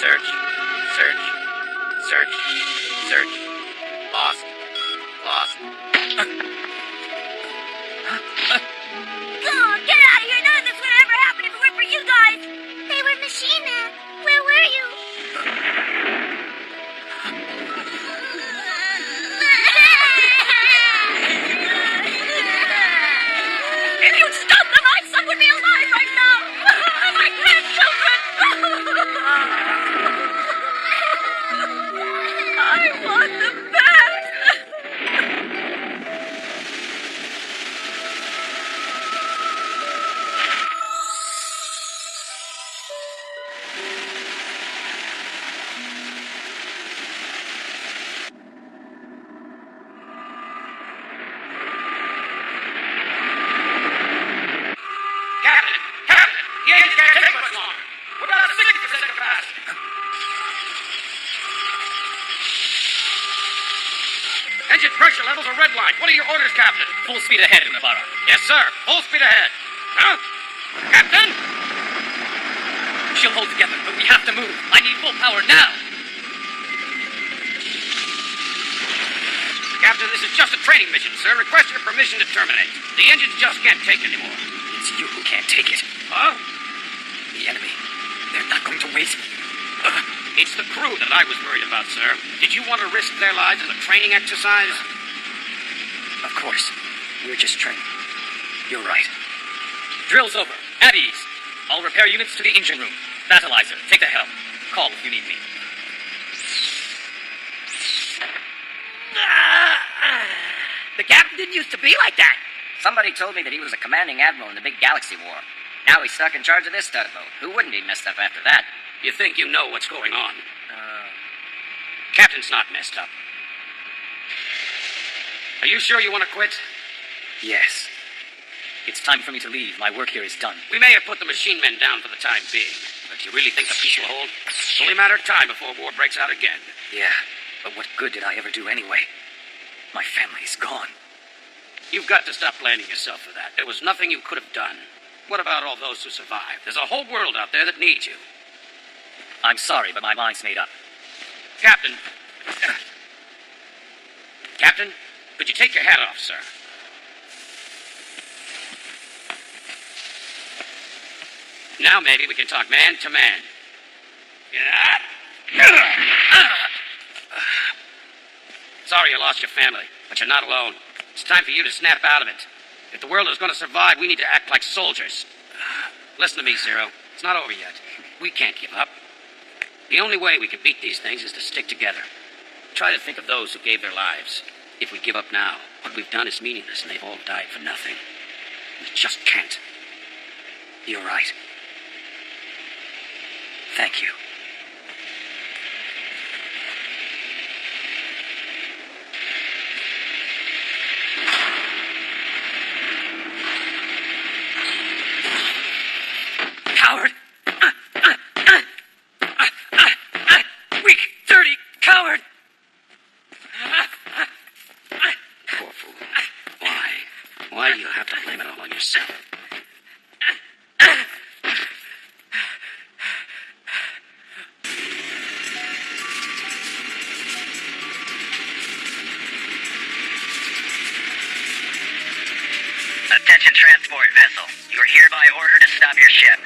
Search. Search. Search. Search. Lost. Lost. Oh, get out of here! None of this would ever happen if it weren't for you guys! They were Machine Man. Where were you? If you'd stop them, my son would be alive right now! My grandchildren! I want them back! Engine pressure levels are redlined. What are your orders, Captain? Full speed ahead, Navarro. Yes, sir. Full speed ahead. Huh? Captain? She'll hold together, but we have to move. I need full power now. Captain, this is just a training mission, sir. Request your permission to terminate. The engines just can't take anymore. It's you who can't take it. Huh? The enemy. They're not going to wait. It's the crew that I was worried about, sir. Did you want to risk their lives in a training exercise? Of course. We're just training. You're right. Drill's over. At ease. I'll repair units to the engine room. Battleizer, take the helm. Call if you need me. The captain didn't used to be like that. Somebody told me that he was a commanding admiral in the big galaxy war. Now he's stuck in charge of this tugboat. Who wouldn't be messed up after that? You think you know what's going on? Captain's not messed up. Are you sure you want to quit? Yes. It's time for me to leave. My work here is done. We may have put the machine men down for the time being, but you really think the peace will hold? It's only a matter of time before war breaks out again. Yeah, but what good did I ever do anyway? My family's gone. You've got to stop blaming yourself for that. There was nothing you could have done. What about all those who survived? There's a whole world out there that needs you. I'm sorry, but my mind's made up. Captain. Captain, could you take your hat off, sir? Now maybe we can talk man to man. Sorry you lost your family, but you're not alone. It's time for you to snap out of it. If the world is going to survive, we need to act like soldiers. Listen to me, Zero. It's not over yet. We can't give up. The only way we can beat these things is to stick together. Try to think of those who gave their lives. If we give up now, what we've done is meaningless and they've all died for nothing. We just can't. You're right. Thank you. Coward! Weak, dirty coward! Poor fool. Why? Why do you have to blame it all on yourself? Attention transport vessel. You are hereby ordered to stop your ship.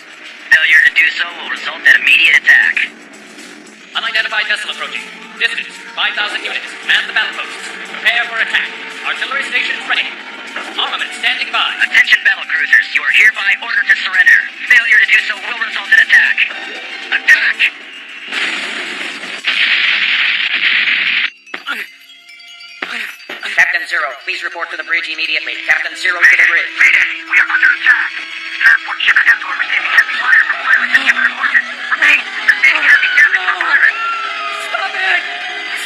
Failure to do so will result in immediate attack. Unidentified vessel approaching. Distance, 5,000 units. Man the battle posts. Prepare for attack. Artillery stations ready. Armament standing by. Attention battle cruisers. You are hereby ordered to surrender. Failure to do so will result in attack. Attack! Captain Zero, please report to the bridge immediately. Captain Zero to the bridge. Mayday, we are under attack. Transport ship and escort receiving heavy fire from pirates and Jupiter Orbit. Repeat, sustaining heavy damage from pirates. Stop it!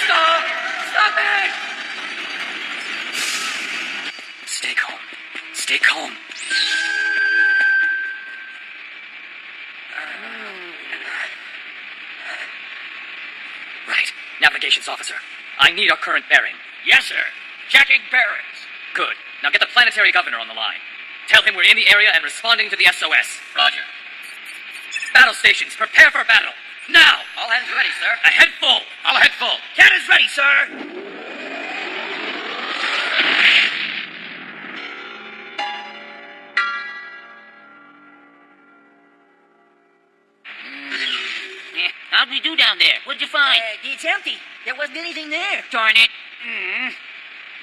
Stop! Stop it! Stay calm. Stay calm. Right. Navigations officer. I need our current bearing. Yes, sir. Checking bearings. Good. Now get the planetary governor on the line. Tell him we're in the area and responding to the SOS. Roger. Battle stations, prepare for battle. Now! All hands Cannon's ready, sir. A head full. I'll head full. Cannon's ready, sir. How'd we do down there? What'd you find? It's empty. There wasn't anything there. Darn it.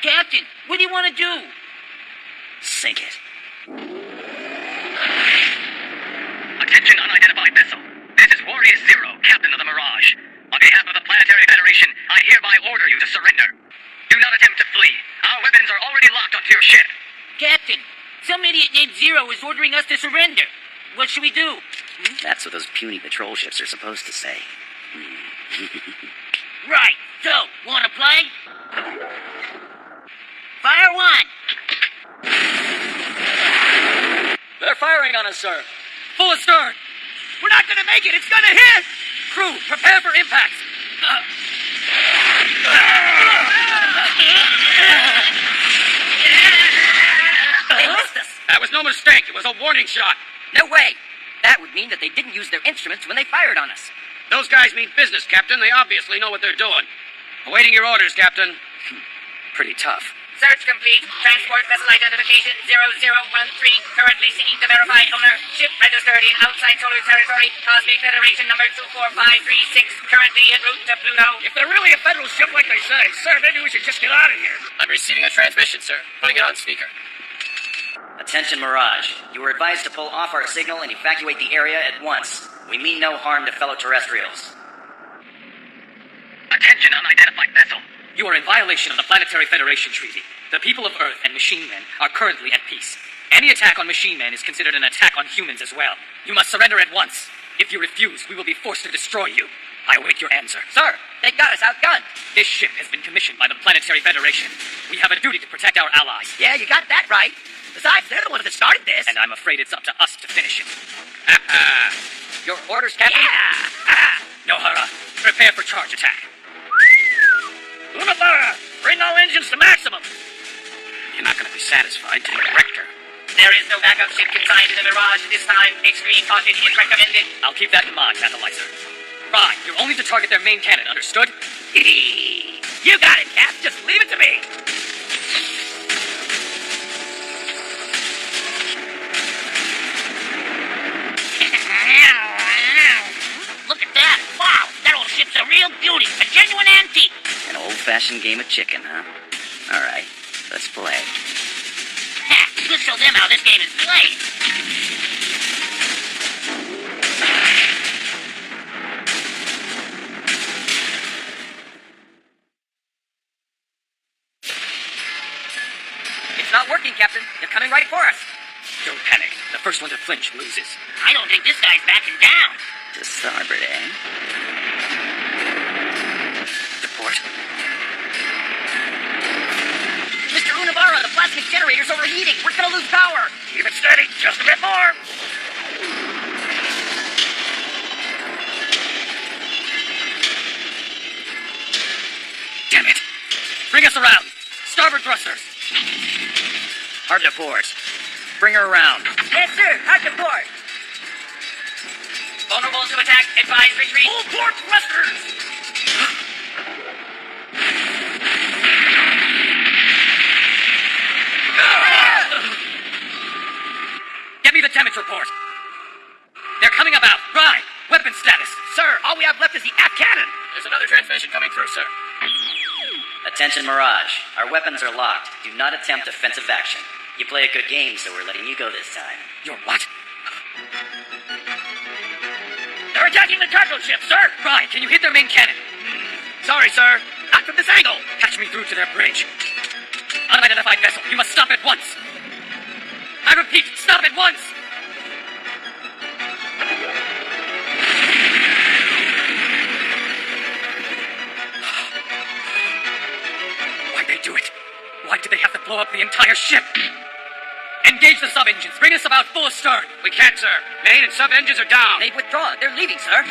Captain, what do you want to do? Sink it. Attention unidentified vessel. This is Warrior Zero, Captain of the Mirage. On behalf of the Planetary Federation, I hereby order you to surrender. Do not attempt to flee. Our weapons are already locked onto your ship. Captain, some idiot named Zero is ordering us to surrender. What should we do? That's what those puny patrol ships are supposed to say. Right. So, want to play? Fire one. They're firing on us, sir. Full astern. We're not gonna make it. It's gonna hit. Crew, prepare for impact. They missed us. That was no mistake. It was a warning shot. No way. That would mean that they didn't use their instruments when they fired on us. Those guys mean business, Captain. They obviously know what they're doing. Awaiting your orders, Captain. Pretty tough. Search complete. Transport vessel identification 0013. Currently seeking to verify owner. Ship registered in outside solar territory. Cosmic Federation number 24536. Currently en route to Pluto. If they're really a federal ship like they say, sir, maybe we should just get out of here. I'm receiving a transmission, sir. Putting it on speaker. Attention, Mirage. You were advised to pull off our signal and evacuate the area at once. We mean no harm to fellow terrestrials. Attention unidentified vessel. You are in violation of the Planetary Federation Treaty. The people of Earth and machine men are currently at peace. Any attack on machine men is considered an attack on humans as well. You must surrender at once. If you refuse, we will be forced to destroy you. I await your answer. Sir, they got us outgunned. This ship has been commissioned by the Planetary Federation. We have a duty to protect our allies. Yeah, you got that right. Besides, they're the ones that started this. And I'm afraid it's up to us to finish it. Your orders, Captain? Yeah! Nohara, prepare for charge attack. Lunafara, bring all engines to maximum. You're not going to be satisfied till you wrecked her. There is no backup ship consigned to the Mirage this time. Extreme caution is recommended. I'll keep that in mind, Battleizer. Right, you're only to target their main cannon, understood? You got it, Cap. Just leave it to me. Look at that. Wow, that old ship's a real beauty. A genuine antique. An old-fashioned game of chicken, huh? All right, let's play. Ha, let's show them how this game is played. It's not working, Captain. They're coming right for us. Don't panic. The first one to flinch loses. I don't think this guy's backing down. To starboard, eh? Deport. Mr. Unabara, the plasmic generator's overheating. We're gonna lose power. Keep it steady. Just a bit more. Damn it. Bring us around. Starboard thrusters. Hard to port. Bring her around. Yes, sir. Hard to port. Vulnerable to attack. Advise retreat. Full port thrusters. Get me the damage report. They're coming about. Right. Weapon status. Sir, all we have left is the aft cannon. There's another transmission coming through, sir. Attention, Mirage. Our weapons are locked. Do not attempt offensive action. You play a good game, so we're letting you go this time. You're what? They're attacking the cargo ship, sir. Right. Can you hit their main cannon? Sorry, sir. Not from this angle. Catch me through to their bridge. Unidentified vessel. You must stop at once. I repeat, stop at once. Why'd they do it? Why did they have to blow up the entire ship? Engage the sub-engines. Bring us about full astern. We can't, sir. Main and sub-engines are down. They've withdrawn. They're leaving, sir.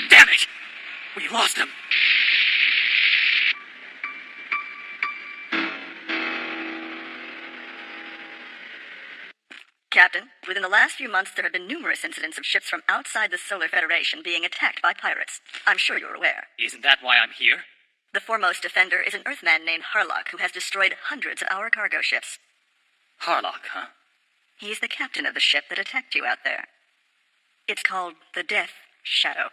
Damn it! We lost them. Captain. Within the last few months, there have been numerous incidents of ships from outside the Solar Federation being attacked by pirates. I'm sure you're aware. Isn't that why I'm here? The foremost offender is an Earthman named Harlock, who has destroyed hundreds of our cargo ships. Harlock, huh? He's the captain of the ship that attacked you out there. It's called the Death Shadow.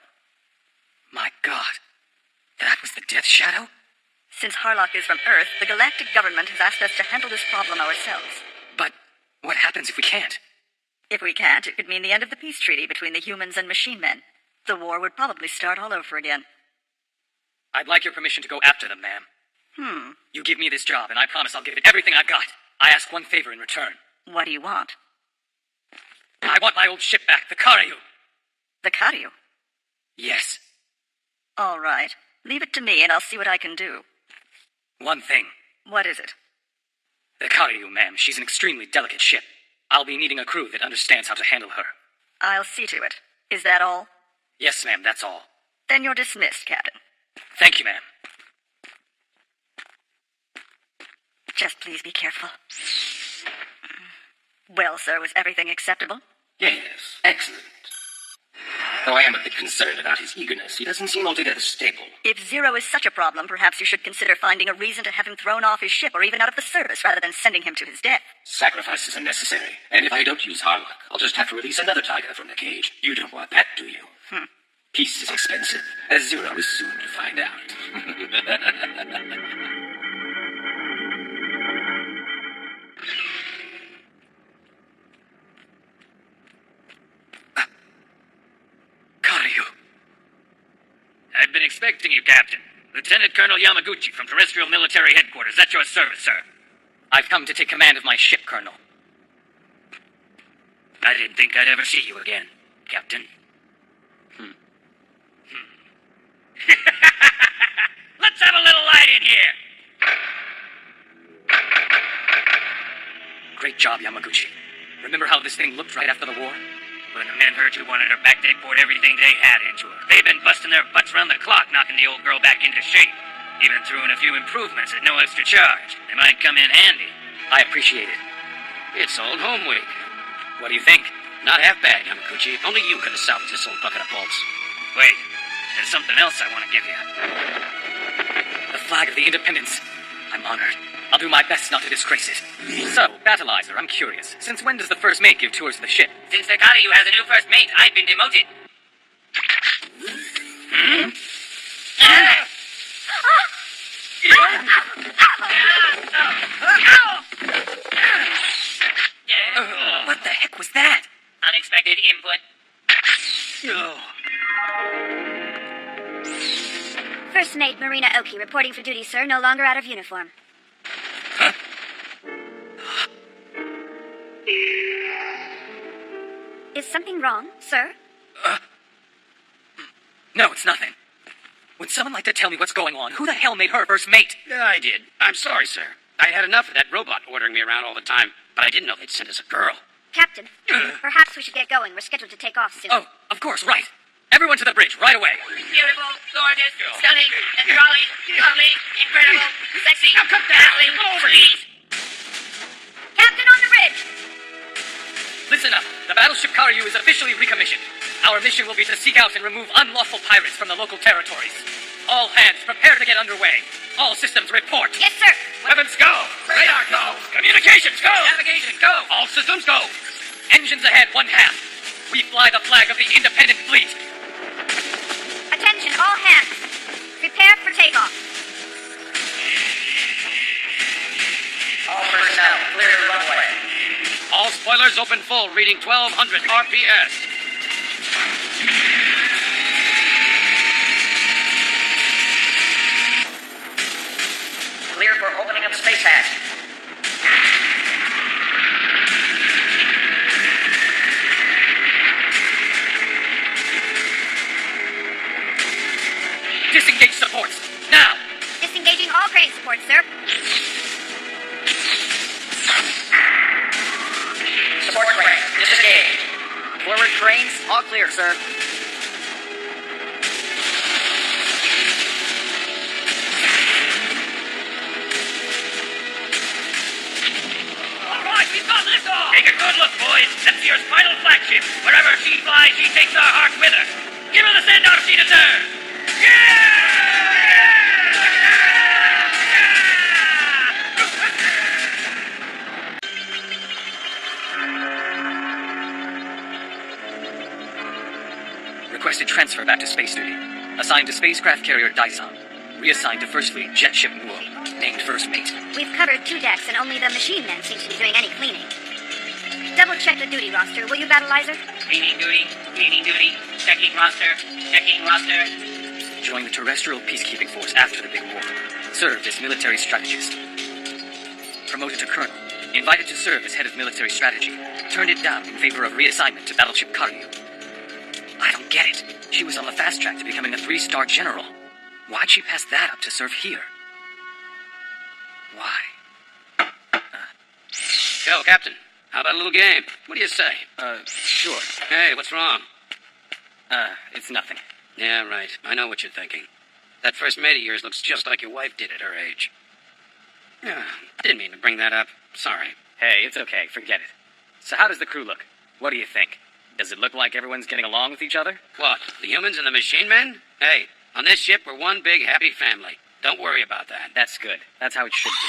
My God. That was the Death Shadow? Since Harlock is from Earth, the galactic government has asked us to handle this problem ourselves. But what happens if we can't? If we can't, it could mean the end of the peace treaty between the humans and machine men. The war would probably start all over again. I'd like your permission to go after them, ma'am. You give me this job, and I promise I'll give it everything I've got. I ask one favor in return. What do you want? I want my old ship back, the Karyu. The Karyu? Yes. All right. Leave it to me, and I'll see what I can do. One thing. What is it? The Karyu, ma'am. She's an extremely delicate ship. I'll be needing a crew that understands how to handle her. I'll see to it. Is that all? Yes, ma'am, that's all. Then you're dismissed, Captain. Thank you, ma'am. Just please be careful. Well, sir, was everything acceptable? Yes, excellent. Though I am a bit concerned about his eagerness. He doesn't seem altogether stable. If Zero is such a problem, perhaps you should consider finding a reason to have him thrown off his ship or even out of the service rather than sending him to his death. Sacrifices are necessary, and if I don't use Harlock, I'll just have to release another tiger from the cage. You don't want that, do you? Peace is expensive, as Zero is soon to find out. Karyu. I've been expecting you, Captain. Lieutenant Colonel Yamaguchi from Terrestrial Military Headquarters. At your service, sir. I've come to take command of my ship, Colonel. I didn't think I'd ever see you again, Captain. Let's have a little light in here. Great job, Yamaguchi. Remember how this thing looked right after the war? When the men heard you wanted her back, they poured everything they had into her. They've been busting their butts around the clock, knocking the old girl back into shape. Even threw in a few improvements at no extra charge. They might come in handy. I appreciate it. It's old home week. What do you think? Not half bad, Yamaguchi. Only you could have salvaged this old bucket of bolts. Wait, there's something else I want to give you. The flag of the Independence. I'm honored. I'll do my best not to disgrace it. So, Battleizer, I'm curious. Since when does the first mate give tours of the ship? Since the Karyu has a new first mate, I've been demoted. What the heck was that? Unexpected input. First Mate Marina Oki reporting for duty, sir. No longer out of uniform. Is something wrong, sir? No, it's nothing. Would someone like to tell me what's going on? Who the hell made her first mate? I did. I'm sorry, sir. I had enough of that robot ordering me around all the time, but I didn't know they'd send us a girl. Captain, perhaps we should get going. We're scheduled to take off soon. Oh, of course, right. Everyone to the bridge, right away. Beautiful, gorgeous, stunning, enthralling, lovely, incredible, sexy, dazzling, sweet. Captain on the bridge! Listen up. The battleship Karyu is officially recommissioned. Our mission will be to seek out and remove unlawful pirates from the local territories. All hands, prepare to get underway. All systems report. Yes, sir. Weapons go! Radar go! Communications go! Navigation, go! All systems go! Engines ahead, one half. We fly the flag of the Independent Fleet. Attention, all hands. Prepare for takeoff. All personnel, clear the runway. All spoilers open full, reading 1200 RPS. Clear for opening of space hatch. Disengage supports, now! Disengaging all crane support, sir. Support crane, disengage. Forward cranes, all clear, sir. All right, we've got this off. Take a good Look, boys, that's your final flagship. Wherever she flies, she takes our heart with her. Give her the send-off she deserves. Requested transfer back to space duty. Assigned to spacecraft carrier Daisang. Reassigned to First Fleet Jet Ship Moore. Named First Mate. We've covered 2 decks, and only the machine men seem to be doing any cleaning. Double check the duty roster, will you, Battleizer? Cleaning duty, checking roster, checking roster. Joined the terrestrial peacekeeping force after the big war. Served as military strategist. Promoted to colonel. Invited to serve as head of military strategy. Turned it down in favor of reassignment to battleship Karyu. I don't get it. She was on the fast track to becoming a 3-star general. Why'd she pass that up to serve here? Why? Yo, Captain, how about a little game? What do you say? Sure. Hey, what's wrong? It's nothing. Yeah, right. I know what you're thinking. That first mate of yours looks just like your wife did at her age. Didn't mean to bring that up. Sorry. Hey, it's okay. Forget it. So how does the crew look? What do you think? Does it look like everyone's getting along with each other? What, the humans and the machine men? Hey, on this ship, we're one big happy family. Don't worry about that. That's good. That's how it should be.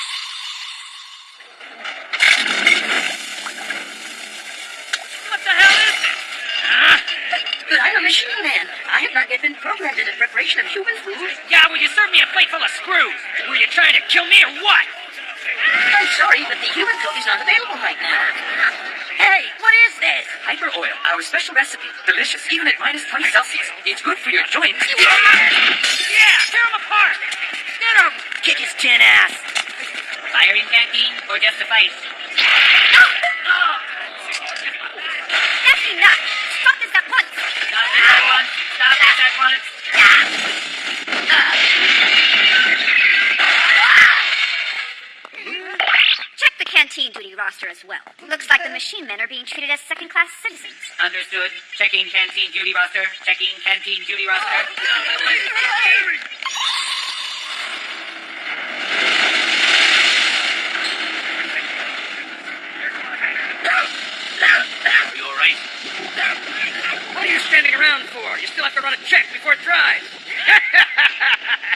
What the hell is this? But I'm a machine man. I have not yet been programmed in the preparation of human food. Yeah, will you serve me a plate full of screws? Were you trying to kill me or what? I'm sorry, but the human cook is not available right now. Hey, what is this? Hyper oil, our special recipe. Delicious, even at minus 20 Celsius. It's good for your joints. Yeah, tear them apart. Get him! Kick his tin ass. Fire in canteen or just a fight? That's enough! Stop this at once! Stop this at once. Stop this at once. Check the canteen duty roster as well. Looks like the machine men are being treated as second-class citizens. Understood. Checking canteen duty roster. Checking canteen duty roster. You all right? What are you standing around for? You still have to run a check before it dries.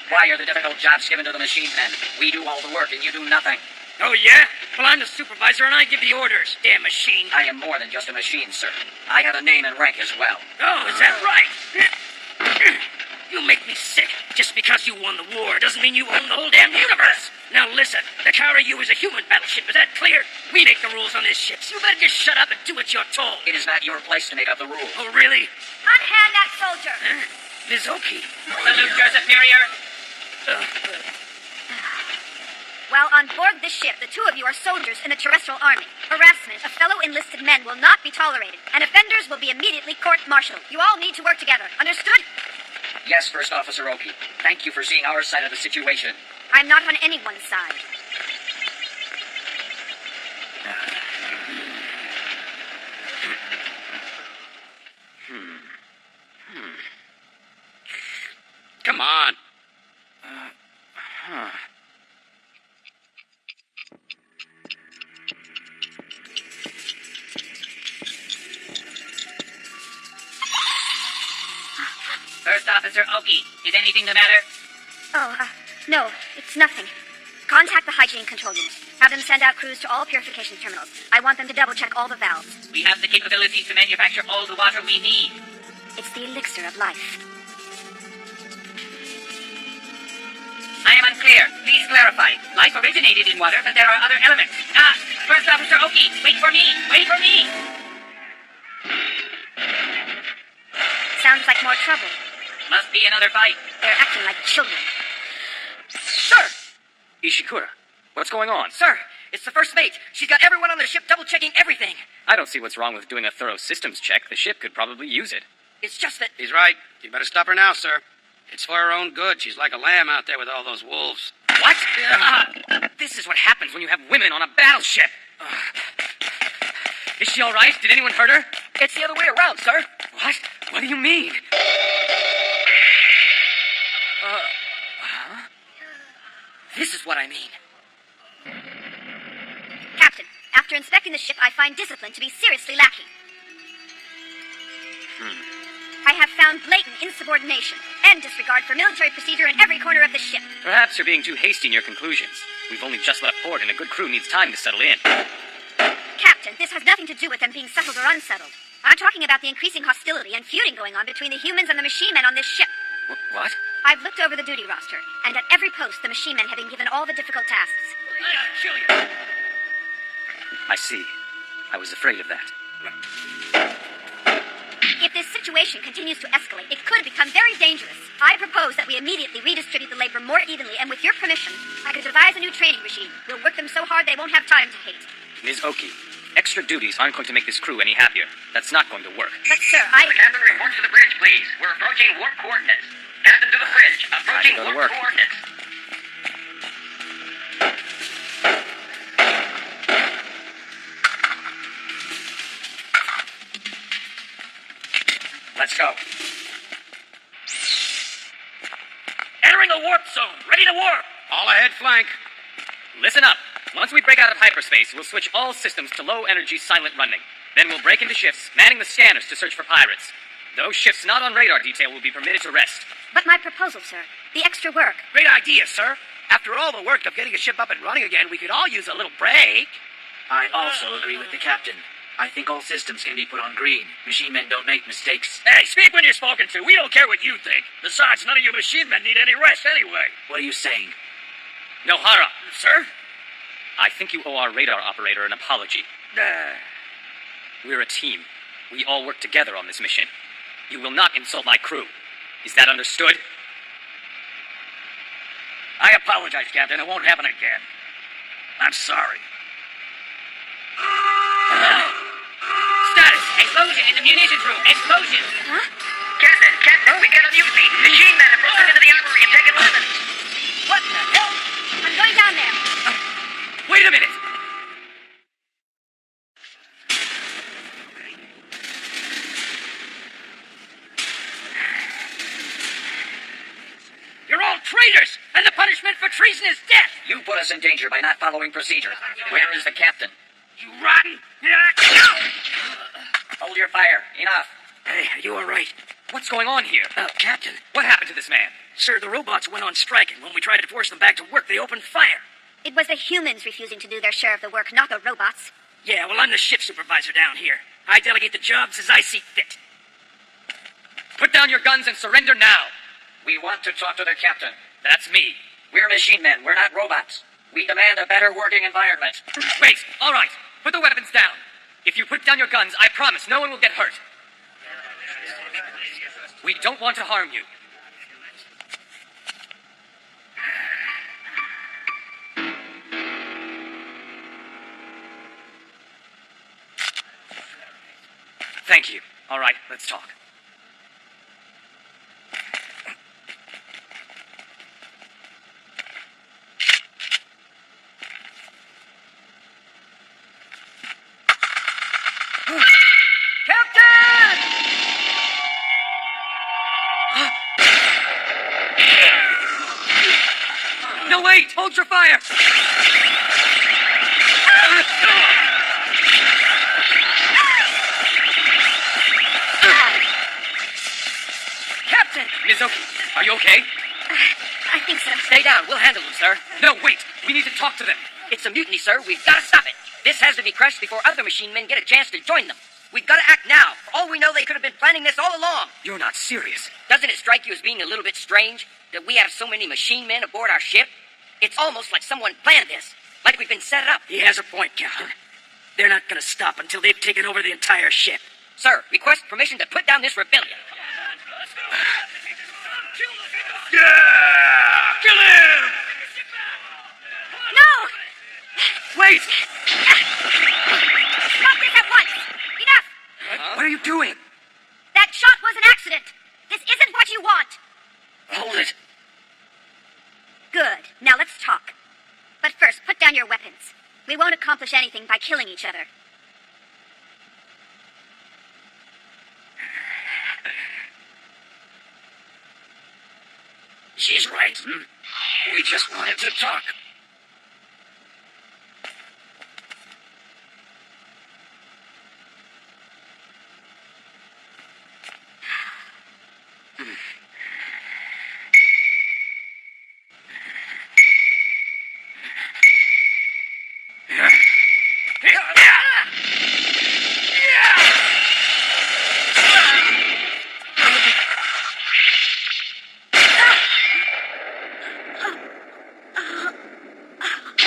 Why are the difficult jobs given to the machine men? We do all the work and you do nothing. Oh, yeah? Well, I'm the supervisor and I give the orders. Damn machine. I am more than just a machine, sir. I have a name and rank as well. Oh, is that right? You make me sick. Just because you won the war doesn't mean you own the whole damn universe. Now listen, the Karyu is a human battleship. Is that clear? We make the rules on this ship, so you better just shut up and do what you're told. It is not your place to make up the rules. Oh, really? Unhand that soldier! Ms. Oki. Salute your superior. While on board this ship, the 2 of you are soldiers in the terrestrial army. Harassment of fellow enlisted men will not be tolerated, and offenders will be immediately court-martialed. You all need to work together. Understood? Yes, First Officer Oki. Thank you for seeing our side of the situation. I'm not on anyone's side. Come on. First Officer Oki, is anything the matter? Oh, no, it's nothing. Contact the hygiene control unit. Have them send out crews to all purification terminals. I want them to double-check all the valves. We have the capability to manufacture all the water we need. It's the elixir of life. I am unclear. Please clarify. Life originated in water, but there are other elements. First Officer Oki, wait for me! Wait for me! Sounds like more trouble. Must be another fight. They're acting like children. Sir! Ishikura, what's going on? Sir, it's the first mate. She's got everyone on the ship double-checking everything. I don't see what's wrong with doing a thorough systems check. The ship could probably use it. It's just that... He's right. You better stop her now, sir. It's for her own good. She's like a lamb out there with all those wolves. What? This is what happens when you have women on a battleship. Is she all right? Did anyone hurt her? It's the other way around, sir. What? What do you mean? This is what I mean. Captain, after After inspecting the ship, I find discipline to be seriously lacking. I have found blatant insubordination and disregard for military procedure in every corner of the ship. Perhaps you're being too hasty in your conclusions. We've only just left port, and a good crew needs time to settle in. Captain, this has nothing to do with them being settled or unsettled. I'm talking about the increasing hostility and feuding going on between the humans and the machine men on this ship. What? I've looked over the duty roster, and at every post, the machine men have been given all the difficult tasks. Kill you. I see. I was afraid of that. If this situation continues to escalate, it could become very dangerous. I propose that we immediately redistribute the labor more evenly, and with your permission, I could devise a new training regime. We'll work them so hard they won't have time to hate. Ms. Oki, extra duties aren't going to make this crew any happier. That's not going to work. But, sir, The captain reports to the bridge, please. We're approaching warp coordinates. Captain to the bridge. Approaching Time to go to warp work. coordinates. Let's go. Entering the warp zone. Ready to warp. All ahead flank. Listen up. Once we break out of hyperspace, we'll switch all systems to low-energy silent running. Then we'll break into ships, manning the scanners to search for pirates. Those ships not on radar detail will be permitted to rest. But my proposal, sir, the extra work. Great idea, sir. After all the work of getting a ship up and running again, we could all use a little break. I also agree with the captain. I think all systems can be put on green. Machine men don't make mistakes. Hey, speak when you're spoken to. We don't care what you think. Besides, none of you machine men need any rest anyway. What are you saying? Nohara, Sir? I think you owe our radar operator an apology. We're a team. We all work together on this mission. You will not insult my crew. Is that understood? I apologize, Captain. It won't happen again. I'm sorry. Status. Explosion in the munitions room. Explosion. Huh? Captain, we got a mutiny. Machine men have broken into the armory and taken weapons. What the hell? I'm going down there. Wait a minute! You're all traitors, and the punishment for treason is death. You put us in danger by not following procedure. Where is the captain? You rotten. Hold your fire. Enough. Hey, are you all right? What's going on here? Captain. What happened to this man? Sir, the robots went on strike, and when we tried to force them back to work, they opened fire. It was the humans refusing to do their share of the work, not the robots. Yeah, well, I'm the ship supervisor down here. I delegate the jobs as I see fit. Put down your guns and surrender now. We want to talk to the captain. That's me. We're machine men. We're not robots. We demand a better working environment. Wait, all right. Put the weapons down. If you put down your guns, I promise no one will get hurt. We don't want to harm you. Thank you. All right, let's talk. No, wait! Hold your fire! Captain! Mizuki, are you okay? I think so. Stay down. We'll handle them, sir. No, wait! We need to talk to them. It's a mutiny, sir. We've got to stop it. This has to be crushed before other machine men get a chance to join them. We've got to act now. For all we know, they could have been planning this all along. You're not serious. Doesn't it strike you as being a little bit strange that we have so many machine men aboard our ship? It's almost like someone planned this. Like we've been set up. He has a point, Captain. They're not going to stop until they've taken over the entire ship. Sir, request permission to put down this rebellion. Yeah! Kill him! No! Wait! Stop this at once! Enough! What are you doing? That shot was an accident. This isn't what you want. Hold it. Good. Now let's talk. But first, put down your weapons. We won't accomplish anything by killing each other. She's right. We just wanted to talk.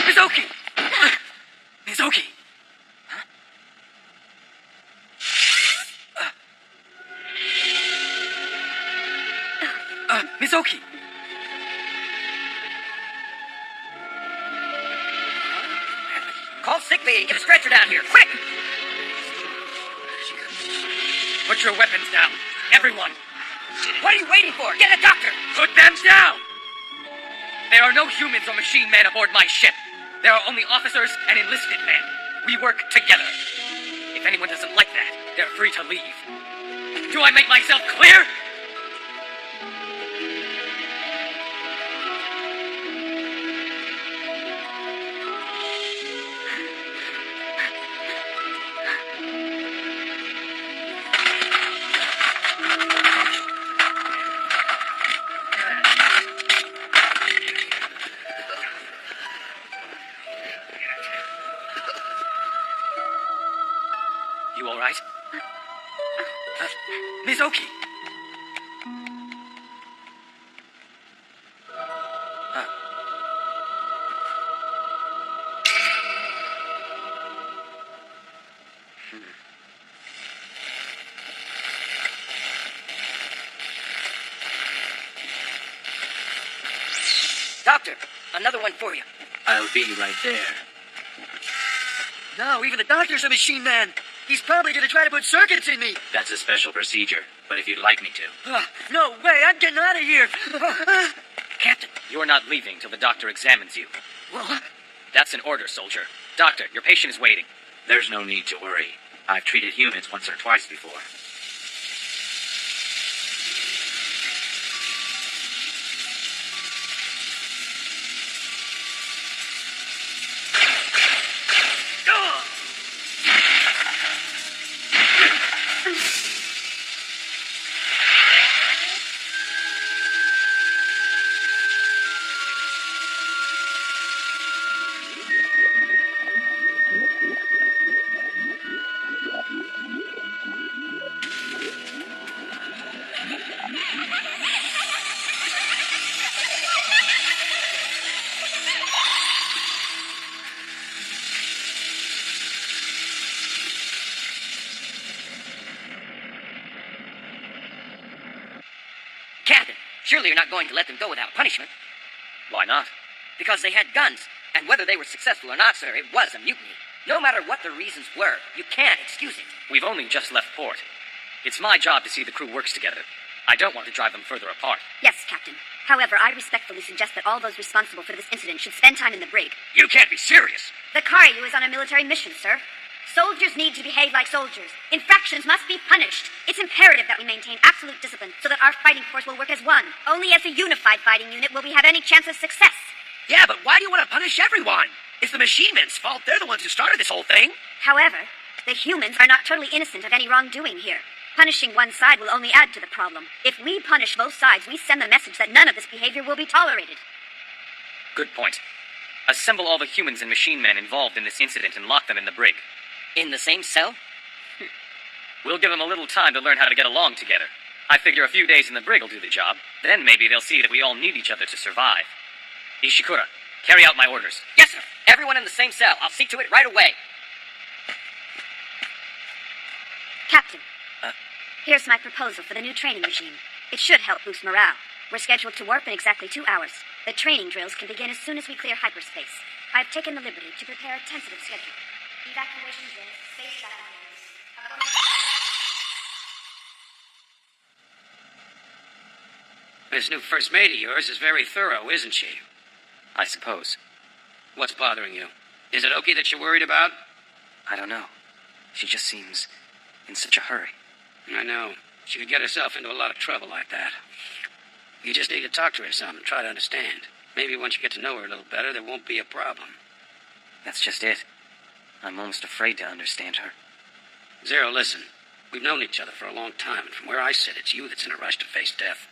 Mizuki! Mizuki! Mizuki! Call sick bay and get a stretcher down here, quick! Put your weapons down. Everyone. What are you waiting for? Get a doctor! Put them down! There are no humans or machine men aboard my ship. There are only officers and enlisted men. We work together. If anyone doesn't like that, they're free to leave. Do I make myself clear? You all right? Mizuki! Doctor, another one for you. I'll be right there. No, even the doctor's a machine man. He's probably gonna try to put circuits in me. That's a special procedure, but if you'd like me to. No way, I'm getting out of here. Captain, you're not leaving till the doctor examines you. What? That's an order, soldier. Doctor, your patient is waiting. There's no need to worry. I've treated humans once or twice before. Captain, surely you're not going to let them go without punishment. Why not? Because they had guns, and whether they were successful or not, sir, it was a mutiny. No matter what the reasons were, you can't excuse it. We've only just left port. It's my job to see the crew works together. I don't want to drive them further apart. Yes, Captain. However, I respectfully suggest that all those responsible for this incident should spend time in the brig. You can't be serious. The Karyu is on a military mission, sir. Soldiers need to behave like soldiers. Infractions must be punished. It's imperative that we maintain absolute discipline so that our fighting force will work as one. Only as a unified fighting unit will we have any chance of success. Yeah, but why do you want to punish everyone? It's the machine men's fault. They're the ones who started this whole thing. However, the humans are not totally innocent of any wrongdoing here. Punishing one side will only add to the problem. If we punish both sides, we send the message that none of this behavior will be tolerated. Good point. Assemble all the humans and machine men involved in this incident and lock them in the brig. In the same cell? We'll give them a little time to learn how to get along together. I figure a few days in the brig will do the job. Then maybe they'll see that we all need each other to survive. Ishikura, carry out my orders. Yes, sir. Everyone in the same cell. I'll see to it right away. Captain, here's my proposal for the new training regime. It should help boost morale. We're scheduled to warp in exactly 2 hours. The training drills can begin as soon as we clear hyperspace. I've taken the liberty to prepare a tentative schedule. Evacuation drills, space shuttle drills. This new first mate of yours is very thorough, isn't she? I suppose. What's bothering you? Is it Oki that you're worried about? I don't know. She just seems in such a hurry. I know. She could get herself into a lot of trouble like that. You just need to talk to her some and try to understand. Maybe once you get to know her a little better, there won't be a problem. That's just it. I'm almost afraid to understand her. Zero, listen. We've known each other for a long time, and from where I sit, it's you that's in a rush to face death.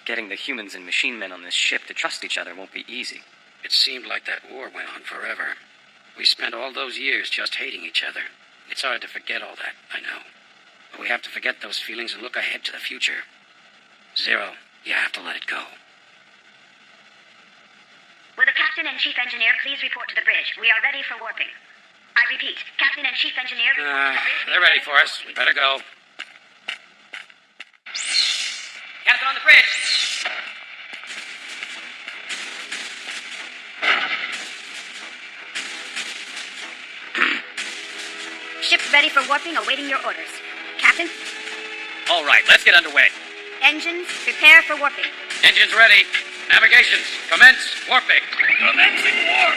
Getting the humans and machine men on this ship to trust each other won't be easy. It seemed like that war went on forever. We spent all those years just hating each other. It's hard to forget all that, I know. But we have to forget those feelings and look ahead to the future. Zero, you have to let it go. Captain and Chief Engineer, please report to the bridge. We are ready for warping. I repeat, Captain and Chief Engineer, report to the bridge. They're ready for us. We better go. Captain on the bridge! Ship ready for warping, awaiting your orders. Captain, All right, let's get underway. engines, prepare for warping. Engines ready. Navigations, commence warping. Commencing warp!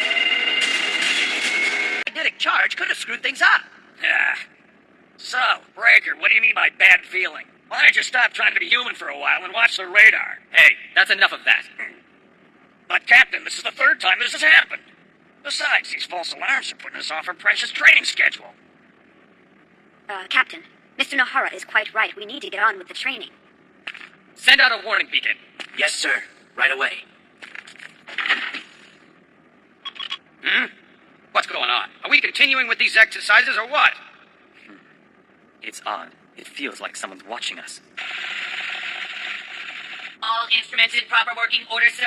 Magnetic charge could have screwed things up. So, Breaker, what do you mean by bad feeling? Why don't you stop trying to be human for a while and watch the radar? Hey, that's enough of that. But, Captain, this is the third time this has happened. Besides, these false alarms are putting us off our precious training schedule. Captain, Mr. Nohara is quite right. We need to get on with the training. Send out a warning beacon. Yes, sir. Right away. What's going on? Are we continuing with these exercises or what? It's odd. It feels like someone's watching us. All instruments in proper working order, sir.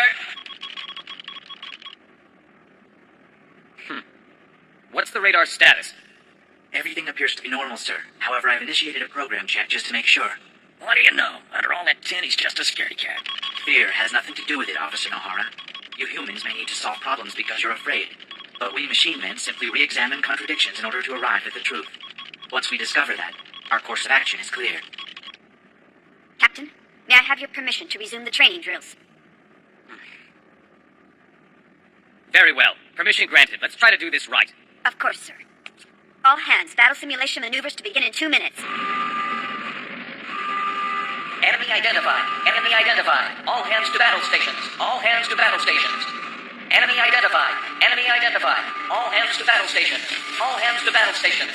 What's the radar status? Everything appears to be normal, sir. However, I've initiated a program check just to make sure. What do you know? Under all that tin, he's just a scaredy cat. Fear has nothing to do with it, Officer Nohara. You humans may need to solve problems because you're afraid. But we machine men simply re-examine contradictions in order to arrive at the truth. Once we discover that, our course of action is clear. Captain, may I have your permission to resume the training drills? Very well. Permission granted. Let's try to do this right. Of course, sir. All hands, battle simulation maneuvers to begin in 2 minutes. Enemy identified. Enemy identified. All hands to battle stations. All hands to battle stations. Enemy identified. Enemy identified. All hands to battle stations. All hands to battle stations.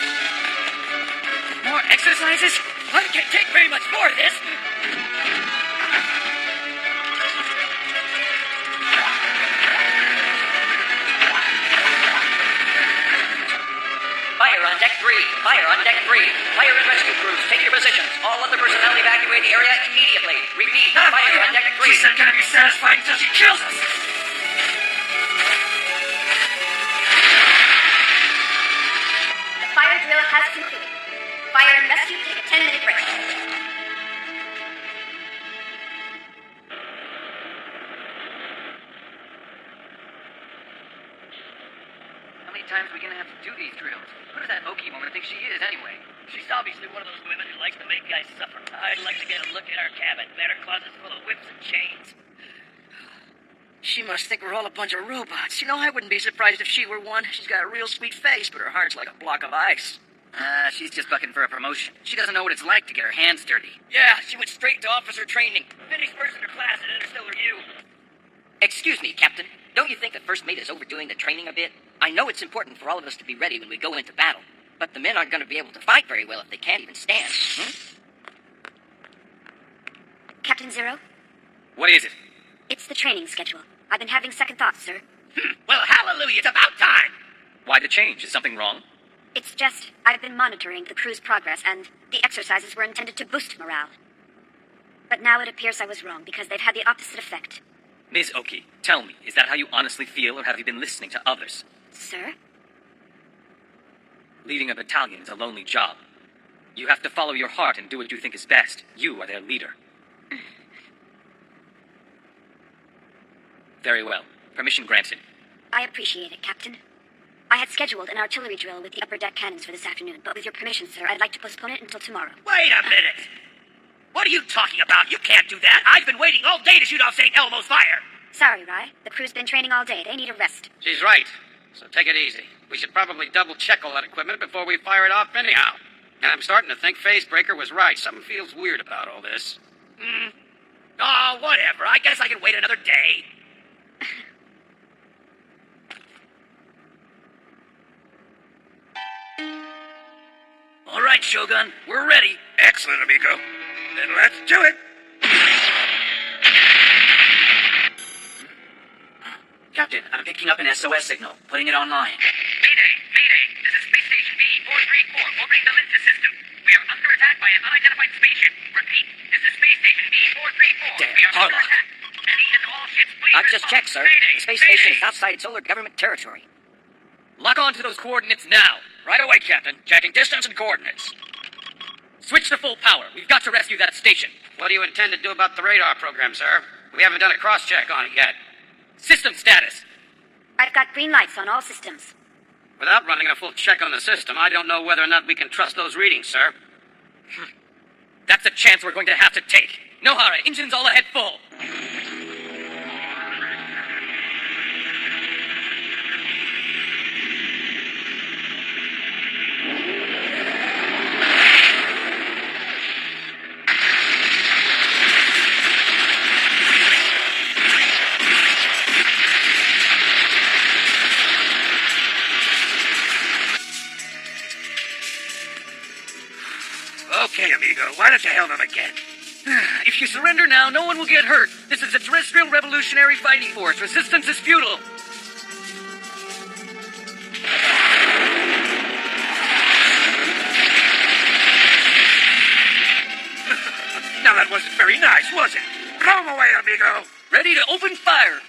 More exercises? I can't take very much more of this. Fire on deck 3. Fire on deck 3. Fire and rescue crews, take your positions. All other personnel evacuate the area immediately. Repeat, fire on deck 3. She's not gonna be satisfied until she kills us. The fire drill has concluded. Fire and rescue take a 10-minute break. How many times are we gonna have to do these drills? Who does that Okie woman think she is, anyway? She's obviously one of those women who likes to make guys suffer. I'd like to get a look at our cabin. Better closets full of whips and chains. She must think we're all a bunch of robots. You know, I wouldn't be surprised if she were one. She's got a real sweet face, but her heart's like a block of ice. She's just bucking for a promotion. She doesn't know what it's like to get her hands dirty. Yeah, she went straight to officer training. Finished first in her class at Interstellar U. Excuse me, Captain. Don't you think the first mate is overdoing the training a bit? I know it's important for all of us to be ready when we go into battle, but the men aren't going to be able to fight very well if they can't even stand. Captain Zero, What is it? it's the training schedule. I've been having second thoughts, sir. Well, hallelujah, it's about time. Why the change? Is something wrong? It's just, I've been monitoring the crew's progress, and the exercises were intended to boost morale. But now it appears I was wrong, because they've had the opposite effect. Ms. Oki, tell me, is that how you honestly feel, or have you been listening to others? Sir? Leading a battalion is a lonely job. You have to follow your heart and do what you think is best. You are their leader. Very well. Permission granted. I appreciate it, Captain. I had scheduled an artillery drill with the upper deck cannons for this afternoon, but with your permission, sir, I'd like to postpone it until tomorrow. Wait a minute. What are you talking about? You can't do that. I've been waiting all day to shoot off St. Elmo's fire. Sorry, Rye. The crew's been training all day. They need a rest. She's right. So take it easy. We should probably double-check all that equipment before we fire it off anyhow. And I'm starting to think Phase Breaker was right. Something feels weird about all this. Oh, whatever. I guess I can wait another day. All right, Shogun. We're ready. Excellent, amigo. Then let's do it. Captain, I'm picking up an SOS signal, putting it online. Mayday! Mayday! This is Space Station B-434 orbiting the Linta system. We are under attack by an unidentified spaceship. Repeat, this is Space Station B-434. Damn, We are under Harlock. attack. Any and all ships, please I've just checked, sir. The space station is outside solar government territory. Lock on to those coordinates now. Right away, Captain. Checking distance and coordinates. Switch to full power. We've got to rescue that station. What do you intend to do about the radar program, sir? We haven't done a cross-check on it yet. System status. I've got green lights on all systems. Without running a full check on the system, I don't know whether or not we can trust those readings, sir. That's a chance we're going to have to take. Nohara, engines all ahead full. Okay, amigo. Why don't you hail them again? If you surrender now, no one will get hurt. This is a terrestrial revolutionary fighting force. Resistance is futile. Now that wasn't very nice, was it? Blow 'em away, amigo. Ready to open fire.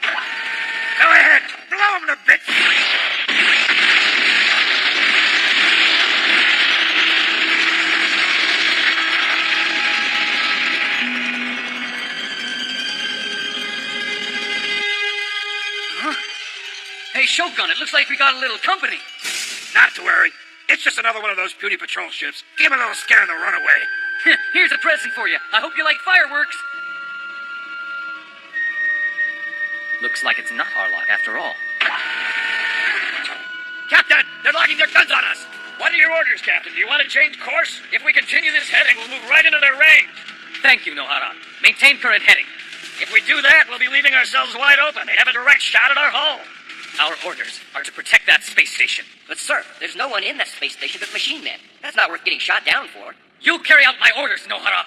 Go ahead. Blow 'em to bits. Hey, Shogun, it looks like we got a little company. Not to worry. It's just another one of those puny patrol ships. Give 'em a little scare and they'll run away. Here's a present for you. I hope you like fireworks. Looks like it's not Harlock after all. Captain, they're locking their guns on us. What are your orders, Captain? Do you want to change course? If we continue this heading, we'll move right into their range. Thank you, Nohara. Maintain current heading. If we do that, we'll be leaving ourselves wide open. They have a direct shot at our hull. Our orders are to protect that space station. But, sir, there's no one in that space station but machine men. That's not worth getting shot down for. You'll carry out my orders, Nohara.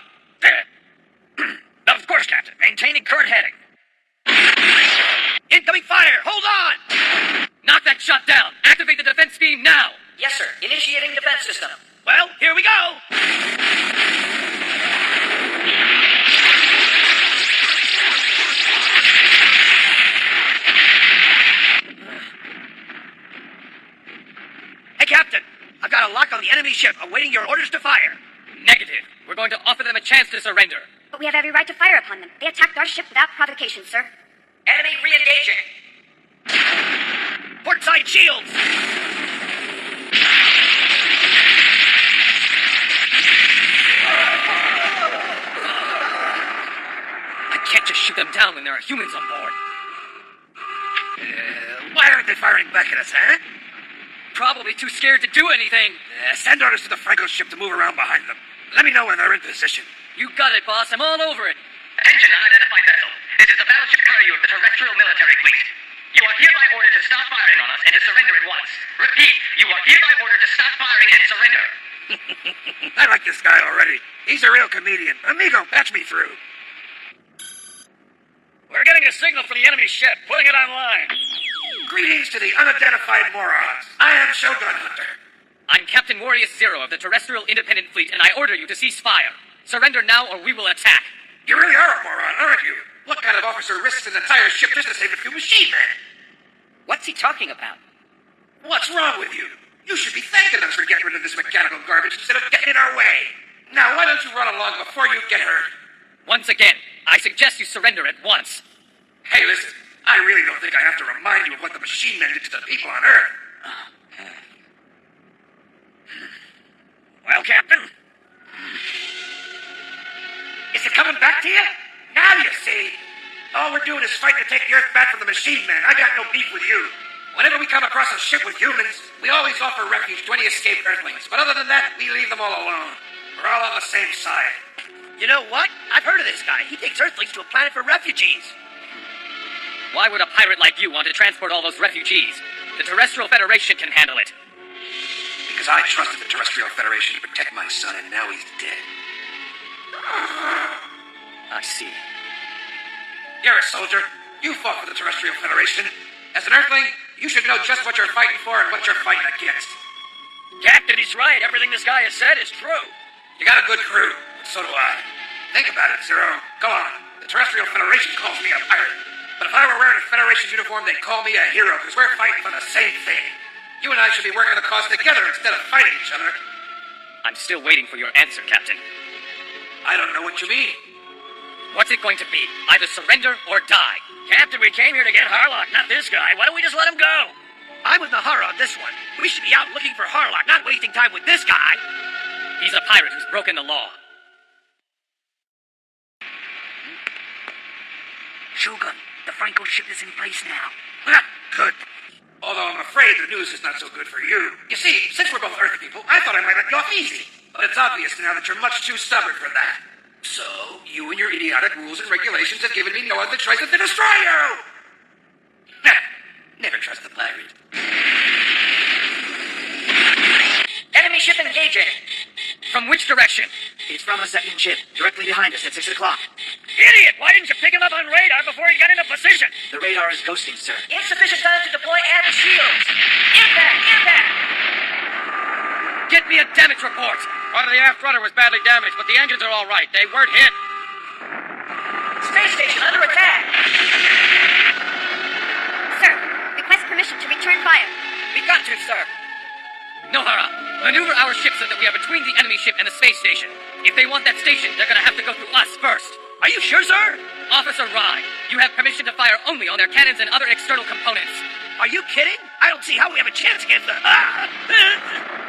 Of course, Captain. Maintaining current heading. Incoming fire! Hold on! Knock that shot down. Activate the defense beam now. Yes, sir. Initiating defense system. Well, here we go! Hey, Captain! I've got a lock on the enemy ship, awaiting your orders to fire. Negative. We're going to offer them a chance to surrender. But we have every right to fire upon them. They attacked our ship without provocation, sir. Enemy re-engaging. Portside shields! I can't just shoot them down when there are humans on board. Why aren't they firing back at us, huh? Probably too scared to do anything. Send orders to the Franco ship to move around behind them. Let me know when they're in position. You got it, boss. I'm all over it. Attention, unidentified vessel. This is the battleship carrier of the terrestrial military fleet. You are hereby ordered to stop firing on us and to surrender at once. Repeat, you are hereby ordered to stop firing and surrender. I like this guy already. He's a real comedian. Amigo, patch me through. We're getting a signal for the enemy ship. Putting it online. Greetings to the unidentified morons. I am Shogun Hunter. I'm Captain Warrior Zero of the Terrestrial Independent Fleet, and I order you to cease fire. Surrender now or we will attack. You really are a moron, aren't you? What kind of officer risks an entire ship just to save a few machine men? What's he talking about? What's wrong with you? You should be thanking us for getting rid of this mechanical garbage instead of getting in our way. Now, why don't you run along before you get hurt? Once again, I suggest you surrender at once. Hey, listen, I really don't think I have to remind you of what the machine men did to the people on Earth. Well, Captain? Is it coming back to you? Now you see. All we're doing is fighting to take the Earth back from the machine men. I got no beef with you. Whenever we come across a ship with humans, we always offer refuge to any escaped Earthlings. But other than that, we leave them all alone. We're all on the same side. You know what? I've heard of this guy. He takes Earthlings to a planet for refugees. Why would a pirate like you want to transport all those refugees? The Terrestrial Federation can handle it. Because I trusted the Terrestrial Federation to protect my son, and now he's dead. I see. You're a soldier. You fought for the Terrestrial Federation. As an Earthling, you should know just what you're fighting for and what you're fighting against. Captain, he's right. Everything this guy has said is true. You got a good crew, but so do I. Think about it, Zero. Go on. The Terrestrial Federation calls me a pirate. But if I were wearing a Federation uniform, they'd call me a hero, because we're fighting for the same thing. You and I should be working the cause together instead of fighting each other. I'm still waiting for your answer, Captain. I don't know what you mean. What's it going to be? Either surrender or die. Captain, we came here to get Harlock, not this guy. Why don't we just let him go? I'm with Nahara on this one. We should be out looking for Harlock, not wasting time with this guy. He's a pirate who's broken the law. Shogun, the Franco ship is in place now. Ah, good. Although I'm afraid the news is not so good for you. You see, since we're both Earth people, I thought I might let you off easy. But it's obvious now that you're much too stubborn for that. So, you and your idiotic rules and regulations have given me no other choice than to destroy you! Never trust the pirate. Enemy ship engaging. From which direction? It's from a second ship, directly behind us at 6 o'clock. Idiot! Why didn't you pick him up on radar before he got into position? The radar is ghosting, sir. Insufficient time to deploy anti-shields. Impact! Impact! Get me a damage report. Part of the aft rudder was badly damaged, but the engines are all right. They weren't hit. Space station under attack. Sir, request permission to return fire. We got to, sir. Nohara, maneuver our ship so that we are between the enemy ship and the space station. If they want that station, they're gonna have to go through us first. Are you sure, sir? Officer Rye, you have permission to fire only on their cannons and other external components. Are you kidding? I don't see how we have a chance against them.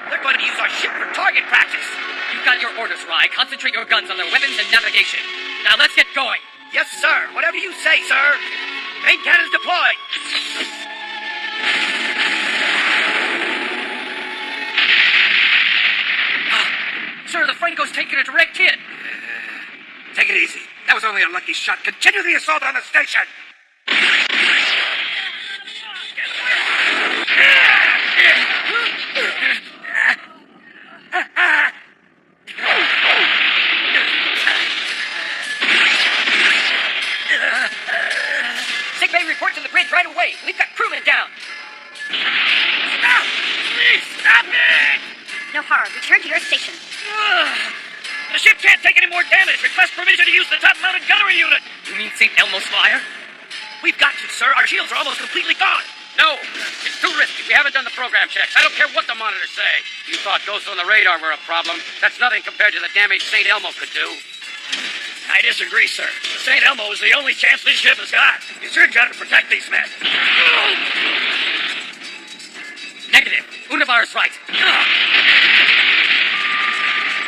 They're going to use our ship for target practice. You've got your orders, Rye. Concentrate your guns on their weapons and navigation. Now let's get going. Yes, sir. Whatever you say, sir. Main cannons deployed. Sir, the Franco's taking a direct hit. Take it easy. That was only a lucky shot. Continue the assault on the station! Sickbay report to the bridge right away. We've got crewmen down. Stop! Please, stop it! Nohara, return to your station. The ship can't take any more damage. Request permission to use the top-mounted gunnery unit. You mean St. Elmo's fire? We've got to, sir. Our shields are almost completely gone. No, it's too risky. We haven't done the program checks. I don't care what the monitors say. You thought ghosts on the radar were a problem. That's nothing compared to the damage St. Elmo could do. I disagree, sir. The St. Elmo is the only chance this ship has got. You sure got to protect these men. Negative. Univar is right.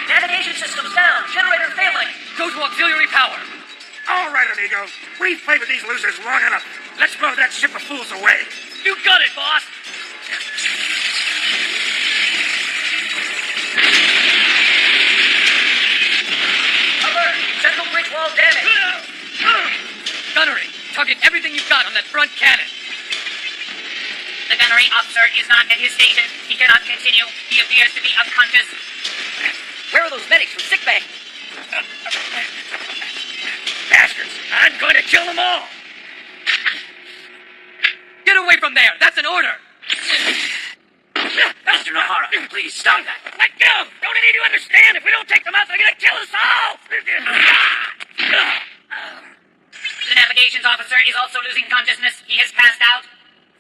Navigation systems down. Generator failing. Go to auxiliary power. All right, amigo. We've played with these losers long enough. Let's blow that ship of fools away. You got it, boss. Alert! Central bridge wall damage. Gunnery, target everything you've got on that front cannon. The gunnery officer is not at his station. He cannot continue. He appears to be unconscious. Where are those medics from sickbay? Bastards. I'm going to kill them all. Get away from there. That's an order. Mr. Nahara, please stop that. Let go. Don't any of you understand? If we don't take them out, they're going to kill us all. The navigations officer is also losing consciousness. He has passed out.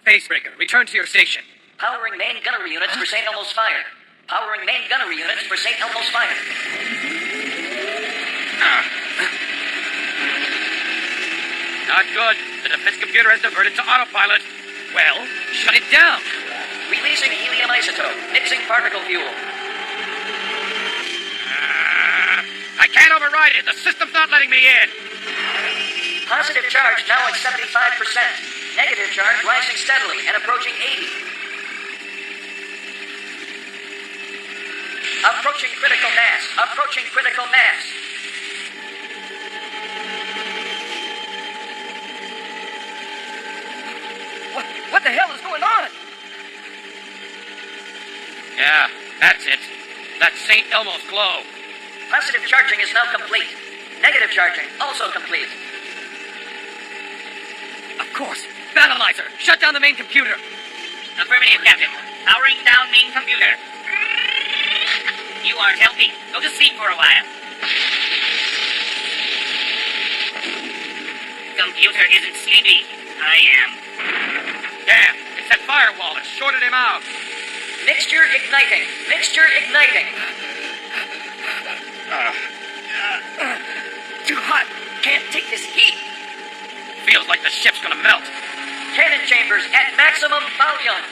Facebreaker, return to your station. Powering main gunnery units for St. Elmo's fire. Powering main gunnery units for St. Elmo's fire. Not good. The defense computer has diverted to autopilot. Well, shut it down. Releasing helium isotope. Mixing particle fuel. I can't override it. The system's not letting me in. Positive charge now at 75%. Negative charge rising steadily and approaching 80. Approaching critical mass. Approaching critical mass. What the hell is going on? Yeah, that's it. That's St. Elmo's glow. Positive charging is now complete. Negative charging also complete. Of course. Battleizer, shut down the main computer. Affirmative, Captain. Powering down main computer. You aren't healthy. Go to sleep for a while. computer isn't sleepy. I am. Damn, it's that firewall that shorted him out. Mixture igniting. Mixture igniting. Too hot. Can't take this heat. Feels like the ship's gonna melt. Cannon chambers at maximum volume.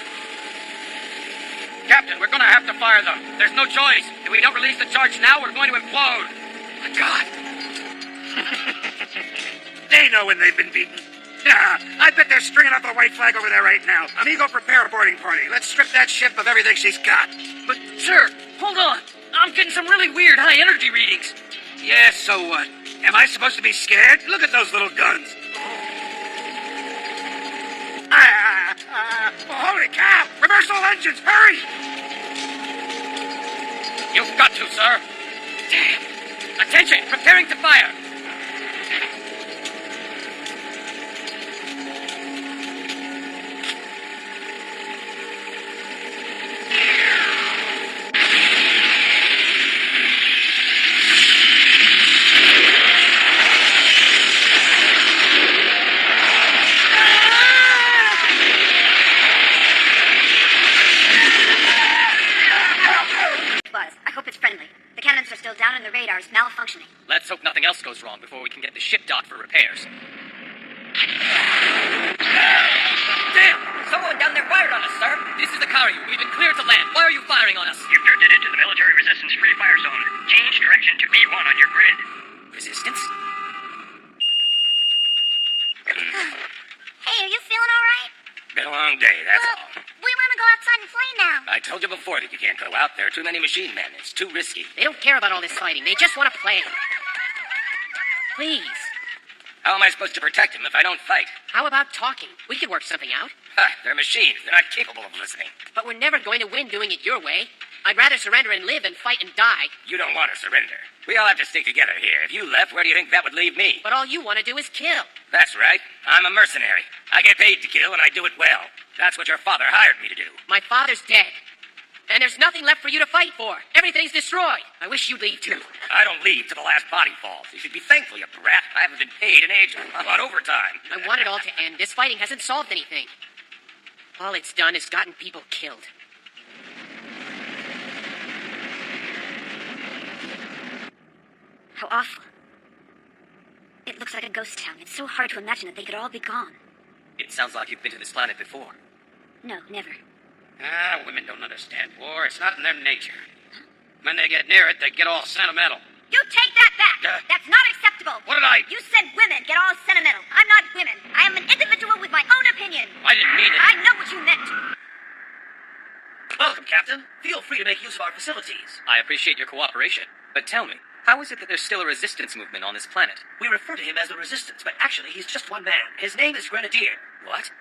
Captain, we're gonna have to fire them. There's no choice. If we don't release the charge now, we're going to implode. My God. They know when they've been beaten. Yeah, I bet they're stringing up the white flag over there right now. Amigo, prepare a boarding party. Let's strip that ship of everything she's got. But, sir, hold on. I'm getting some really weird high energy readings. Yeah, so what? Am I supposed to be scared? Look at those little guns. Holy cow! Reverse all engines! Hurry! You've got to, sir. Damn. Attention, preparing to fire. I hope it's friendly. The cannons are still down and the radar's malfunctioning. Let's hope nothing else goes wrong before we can get the ship docked for repairs. Damn! Someone down there fired on us, sir. This is the Karyu. We've been cleared to land. Why are you firing on us? You've drifted into the military resistance free fire zone. Change direction to B1 on your grid. Resistance? Hey, are you feeling all right? Been a long day, that's all. We want to go outside and play now. I told you before that you can't go out. There are too many machine men. It's too risky. They don't care about all this fighting. They just want to play. Please. How am I supposed to protect him if I don't fight? How about talking? We could work something out. Ha, they're machines. They're not capable of listening. But we're never going to win doing it your way. I'd rather surrender and live than fight and die. You don't want to surrender. We all have to stick together here. If you left, where do you think that would leave me? But all you want to do is kill. That's right. I'm a mercenary. I get paid to kill, and I do it well. That's what your father hired me to do. My father's dead. And there's nothing left for you to fight for. Everything's destroyed. I wish you'd leave too. I don't leave till the last body falls. You should be thankful, you brat. I haven't been paid in ages. I'm on overtime. I want it all to end. This fighting hasn't solved anything. All it's done is gotten people killed. How awful. It looks like a ghost town. It's so hard to imagine that they could all be gone. It sounds like you've been to this planet before. No, never. Women don't understand war. It's not in their nature. When they get near it, they get all sentimental. You take that back! That's not acceptable! What did I... You said women get all sentimental. I'm not women. I am an individual with my own opinion. I didn't mean it. I know what you meant. Welcome, Captain. Feel free to make use of our facilities. I appreciate your cooperation. But tell me, how is it that there's still a resistance movement on this planet? We refer to him as the Resistance, but actually he's just one man. His name is Grenadier. What?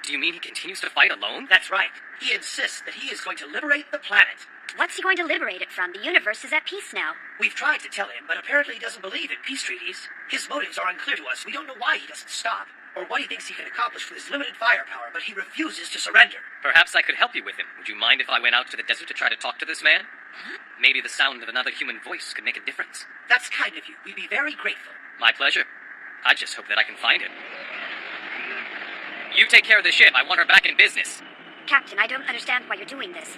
Do you mean he continues to fight alone? That's right. He insists that he is going to liberate the planet. What's he going to liberate it from? The universe is at peace now. We've tried to tell him, but apparently he doesn't believe in peace treaties. His motives are unclear to us. We don't know why he doesn't stop, or what he thinks he can accomplish with his limited firepower, but he refuses to surrender. Perhaps I could help you with him. Would you mind if I went out to the desert to try to talk to this man? Maybe the sound of another human voice could make a difference. That's kind of you. We'd be very grateful. My pleasure. I just hope that I can find him. You take care of the ship. I want her back in business. Captain, I don't understand why you're doing this.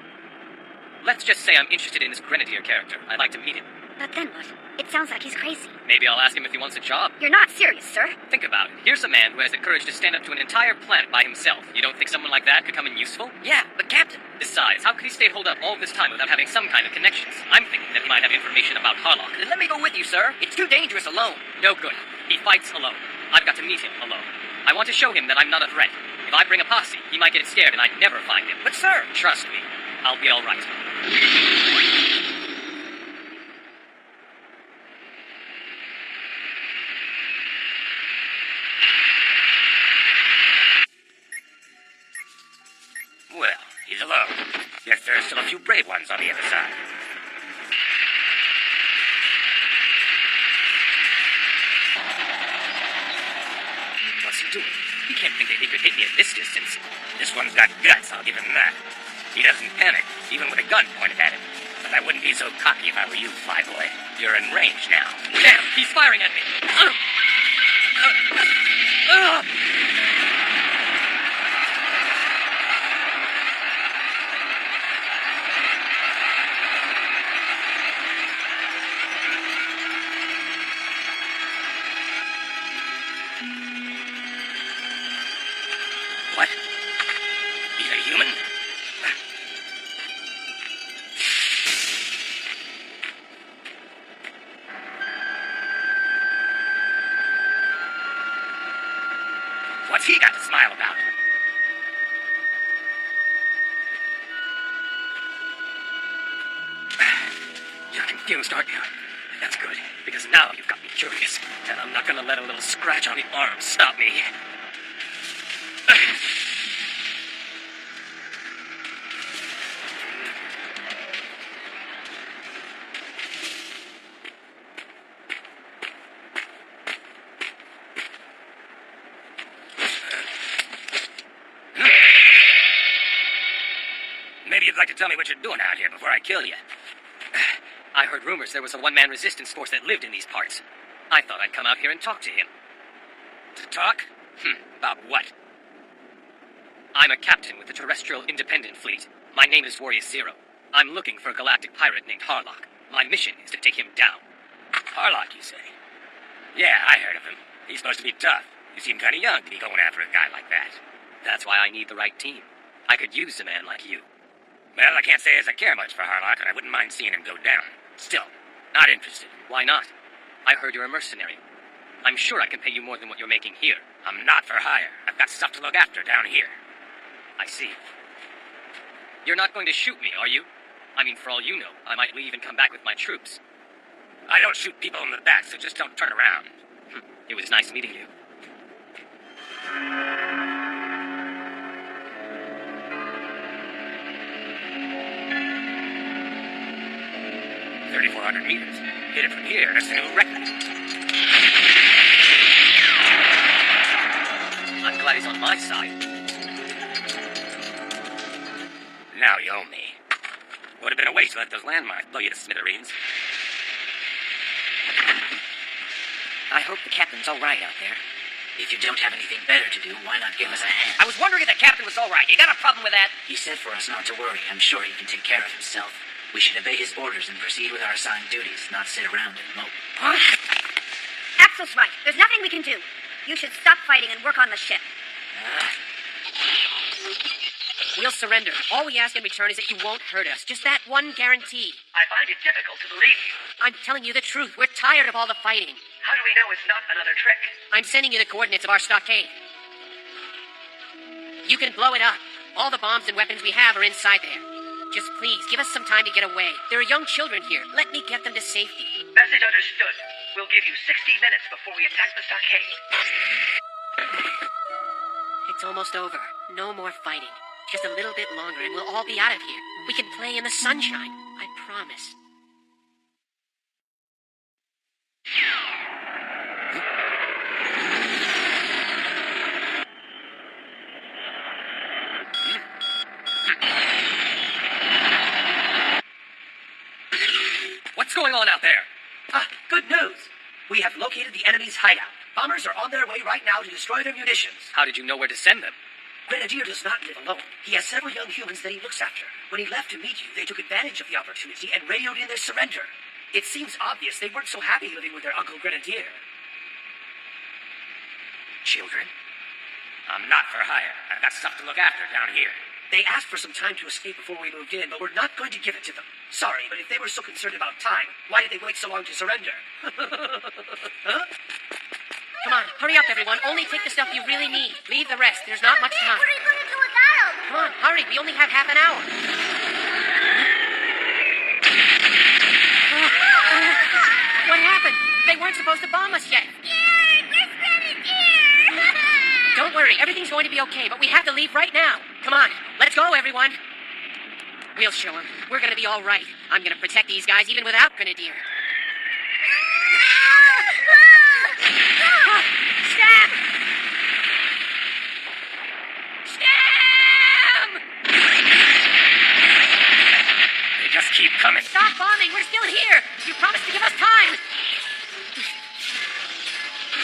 Let's just say I'm interested in this Grenadier character. I'd like to meet him. But then what? It sounds like he's crazy. Maybe I'll ask him if he wants a job. You're not serious, sir. Think about it. Here's a man who has the courage to stand up to an entire planet by himself. You don't think someone like that could come in useful? Yeah, but Captain... Besides, how could he stay holed up all this time without having some kind of connections? I'm thinking that he might have information about Harlock. Let me go with you, sir. It's too dangerous alone. No good. He fights alone. I've got to meet him alone. I want to show him that I'm not a threat. If I bring a posse, he might get scared and I'd never find him. But sir... Trust me. I'll be all right. Well, he's alone. Guess there are still a few brave ones on the other side. What's he doing? He can't think that he could hit me at this distance. This one's got guts, I'll give him that. He doesn't panic, even with a gun pointed at him. But I wouldn't be so cocky if I were you, Flyboy. You're in range now. Damn, he's firing at me. What? He's a human? What's he got to smile about? You're confused, aren't you? That's good, because now you've got me curious, and I'm not gonna let a little scratch on the arm stop me. Maybe you'd like to tell me what you're doing out here before I kill you. I heard rumors there was a one-man resistance force that lived in these parts. I thought I'd come out here and talk to him. To talk? About what? I'm a captain with the Terrestrial Independent Fleet. My name is Warrior Zero. I'm looking for a galactic pirate named Harlock. My mission is to take him down. Harlock, you say? Yeah, I heard of him. He's supposed to be tough. You seem kind of young to be going after a guy like that. That's why I need the right team. I could use a man like you. Well, I can't say as I care much for Harlock, and I wouldn't mind seeing him go down. Still, not interested. Why not? I heard you're a mercenary. I'm sure I can pay you more than what you're making here. I'm not for hire. I've got stuff to look after down here. I see. You're not going to shoot me, are you? I mean, for all you know, I might leave and come back with my troops. I don't shoot people in the back, so just don't turn around. It was nice meeting you. $3,400 meters. Hit it from here. That's a new record. I'm glad he's on my side. Now you owe me. Would have been a waste to let those landmines blow you to smithereens. I hope the captain's all right out there. If you don't have anything better to do, why not give us a hand? I was wondering if the captain was all right. You got a problem with that? He said for us not to worry. I'm sure he can take care of himself. We should obey his orders and proceed with our assigned duties, not sit around and mope. Huh? Axel's right. There's nothing we can do. You should stop fighting and work on the ship. We'll surrender. All we ask in return is that you won't hurt us. Just that one guarantee. I find it difficult to believe you. I'm telling you the truth. We're tired of all the fighting. How do we know it's not another trick? I'm sending you the coordinates of our stockade. You can blow it up. All the bombs and weapons we have are inside there. Just please, give us some time to get away. There are young children here. Let me get them to safety. Message understood. We'll give you 60 minutes before we attack the stockade. It's almost over. No more fighting. Just a little bit longer and we'll all be out of here. We can play in the sunshine. I promise. What's going on out there? Good news. We have located the enemy's hideout. Bombers are on their way right now to destroy their munitions. How did you know where to send them? Grenadier does not live alone. He has several young humans that he looks after. When he left to meet you, they took advantage of the opportunity and radioed in their surrender. It seems obvious they weren't so happy living with their Uncle Grenadier. Children? I'm not for hire. I've got stuff to look after down here. They asked for some time to escape before we moved in, but we're not going to give it to them. Sorry, but if they were so concerned about time, why did they wait so long to surrender? Huh? Come on, hurry up, everyone. Only take the stuff you really need. Leave the rest. There's not much time. What are you going to do without them? Come on, hurry. We only have half an hour. What happened? They weren't supposed to bomb us yet. Don't worry, everything's going to be okay, but we have to leave right now. Come on, let's go, everyone. We'll show them. We're going to be all right. I'm going to protect these guys even without Grenadier. Stab! Stab! They just keep coming. Stop bombing! We're still here! You promised to give us time!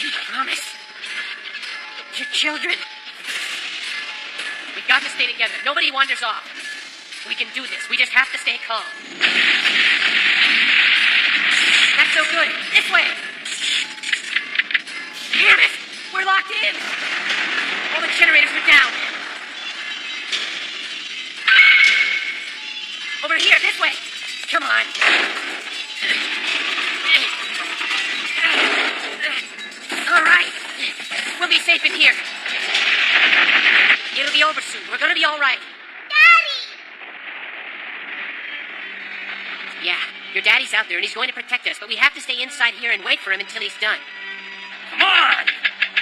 You promised. Your children. We've got to stay together. Nobody wanders off. We can do this. We just have to stay calm. That's so good. This way. Damn it! We're locked in. All the generators are down. Over here, this way. Come on. All right. We'll be safe in here. It'll be over soon. We're gonna be all right. Daddy! Yeah, your daddy's out there and he's going to protect us, but we have to stay inside here and wait for him until he's done. Come on!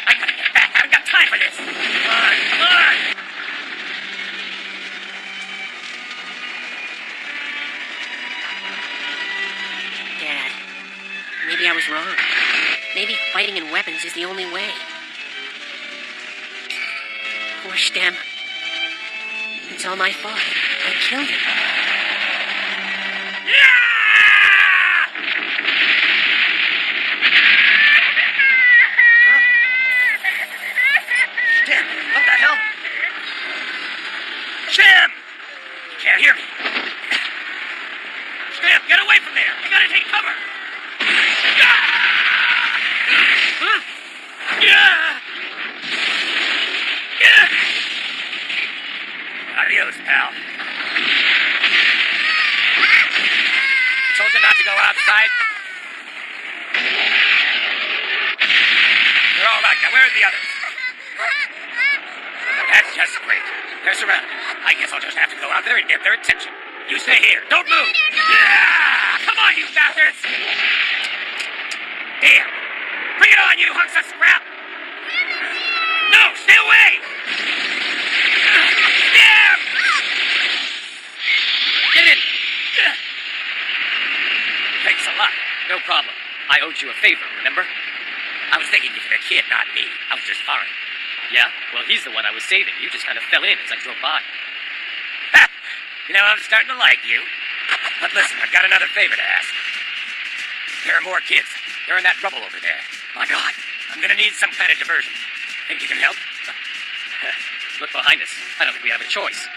I gotta get back. I haven't got time for this. Come on, come on! Dad, maybe I was wrong. Maybe fighting in weapons is the only way. Poor Stem. It's all my fault. I killed him. Stem, what the hell? Stem! You can't hear me. Stem, get away from there! You gotta take cover! Adios, pal. Told you not to go outside. They're all right. Now, where are the others? That's just great. They're surrounded. I guess I'll just have to go out there and get their attention. You stay here. Don't move. Yeah! Come on, you bastards! Here. Bring it on, you hunks of scrap! No, stay away! Damn! Get in! Thanks a lot. No problem. I owed you a favor, remember? I was thinking you for the kid, not me. I was just foreign. Yeah? Well, he's the one I was saving. You just kind of fell in as I drove by. Ha! You know, I'm starting to like you. But listen, I've got another favor to ask. There are more kids. They're in that rubble over there. My God, I'm gonna need some kind of diversion. Think you can help? Look behind us. I don't think we have a choice.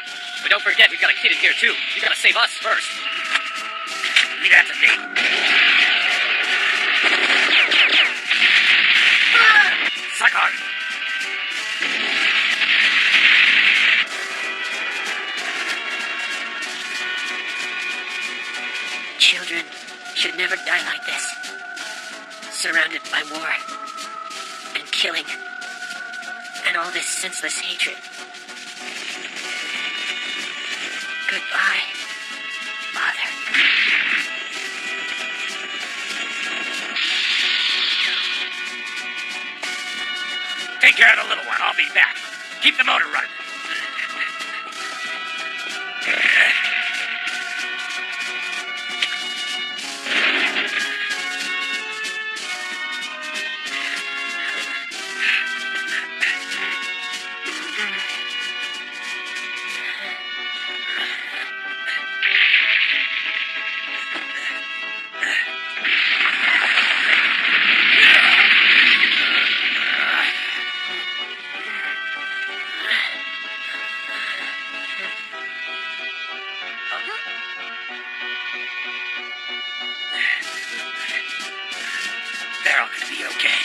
But don't forget, we've got a kid in here, too. You gotta save us first. Leave that to me. Suck on. Children should never die like this. Surrounded by war and killing and all this senseless hatred. Goodbye, Father. Take care of the little one. I'll be back. Keep the motor running. They're all gonna be okay.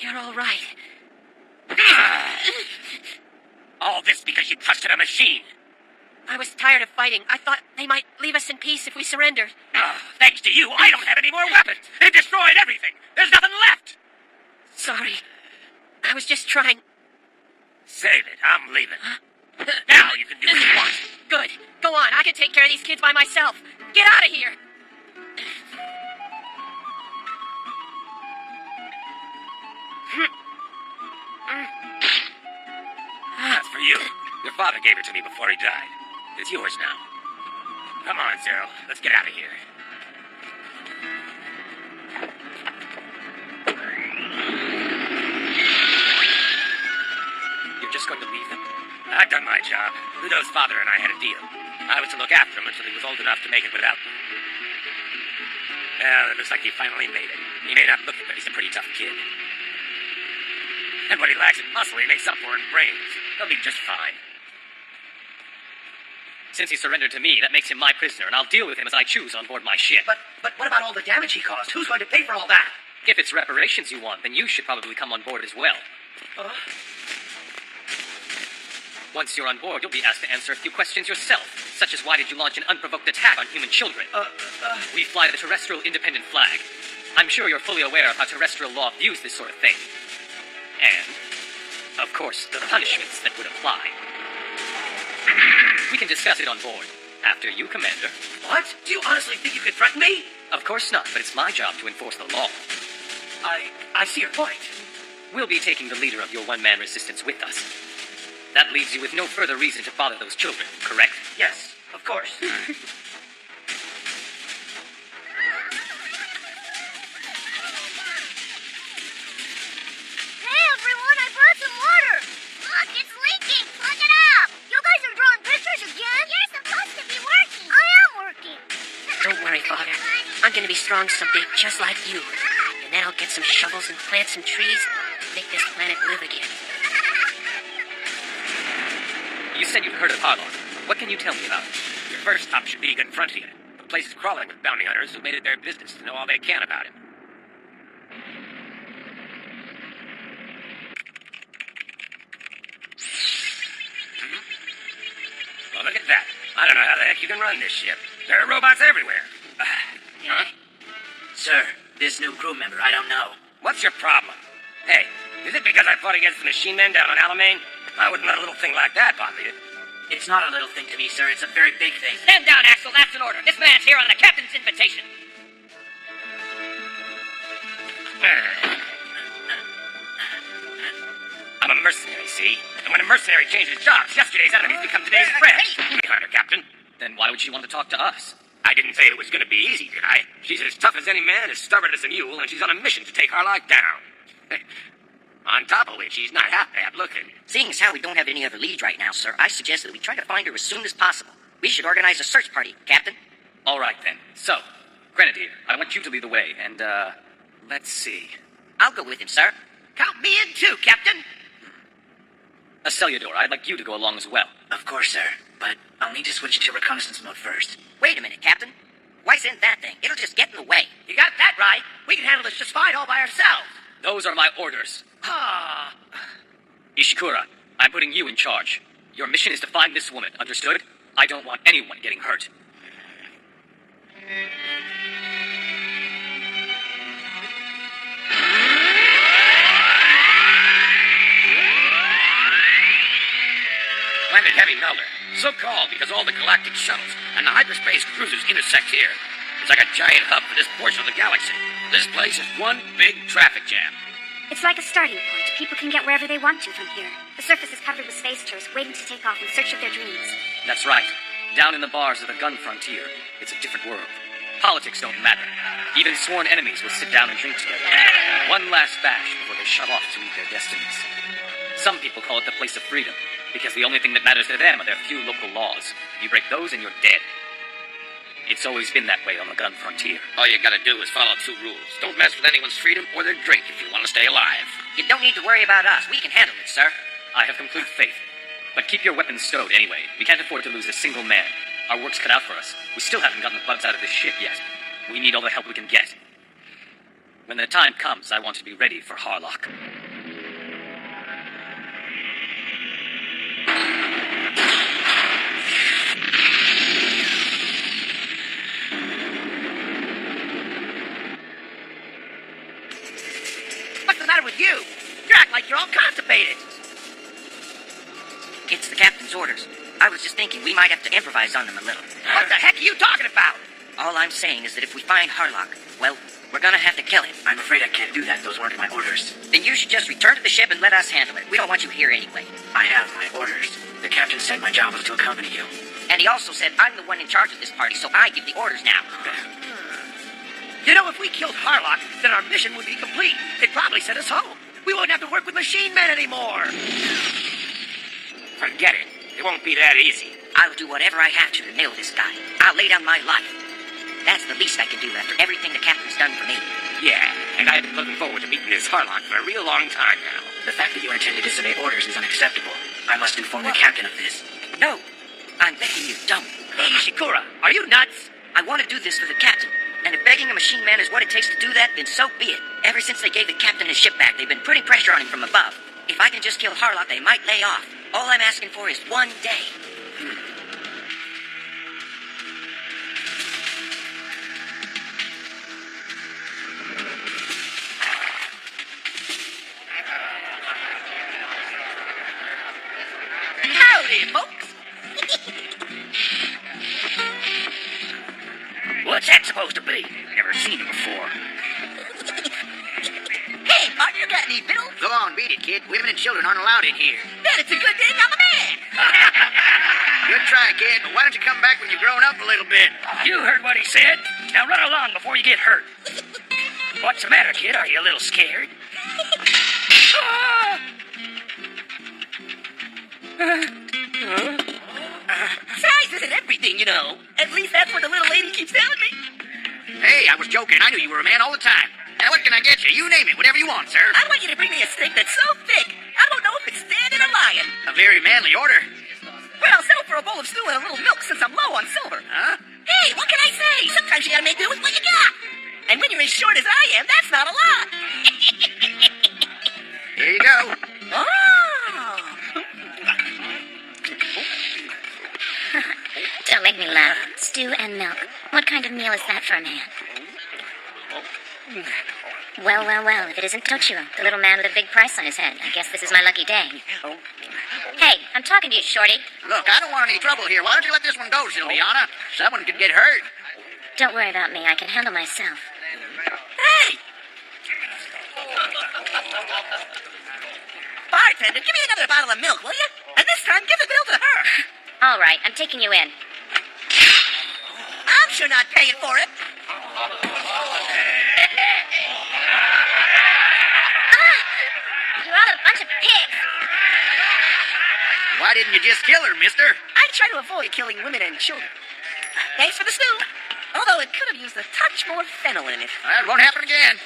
You're all right. All this because you trusted a machine. I was tired of fighting. I thought they might leave us in peace if we surrendered. Thanks to you, I don't have any more weapons. They destroyed everything. There's nothing left. Sorry. I was just trying. Save it. I'm leaving. Now you can do what you want. Good. Go on. I can take care of these kids by myself. Get out of here. That's for you. Your father gave it to me before he died. It's yours now. Come on, Zero. Let's get out of here. You're just going to leave them? I've done my job. Ludo's father and I had a deal. I was to look after him until he was old enough to make it without me. Well, it looks like he finally made it. He may not look it, but he's a pretty tough kid. And what he lacks in muscle, he makes up for in brains. He'll be just fine. Since he surrendered to me, that makes him my prisoner, and I'll deal with him as I choose on board my ship. But what about all the damage he caused? Who's going to pay for all that? If it's reparations you want, then you should probably come on board as well. Once you're on board, you'll be asked to answer a few questions yourself, such as why did you launch an unprovoked attack on human children? We fly the terrestrial independent flag. I'm sure you're fully aware of how terrestrial law views this sort of thing. And, of course, the punishments that would apply. We can discuss it on board. After you, Commander. What? Do you honestly think you could threaten me? Of course not, but it's my job to enforce the law. I see your point. We'll be taking the leader of your one-man resistance with us. That leaves you with no further reason to bother those children, correct? Yes, of course. Hey, everyone, I brought some water. Look, it's leaking. Plug it up. You guys are drawing pictures again? You're supposed to be working. I am working. Don't worry, Father. I'm gonna be strong someday, just like you. And then I'll get some shovels and plant some trees and make this planet live again. You said you've heard of Harlock. What can you tell me about it? Your first stop should be confronting him. The place is crawling with bounty hunters who made it their business to know all they can about him. Well, look at that. I don't know how the heck you can run this ship. There are robots everywhere. Huh? Sir, this new crew member, I don't know. What's your problem? Hey, is it because I fought against the machine men down on Alamein? I wouldn't let a little thing like that bother you. It's not a little thing to me, sir. It's a very big thing. Stand down, Axel. That's an order. This man's here on the captain's invitation. I'm a mercenary, see? And when a mercenary changes jobs, yesterday's enemies become today's friends. Hunter, Captain. Then why would she want to talk to us? I didn't say it was going to be easy, did I? She's as tough as any man, as stubborn as a mule, and she's on a mission to take Harlock down. On top of which, she's not half bad looking. Seeing as how we don't have any other leads right now, sir, I suggest that we try to find her as soon as possible. We should organize a search party, Captain. All right, then. So, Grenadier, I want you to lead the way, and, let's see. I'll go with him, sir. Count me in too, Captain. Celiador, I'd like you to go along as well. Of course, sir. But I'll need to switch to reconnaissance mode first. Wait a minute, Captain. Why send that thing? It'll just get in the way. You got that right. We can handle this just fine all by ourselves. Those are my orders. Ah. Ishikura, I'm putting you in charge. Your mission is to find this woman, understood? I don't want anyone getting hurt. Planet Heavy Melder. So called because all the galactic shuttles and the hyperspace cruisers intersect here. It's like a giant hub for this portion of the galaxy. This place is one big traffic jam. It's like a starting point. People can get wherever they want to from here. The surface is covered with space tourists waiting to take off in search of their dreams. That's right. Down in the bars of the gun frontier, it's a different world. Politics don't matter. Even sworn enemies will sit down and drink together. One last bash before they shut off to meet their destinies. Some people call it the place of freedom, because the only thing that matters to them are their few local laws. You break those and you're dead. It's always been that way on the gun frontier. All you gotta do is follow two rules. Don't mess with anyone's freedom or their drink if you want to stay alive. You don't need to worry about us. We can handle it, sir. I have complete faith. But keep your weapons stowed anyway. We can't afford to lose a single man. Our work's cut out for us. We still haven't gotten the bugs out of this ship yet. We need all the help we can get. When the time comes, I want to be ready for Harlock. What's the matter with you? You act like you're all constipated. It's the captain's orders. I was just thinking we might have to improvise on them a little. What the heck are you talking about? All I'm saying is that if we find Harlock, well, we're gonna have to kill him. I'm afraid I can't do that. Those weren't my orders. Then you should just return to the ship and let us handle it. We don't want you here anyway. I have my orders. The captain said my job was to accompany you. And he also said I'm the one in charge of this party, so I give the orders now. You know, if we killed Harlock, then our mission would be complete. They'd probably send us home. We wouldn't have to work with machine men anymore. Forget it. It won't be that easy. I'll do whatever I have to nail this guy. I'll lay down my life. That's the least I can do after everything the captain's done for me. Yeah, and I've been looking forward to meeting this Harlock for a real long time now. The fact that you intend to disobey orders is unacceptable. I must inform the captain of this. No, I'm begging you, don't. Hey, Ishikura, are you nuts? I want to do this for the captain. And if begging a machine man is what it takes to do that, then so be it. Ever since they gave the captain his ship back, they've been putting pressure on him from above. If I can just kill Harlock, they might lay off. All I'm asking for is one day. Howdy, folks. What's that supposed to be? Never seen it before. Hey, partner, you got any fiddles? Go on, beat it, kid. Women and children aren't allowed in here. Then it's a good thing I'm a man. Good try, kid, but why don't you come back when you've grown up a little bit? You heard what he said. Now run along before you get hurt. What's the matter, kid? Are you a little scared? Size isn't everything, you know. At least that's what the little lady keeps telling me. Hey, I was joking. I knew you were a man all the time. Now, what can I get you? You name it, whatever you want, sir. I want you to bring me a steak that's so thick, I don't know if it's standing or lying. A very manly order. Well, I'll settle for a bowl of stew and a little milk since I'm low on silver. Huh? Hey, what can I say? Sometimes you gotta make do with what you got. And when you're as short as I am, that's not a lot. Here you go. Oh. Don't make me laugh. Stew and milk. What kind of meal is that for a man? Well, well, well, if it isn't Tochiro, the little man with a big price on his head, I guess this is my lucky day. Hey, I'm talking to you, Shorty. Look, I don't want any trouble here. Why don't you let this one go, Sylviana? Someone could get hurt. Don't worry about me, I can handle myself. Hey! Bartender, give me another bottle of milk, will you? And this time, give the bill to her. All right, I'm taking you in. I'm sure not paying for it. You're all a bunch of pigs. Why didn't you just kill her, mister? I try to avoid killing women and children. Thanks for the stew. Although it could have used a touch more fennel in it. That won't happen again.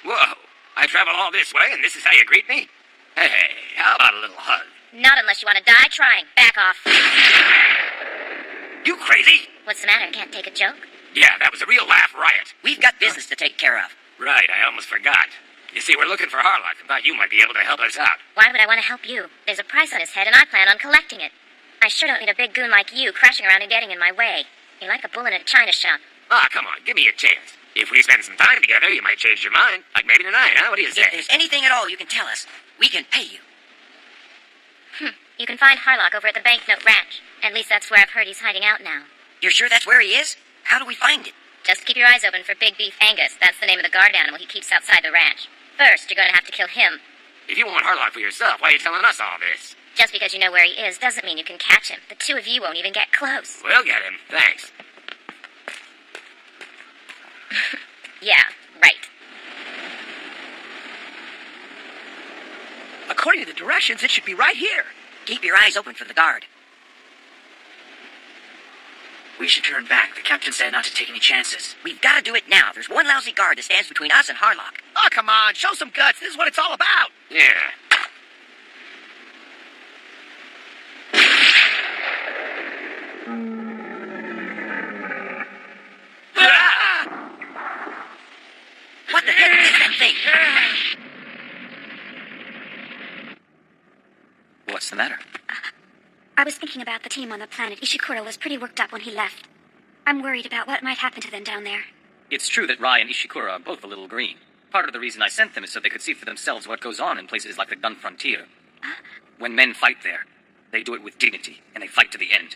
Whoa, I traveled all this way and this is how you greet me? Hey, how about a little hug? Not unless you want to die trying. Back off. You crazy? What's the matter? Can't take a joke? Yeah, that was a real laugh riot. We've got business to take care of. Right, I almost forgot. You see, we're looking for Harlock and thought you might be able to help us out. Why would I want to help you? There's a price on his head, and I plan on collecting it. I sure don't need a big goon like you crashing around and getting in my way. You're like a bull in a china shop. Ah, come on, give me a chance. If we spend some time together, you might change your mind. Like maybe tonight, huh? What do you say? If there's anything at all you can tell us, we can pay you. You can find Harlock over at the Banknote Ranch. At least that's where I've heard he's hiding out now. You're sure that's where he is? How do we find it? Just keep your eyes open for Big Beef Angus. That's the name of the guard animal he keeps outside the ranch. First, you're going to have to kill him. If you want Harlock for yourself, why are you telling us all this? Just because you know where he is doesn't mean you can catch him. The two of you won't even get close. We'll get him. Thanks. Yeah, right. According to the directions, it should be right here. Keep your eyes open for the guard. We should turn back. The captain said not to take any chances. We've got to do it now. There's one lousy guard that stands between us and Harlock. Oh, come on. Show some guts. This is what it's all about. Yeah. What the heck is that thing? What's the matter? I was thinking about the team on the planet. Ishikura was pretty worked up when he left. I'm worried about what might happen to them down there. It's true that Rai and Ishikura are both a little green. Part of the reason I sent them is so they could see for themselves what goes on in places like the Gun Frontier. When men fight there, they do it with dignity, and they fight to the end.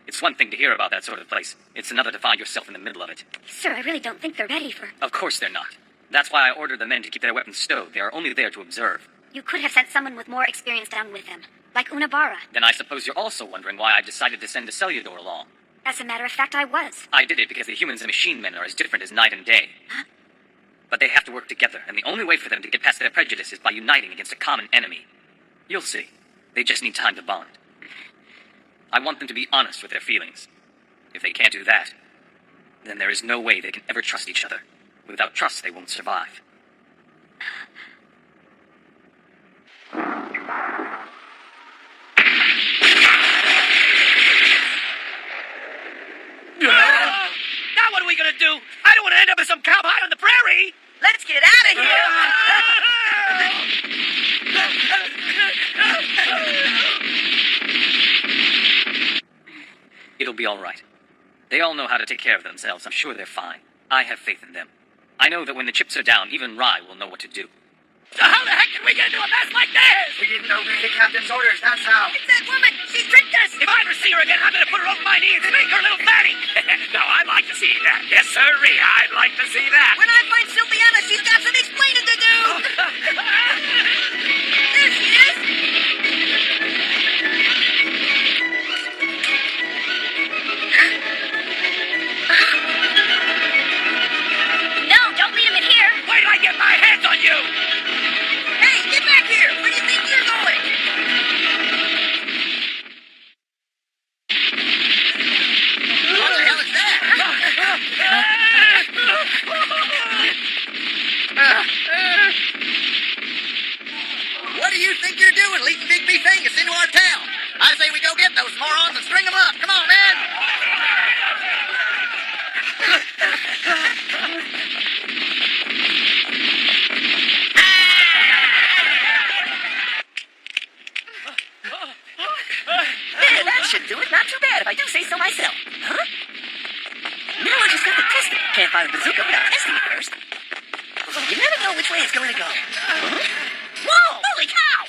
It's one thing to hear about that sort of place. It's another to find yourself in the middle of it. Sir, I really don't think they're ready for... Of course they're not. That's why I ordered the men to keep their weapons stowed. They are only there to observe. You could have sent someone with more experience down with them, like Unabara. Then I suppose you're also wondering why I decided to send a Cellular along. As a matter of fact, I was. I did it because the humans and machine men are as different as night and day. Huh? But they have to work together, and the only way for them to get past their prejudice is by uniting against a common enemy. You'll see. They just need time to bond. I want them to be honest with their feelings. If they can't do that, then there is no way they can ever trust each other. Without trust, they won't survive. Now what are we gonna do? I don't want to end up as some cowboy on the prairie. Let's get out of here! It'll be all right. They all know how to take care of themselves. I'm sure they're fine. I have faith in them. I know that when the chips are down, even Rye will know what to do. So how the heck did we get into a mess like this? We didn't obey the captain's orders, that's how. It's that woman! She tricked us! If I ever see her again, I'm gonna put her over my knee and spank her little fatty! Now, I'd like to see that. Yes, sirree, I'd like to see that. When I find Sylviana, she's got some explaining to do! There she is! No, don't lead him in here! Wait till I get my hands on you! Hey, get back here! Where do you think you're going? What the hell is that? What do you think you're doing, leading Big Beef Angus into our town? I say we go get those morons and string them up. Come on, man! Yeah, that should do it. Not too bad, if I do say so myself. Huh? Now I just got to test it. Can't fire a bazooka without testing it first. You never know which way it's going to go. Huh? Whoa! Holy cow!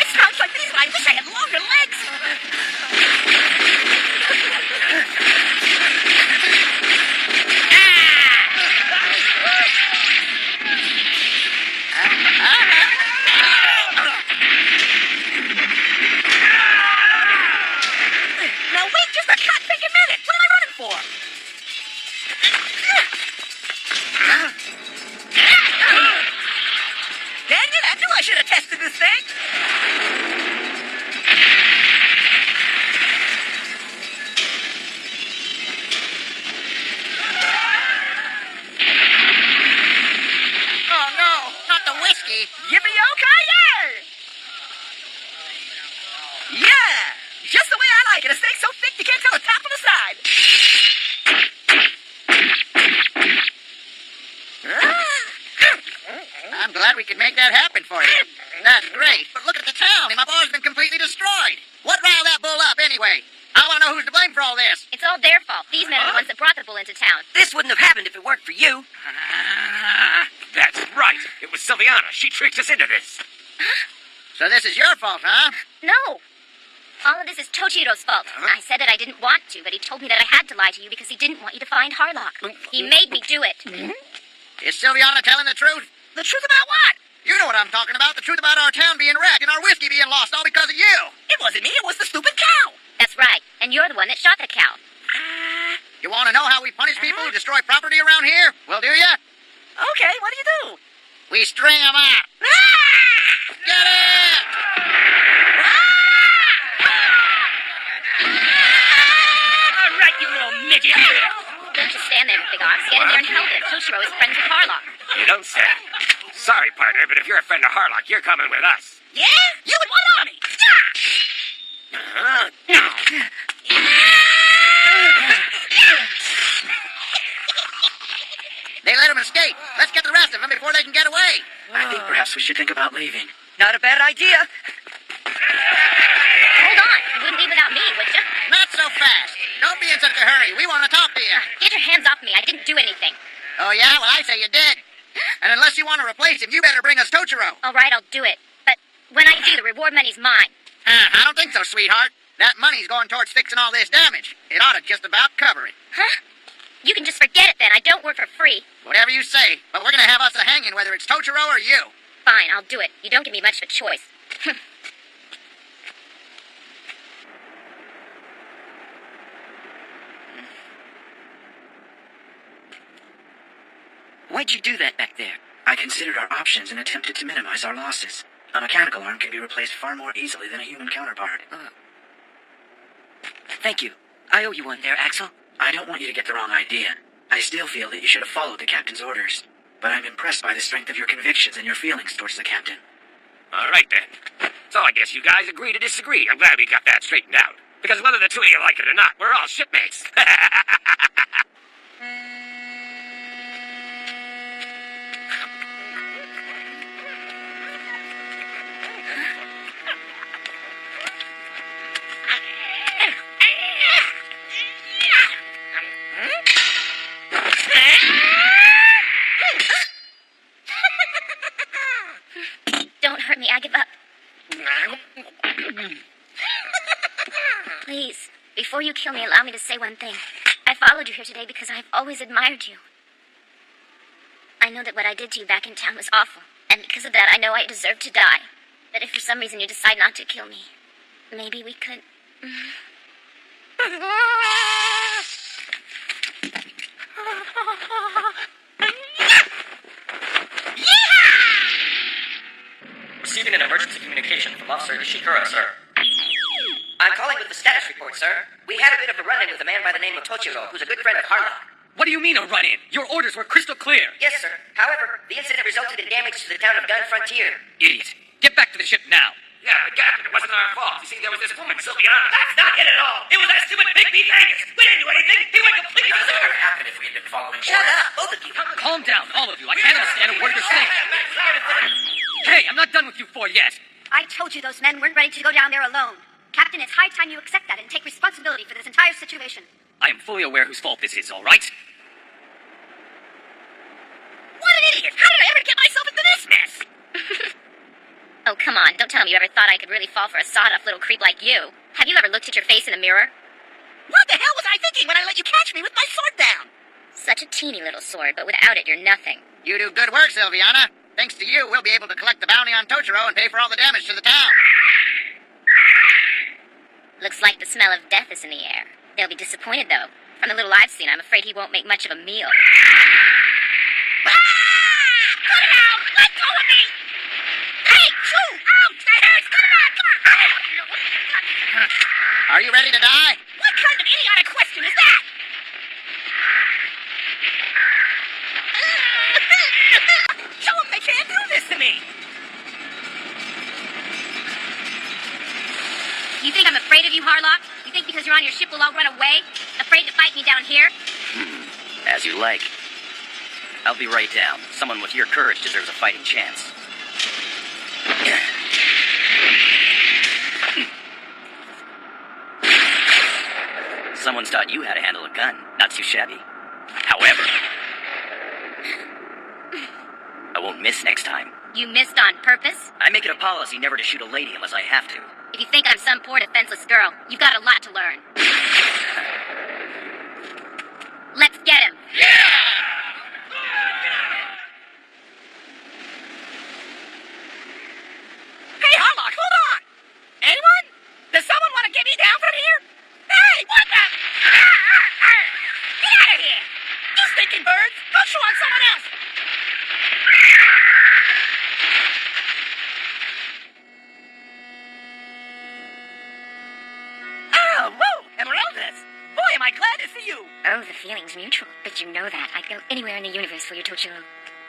It sounds like these. I wish I had longer legs. Now wait just a freaking minute. What am I running for? Dang it, I knew I should have tested this thing. Oh, no, not the whiskey. Yippee-yo-ki-yay! Yeah! Just the way I like it. A steak so thick you can't tell the top from the side. I'm glad we could make that happen for you. That's great. But look at the town. My bar's been completely destroyed. What riled that bull up anyway? I want to know who's to blame for all this. It's all their fault. These men are the ones that brought the bull into town. This wouldn't have happened if it weren't for you. That's right. It was Sylviana. She tricked us into this. So this is your fault, huh? No. All of this is Tochiro's fault. I said that I didn't want to, but he told me that I had to lie to you because he didn't want you to find Harlock. He made me do it. Is Sylviana telling the truth? The truth about what? You know what I'm talking about. The truth about our town being wrecked and our whiskey being lost all because of you. It wasn't me. It was the stupid cow. That's right. And you're the one that shot the cow. You want to know how we punish people who destroy property around here? Well, do ya? Okay, what do you do? We string them up. Get it! All right, you little midget. Don't just stand there, Big Ox. Get in there and help him. Toshiro is friends with Harlock. You don't say. Sorry, partner, but if you're a friend of Harlock, you're coming with us. Yeah? You and what army? They let them escape. Let's get the rest of them before they can get away. I think perhaps we should think about leaving. Not a bad idea. Hold on. You wouldn't leave without me, would you? Not so fast. Don't be in such a hurry. We want to talk to you. Get your hands off me. I didn't do anything. Oh, yeah? Well, I say you did. And unless you want to replace him, you better bring us Tochiro. All right, I'll do it. But when I do, the reward money's mine. I don't think so, sweetheart. That money's going towards fixing all this damage. It ought to just about cover it. Huh? You can just forget it then. I don't work for free. Whatever you say, but we're gonna have us a hanging whether it's Totoro or you. Fine, I'll do it. You don't give me much of a choice. Why'd you do that back there? I considered our options and attempted to minimize our losses. A mechanical arm can be replaced far more easily than a human counterpart. Thank you. I owe you one there, Axel. I don't want you to get the wrong idea. I still feel that you should have followed the captain's orders. But I'm impressed by the strength of your convictions and your feelings towards the captain. All right, then. So I guess you guys agree to disagree. I'm glad we got that straightened out. Because whether the two of you like it or not, we're all shipmates. Don't hurt me. I give up. Please, before you kill me, allow me to say one thing. I followed you here today because I've always admired you. I know that what I did to you back in town was awful, and because of that, I know I deserve to die. But if for some reason you decide not to kill me, maybe we could... Receiving an emergency communication from Officer Ishikura, sir. I'm calling with the status report, sir. We had a bit of a run-in with a man by the name of Tochiro, who's a good friend of Harlock. What do you mean a run-in? Your orders were crystal clear. Yes, sir. However, the incident resulted in damage to the town of Gun Frontier. Idiot. Get back to the ship now. Yeah, but Captain, it wasn't our fault. You see, there was this woman, Sylviana. That's not it at all. It was that stupid big beef Angus. We didn't do anything. He went completely What berserk. would happen if we had been following Shut orders? up, both of you. Calm down, all of you. I can't understand a word you're saying. Hey, I'm not done with you four yet. I told you those men weren't ready to go down there alone. Captain, it's high time you accept that and take responsibility for this entire situation. I am fully aware whose fault this is, all right? What an idiot! How did I ever get myself into this mess? Oh, come on. Don't tell me you ever thought I could really fall for a sawed-off little creep like you. Have you ever looked at your face in the mirror? What the hell was I thinking when I let you catch me with my sword down? Such a teeny little sword, but without it, you're nothing. You do good work, Sylviana. Thanks to you, we'll be able to collect the bounty on Totoro and pay for all the damage to the town. Looks like the smell of death is in the air. They'll be disappointed, though. From the little I've seen, I'm afraid he won't make much of a meal. Ah! Cut it out! Let go of me! Hey, shoo! Ouch! That hurts! Cut it out! Come on! Are you ready to die? What kind of idiotic question is that? Show them they can't do this to me! You think I'm afraid of you, Harlock? You think because you're on your ship we'll all run away? Afraid to fight me down here? As you like. I'll be right down. Someone with your courage deserves a fighting chance. Someone's taught you how to handle a gun. Not too shabby. However, I won't miss next time. You missed on purpose? I make it a policy never to shoot a lady unless I have to. If you think I'm some poor defenseless girl, you've got a lot to learn. Let's get him! Hey, Harlock, hold on! Anyone? Does someone want to get me down from here? Hey, what the? Get out of here! You stinking birds! Go chew on someone else! Oh, whoa! Emeraldus! Boy, am I glad to see you! Oh, the feeling's mutual. But you know that. I'd go anywhere in the universe for your Tochiro.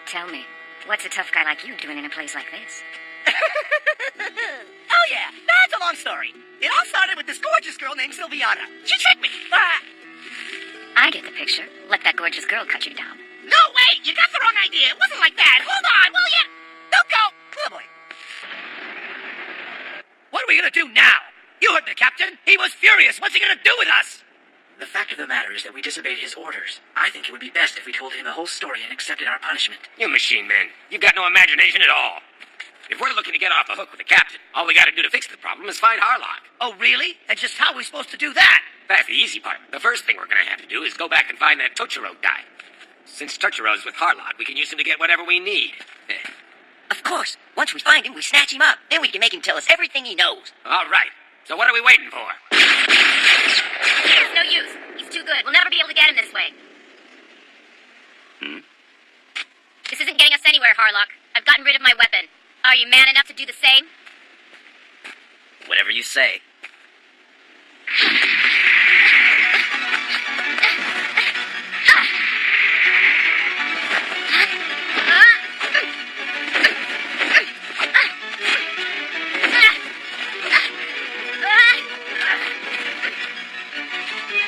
Tell me, what's a tough guy like you doing in a place like this? Oh, yeah, that's a long story. It all started with this gorgeous girl named Sylviana. She tricked me. I get the picture. Let that gorgeous girl cut you down. No, wait, you got the wrong idea. It wasn't like that. Hold on, will you? Don't go. Oh, boy. What are we gonna do now? You heard the captain. He was furious. What's he gonna do with us? The fact of the matter is that we disobeyed his orders. I think it would be best if we told him the whole story and accepted our punishment. You machine men. You got no imagination at all. If we're looking to get off the hook with the captain, all we gotta do to fix the problem is find Harlock. Oh, really? And just how are we supposed to do that? That's the easy part. The first thing we're gonna have to do is go back and find that Tochiro guy. Since Tochiro's with Harlock, we can use him to get whatever we need. Of course. Once we find him, we snatch him up. Then we can make him tell us everything he knows. All right. So what are we waiting for? It's no use. He's too good. We'll never be able to get him this way. This isn't getting us anywhere, Harlock. I've gotten rid of my weapon. Are you man enough to do the same? Whatever you say.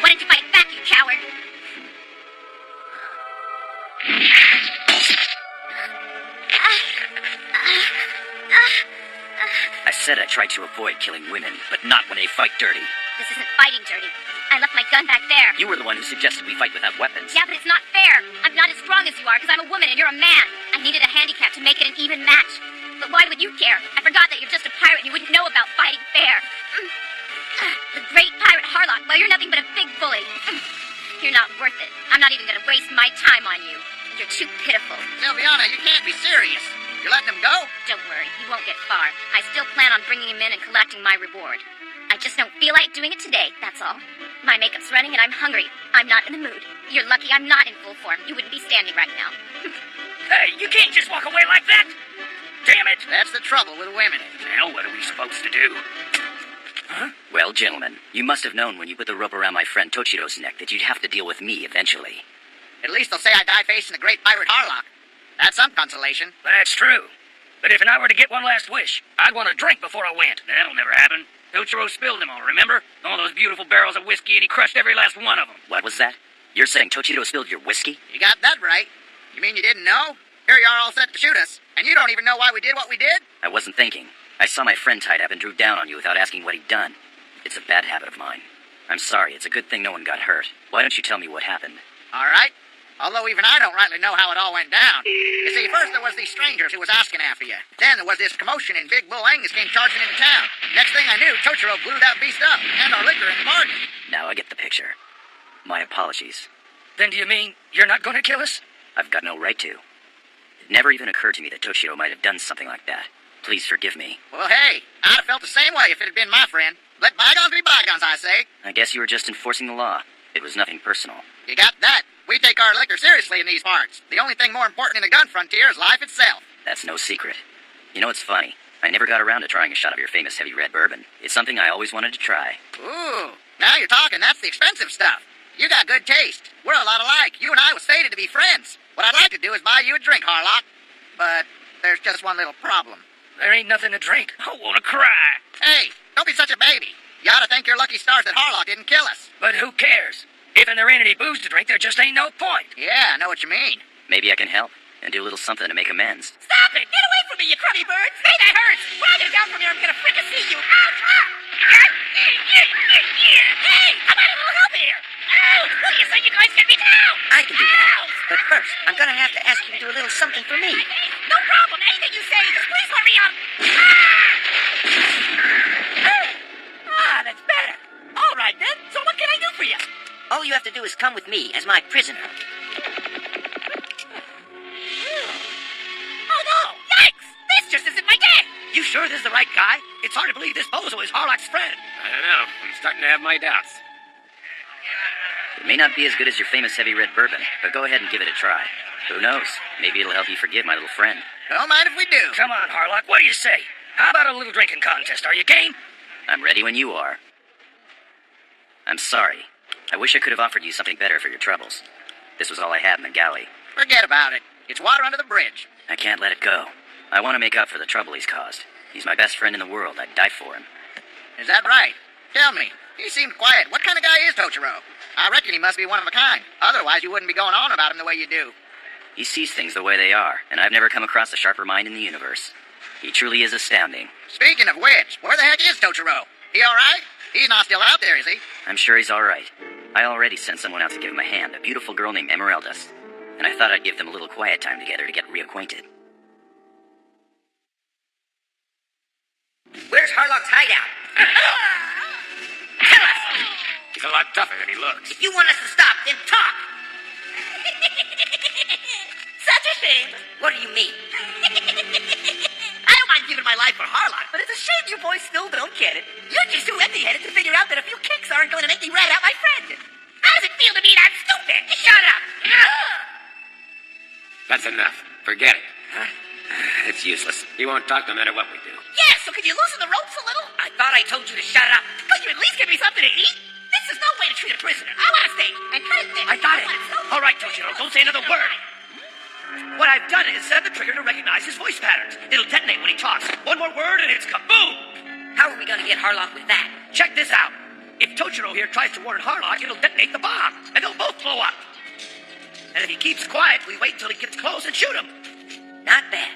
Why don't you fight back, you coward? I said I tried to avoid killing women, but not when they fight dirty. This isn't fighting dirty. I left my gun back there. You were the one who suggested we fight without weapons. Yeah, but it's not fair. I'm not as strong as you are because I'm a woman and you're a man. I needed a handicap to make it an even match. But why would you care? I forgot that you're just a pirate and you wouldn't know about fighting fair. The great pirate Harlock, well, you're nothing but a big bully. You're not worth it. I'm not even going to waste my time on you. You're too pitiful. Sylviana, you can't be serious. You're letting him go? Don't worry, he won't get far. I still plan on bringing him in and collecting my reward. I just don't feel like doing it today, that's all. My makeup's running and I'm hungry. I'm not in the mood. You're lucky I'm not in full form. You wouldn't be standing right now. Hey, you can't just walk away like that! Damn it! That's the trouble with women. Now, what are we supposed to do? Well, gentlemen, you must have known when you put the rope around my friend Tochiro's neck that you'd have to deal with me eventually. At least they'll say I died facing the great pirate Harlock. That's some consolation. That's true. But if I were to get one last wish, I'd want a drink before I went. That'll never happen. Tochiro spilled them all, remember? All those beautiful barrels of whiskey, and he crushed every last one of them. What was that? You're saying Tochiro spilled your whiskey? You got that right. You mean you didn't know? Here you are all set to shoot us, and you don't even know why we did what we did? I wasn't thinking. I saw my friend tied up and drew down on you without asking what he'd done. It's a bad habit of mine. I'm sorry, it's a good thing no one got hurt. Why don't you tell me what happened? All right. Although even I don't rightly know how it all went down. You see, first there was these strangers who was asking after you. Then there was this commotion and Big Bull Angus came charging into town. Next thing I knew, Tochiro blew that beast up, and our liquor in the bargain. Now I get the picture. My apologies. Then do you mean you're not going to kill us? I've got no right to. It never even occurred to me that Tochiro might have done something like that. Please forgive me. Well, hey, I'd have felt the same way if it had been my friend. Let bygones be bygones, I say. I guess you were just enforcing the law. It was nothing personal. You got that? We take our liquor seriously in these parts. The only thing more important in the gun frontier is life itself. That's no secret. You know, it's funny. I never got around to trying a shot of your famous heavy red bourbon. It's something I always wanted to try. Ooh, now you're talking. That's the expensive stuff. You got good taste. We're a lot alike. You and I was fated to be friends. What I'd like to do is buy you a drink, Harlock. But there's just one little problem. There ain't nothing to drink. I want to cry. Hey, don't be such a baby. You ought to thank your lucky stars that Harlock didn't kill us. But who cares? If there ain't any booze to drink, there just ain't no point. Yeah, I know what you mean. Maybe I can help and do a little something to make amends. Stop it! Get away from me, you crummy bird! Hey, that hurts! When I get down from here, I'm gonna frickin' see you! Ouch! Hey! Come on, a little help here! Ouch! What do you say you guys get me down? I can do that. But first, I'm gonna have to ask you to do a little something for me. No problem! Anything you say, just please hurry up! That's better! All right, then. So what can I do for you? All you have to do is come with me as my prisoner. Oh, no! Yikes! This just isn't my day! You sure this is the right guy? It's hard to believe this bozo is Harlock's friend. I don't know. I'm starting to have my doubts. It may not be as good as your famous heavy red bourbon, but go ahead and give it a try. Who knows? Maybe it'll help you forgive my little friend. Don't mind if we do. Come on, Harlock. What do you say? How about a little drinking contest? Are you game? I'm ready when you are. I'm sorry. I wish I could have offered you something better for your troubles. This was all I had in the galley. Forget about it. It's water under the bridge. I can't let it go. I want to make up for the trouble he's caused. He's my best friend in the world. I'd die for him. Is that right? Tell me. He seemed quiet. What kind of guy is Tochiro? I reckon he must be one of a kind. Otherwise, you wouldn't be going on about him the way you do. He sees things the way they are, and I've never come across a sharper mind in the universe. He truly is astounding. Speaking of which, where the heck is Tochiro? He all right? He's not still out there, is he? I'm sure he's all right. I already sent someone out to give him a hand, a beautiful girl named Emeraldas. And I thought I'd give them a little quiet time together to get reacquainted. Where's Harlock's hideout? Tell us! He's a lot tougher than he looks. If you want us to stop, then talk! Such a shame. What do you mean? I don't mind giving my life for Harlock, but it's a shame you boys still don't get it. You're just too empty-headed to figure out that a few kicks aren't going to make me rat out my friend. How does it feel to be that stupid? Shut up! That's enough. Forget it. It's useless. He won't talk no matter what we do. Yeah, so can you loosen the ropes a little? I thought I told you to shut up. Could you at least give me something to eat? This is no way to treat a prisoner. I want a steak. And cut it thick. I got it. All right, Toshiro, don't say another word. What I've done is set the trigger to recognize his voice patterns. It'll detonate when he talks. One more word and it's kaboom! How are we going to get Harlock with that? Check this out. If Toshiro here tries to warn Harlock, it'll detonate the bomb, and they'll both blow up. And if he keeps quiet, we wait till he gets close and shoot him. Not bad.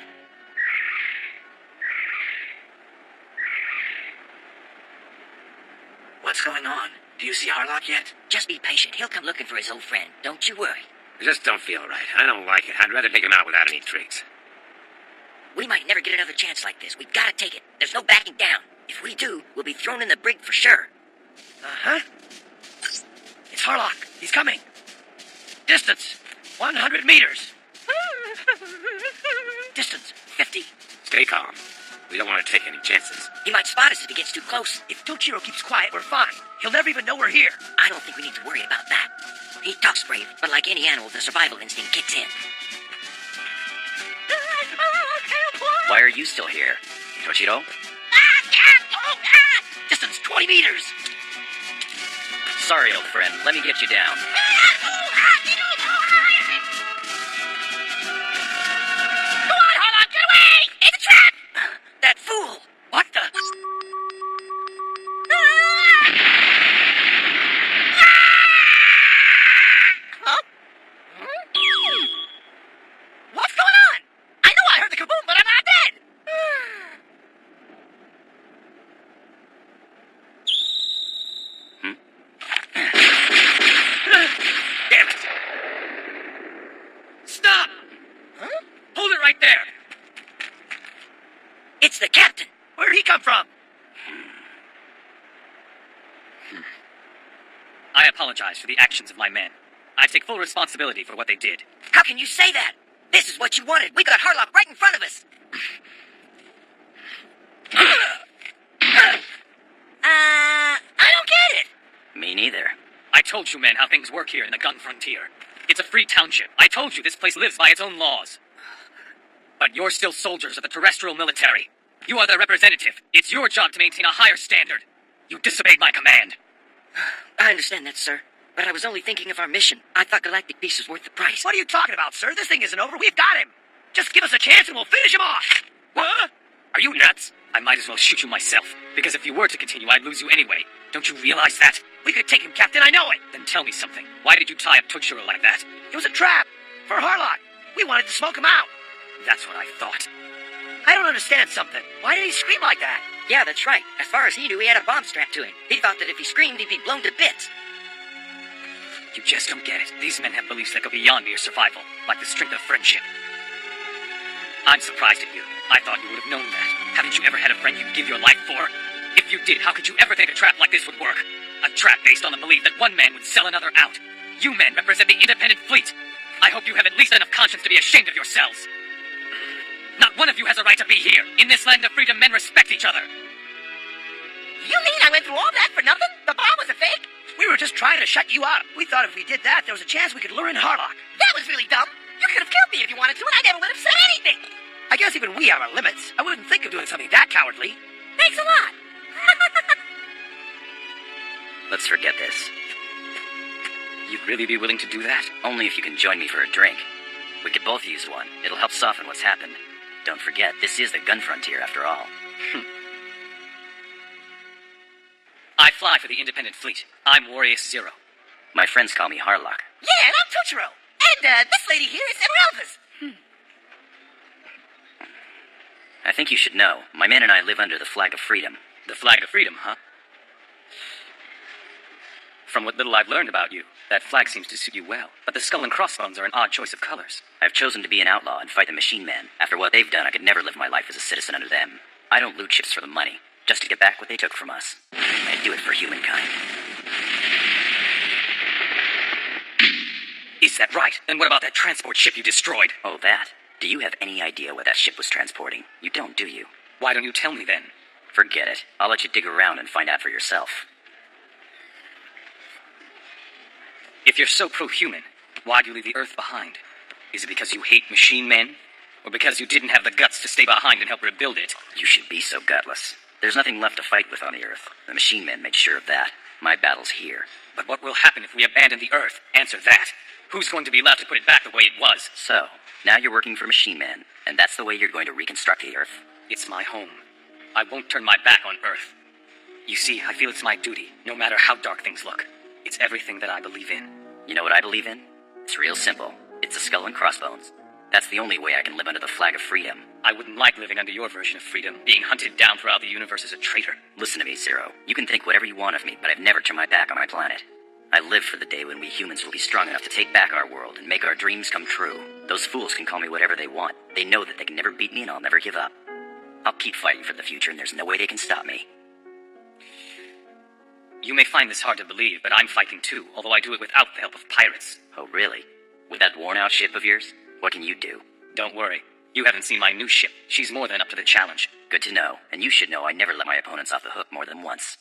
What's going on? Do you see Harlock yet? Just be patient. He'll come looking for his old friend. Don't you worry. I just don't feel right. I don't like it. I'd rather take him out without any tricks. We might never get another chance like this. We've got to take it. There's no backing down. If we do, we'll be thrown in the brig for sure. Uh-huh. It's Harlock. He's coming. Distance, 100 meters. Distance, 50. Stay calm. We don't want to take any chances. He might spot us if he gets too close. If Toshiro keeps quiet, we're fine. He'll never even know we're here. I don't think we need to worry about that. He talks brave, but like any animal, the survival instinct kicks in. Why are you still here? Toshiro? Distance, 20 meters. Sorry, old friend. Let me get you down. Come on, Harlock, get away! It's a trap! That fool! What the? What's going on? I know I heard the kaboom, but I'm not dead. Damn it. Stop! Hold it right there. It's the captain! Where'd he come from? I apologize for the actions of my men. I take full responsibility for what they did. How can you say that? This is what you wanted. We got Harlock right in front of us. I don't get it. Me neither. I told you men how things work here in the gun frontier. It's a free township. I told you this place lives by its own laws. But you're still soldiers of the terrestrial military. You are their representative. It's your job to maintain a higher standard. You disobeyed my command. I understand that, sir. But I was only thinking of our mission. I thought Galactic Peace was worth the price. What are you talking about, sir? This thing isn't over. We've got him. Just give us a chance and we'll finish him off. What? Are you nuts? I might as well shoot you myself. Because if you were to continue, I'd lose you anyway. Don't you realize that? We could take him, Captain. I know it. Then tell me something. Why did you tie up Toshiro like that? It was a trap. For Harlock. We wanted to smoke him out. That's what I thought. I don't understand something. Why did he scream like that? Yeah, that's right. As far as he knew, he had a bomb strapped to him. He thought that if he screamed, he'd be blown to bits. You just don't get it. These men have beliefs that go beyond mere survival, like the strength of friendship. I'm surprised at you. I thought you would have known that. Haven't you ever had a friend you'd give your life for? If you did, how could you ever think a trap like this would work? A trap based on the belief that one man would sell another out. You men represent the independent fleet. I hope you have at least enough conscience to be ashamed of yourselves. Not one of you has a right to be here. In this land of freedom, men respect each other. You mean I went through all that for nothing? The bomb was a fake? We were just trying to shut you out. We thought if we did that, there was a chance we could lure in Harlock. That was really dumb. You could have killed me if you wanted to, and I never would have said anything. I guess even we have our limits. I wouldn't think of doing something that cowardly. Thanks a lot. Let's forget this. You'd really be willing to do that? Only if you can join me for a drink. We could both use one. It'll help soften what's happened. Don't forget, this is the gun frontier after all. I fly for the independent fleet. I'm Warrior Zero. My friends call me Harlock. Yeah, and I'm Toshiro. And, this lady here is Emeraldus. I think you should know, my men and I live under the flag of freedom. The flag of freedom, huh? From what little I've learned about you, that flag seems to suit you well. But the skull and crossbones are an odd choice of colors. I've chosen to be an outlaw and fight the machine men. After what they've done, I could never live my life as a citizen under them. I don't loot ships for the money, just to get back what they took from us. I do it for humankind. Is that right? And what about that transport ship you destroyed? Oh, that? Do you have any idea what that ship was transporting? You don't, do you? Why don't you tell me then? Forget it. I'll let you dig around and find out for yourself. If you're so pro-human, why'd you leave the Earth behind? Is it because you hate machine men? Or because you didn't have the guts to stay behind and help rebuild it? You should be so gutless. There's nothing left to fight with on the Earth. The machine men made sure of that. My battle's here. But what will happen if we abandon the Earth? Answer that. Who's going to be allowed to put it back the way it was? So, now you're working for machine men, and that's the way you're going to reconstruct the Earth. It's my home. I won't turn my back on Earth. You see, I feel it's my duty, no matter how dark things look. It's everything that I believe in. You know what I believe in? It's real simple. It's a skull and crossbones. That's the only way I can live under the flag of freedom. I wouldn't like living under your version of freedom, being hunted down throughout the universe as a traitor. Listen to me, Zero. You can think whatever you want of me, but I've never turned my back on my planet. I live for the day when we humans will be strong enough to take back our world and make our dreams come true. Those fools can call me whatever they want. They know that they can never beat me, and I'll never give up. I'll keep fighting for the future, and there's no way they can stop me. You may find this hard to believe, but I'm fighting too, although I do it without the help of pirates. Oh, really? With that worn-out ship of yours? What can you do? Don't worry. You haven't seen my new ship. She's more than up to the challenge. Good to know, and you should know I never let my opponents off the hook more than once.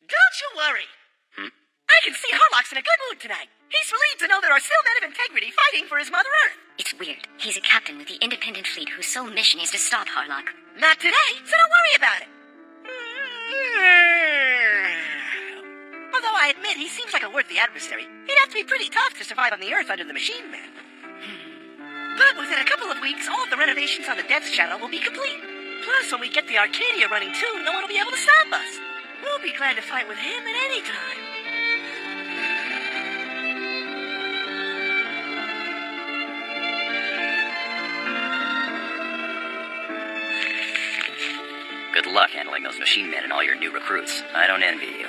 Don't you worry. I can see Harlock's in a good mood tonight. He's relieved to know there are still men of integrity fighting for his Mother Earth. It's weird. He's a captain with the independent fleet whose sole mission is to stop Harlock. Not today, so don't worry about it. Although I admit he seems like a worthy adversary, he'd have to be pretty tough to survive on the Earth under the Machine Man. But within a couple of weeks, all of the renovations on the Death Shadow will be complete. Plus, when we get the Arcadia running too, no one will be able to stop us. We'll be glad to fight with him at any time. Good luck handling those machine men and all your new recruits. I don't envy you.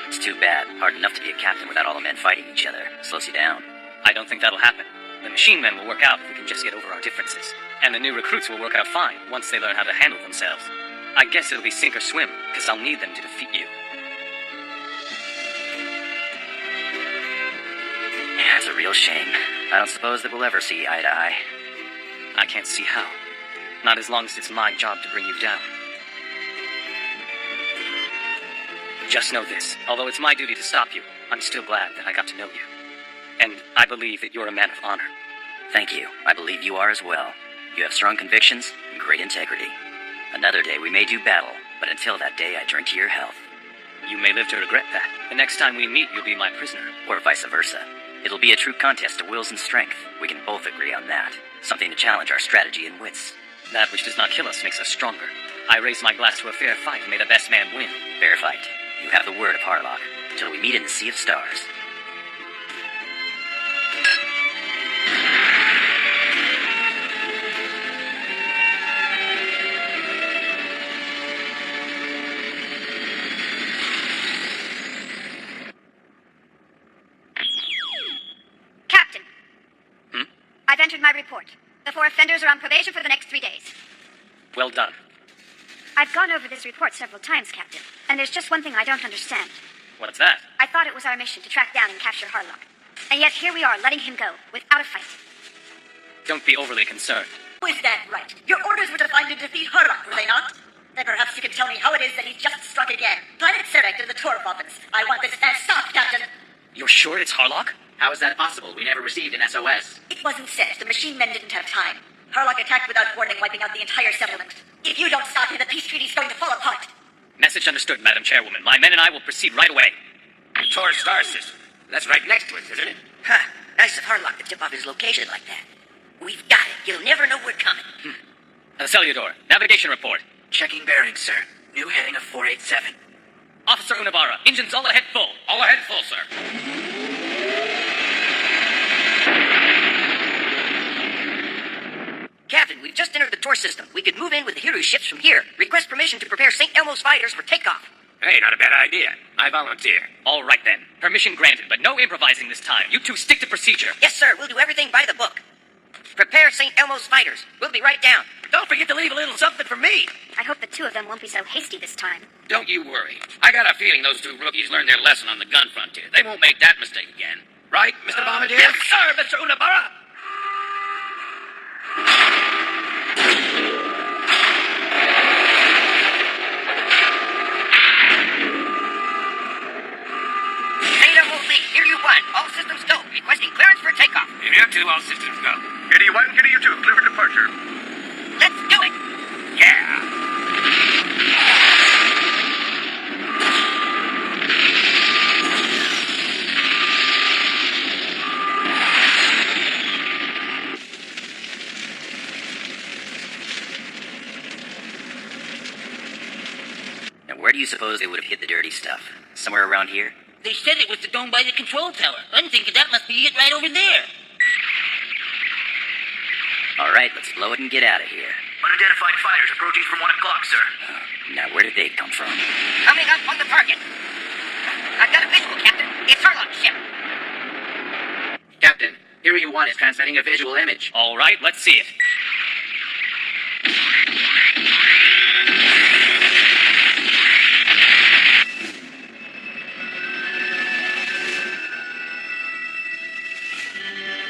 It's too bad. Hard enough to be a captain without all the men fighting each other. Slows you down. I don't think that'll happen. The machine men will work out if we can just get over our differences. And the new recruits will work out fine once they learn how to handle themselves. I guess it'll be sink or swim, because I'll need them to defeat you. Yeah, it's a real shame. I don't suppose that we'll ever see eye to eye. I can't see how. Not as long as it's my job to bring you down. Just know this. Although it's my duty to stop you, I'm still glad that I got to know you. And I believe that you're a man of honor. Thank you. I believe you are as well. You have strong convictions and great integrity. Another day we may do battle, but until that day I drink to your health. You may live to regret that. The next time we meet, you'll be my prisoner. Or vice versa. It'll be a true contest of wills and strength. We can both agree on that. Something to challenge our strategy and wits. That which does not kill us makes us stronger. I raise my glass to a fair fight and may the best man win. Fair fight. You have the word of Harlock. Till we meet in the Sea of Stars. Captain. I've entered my report. The 4 offenders are on probation for the next 3 days. Well done. I've gone over this report several times, Captain, and there's just one thing I don't understand. What's that? I thought it was our mission to track down and capture Harlock. And yet here we are, letting him go, without a fight. Don't be overly concerned. Is that right? Your orders were to find and defeat Harlock, were they not? Then perhaps you can tell me how it is that he's just struck again. Planet Serek and the Torf Office. I want this man stopped, Captain. You're sure it's Harlock? How is that possible? We never received an SOS. It wasn't sent. The machine men didn't have time. Harlock attacked without warning, wiping out the entire settlement. If you don't stop him, the peace treaty's going to fall apart. Message understood, Madam Chairwoman. My men and I will proceed right away. Tor Star System. That's right next to us, isn't it? Huh. Nice of Harlock to tip off his location like that. We've got it. You'll never know we're coming. Cellular, navigation report. Checking bearings, sir. New heading of 487. Officer Unabara, engines all ahead full. All ahead full, sir. Captain, we've just entered the Tor system. We could move in with the Hiru ships from here. Request permission to prepare St. Elmo's fighters for takeoff. Hey, not a bad idea. I volunteer. All right then. Permission granted, but no improvising this time. You two stick to procedure. Yes, sir. We'll do everything by the book. Prepare St. Elmo's fighters. We'll be right down. Don't forget to leave a little something for me. I hope the two of them won't be so hasty this time. Don't you worry. I got a feeling those two rookies learned their lesson on the gun frontier. They won't make that mistake again. Right, Mr. Bombardier? Yes, sir, Mr. Unabara. Zeta Lee, here you one. All systems go. Requesting clearance for takeoff. Here to all systems go. Kitty 1, Kitty 2, clear for departure. Let's do it. Yeah. Now, where do you suppose they would have hid the dirty stuff? Somewhere around here? They said it was the dome by the control tower. I'm thinking that must be it right over there. All right, let's blow it and get out of here. Unidentified fighters approaching from 1 o'clock, sir. Now, where did they come from? Coming up on the target. I've got a visual, Captain. It's Harlock's ship. Captain, Hero 1 is transmitting a visual image. All right, let's see it.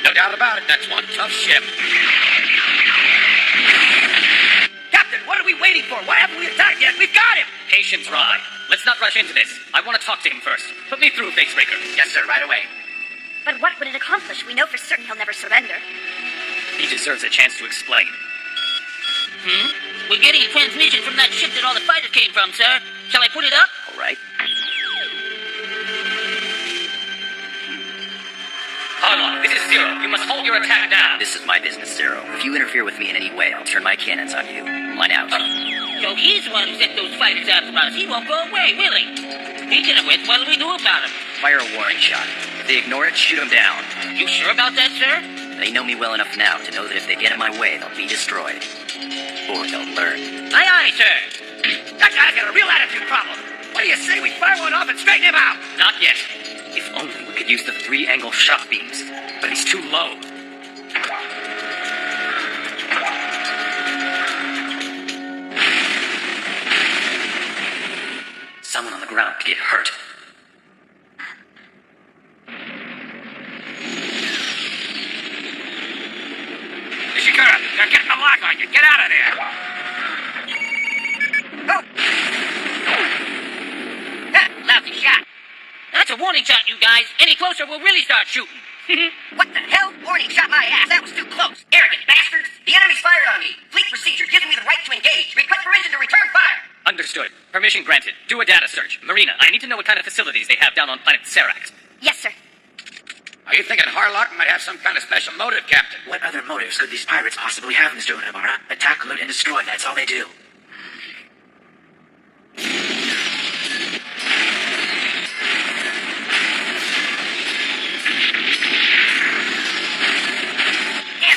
No doubt about it, that's one tough ship. Captain, what are we waiting for? Why haven't we attacked yet? We've got him. Patience, Rye. Let's not rush into this. I want to talk to him first. Put me through, Facebreaker. Yes, sir, right away. But what would it accomplish? We know for certain he'll never surrender. He deserves a chance to explain. We're getting a transmission from that ship that all the fighters came from, sir. Shall I put it up? All right. Harlock, this is Zero. You must hold your attack down. This is my business, Zero. If you interfere with me in any way, I'll turn my cannons on you. Line out. So he's the one who sent those fighters after us. He won't go away, will he? Speaking of which, what'll we do about him? Fire a warning shot. If they ignore it, shoot them down. You sure about that, sir? They know me well enough now to know that if they get in my way, they'll be destroyed. Or they'll learn. Aye, aye, sir. That guy's got a real attitude problem. What do you say we fire one off and straighten him out? Not yet. If only we could use the 3-angle shock beams. But he's too low. Someone on the ground could get hurt. Ishikura, they're getting a lock on you. Get out of there. Lousy shot. That's a warning shot, you guys. Any closer, we'll really start shooting. What the hell? Warning shot my ass. That was too close. Arrogant bastards. The enemy's fired on me. Fleet procedure giving me the right to engage. Request permission to return fire. Understood. Permission granted. Do a data search. Marina, I need to know what kind of facilities they have down on planet Serac. Yes, sir. Are you thinking Harlock might have some kind of special motive, Captain? What other motives could these pirates possibly have, Mr. Unabara? Attack, loot, and destroy. That's all they do. Damn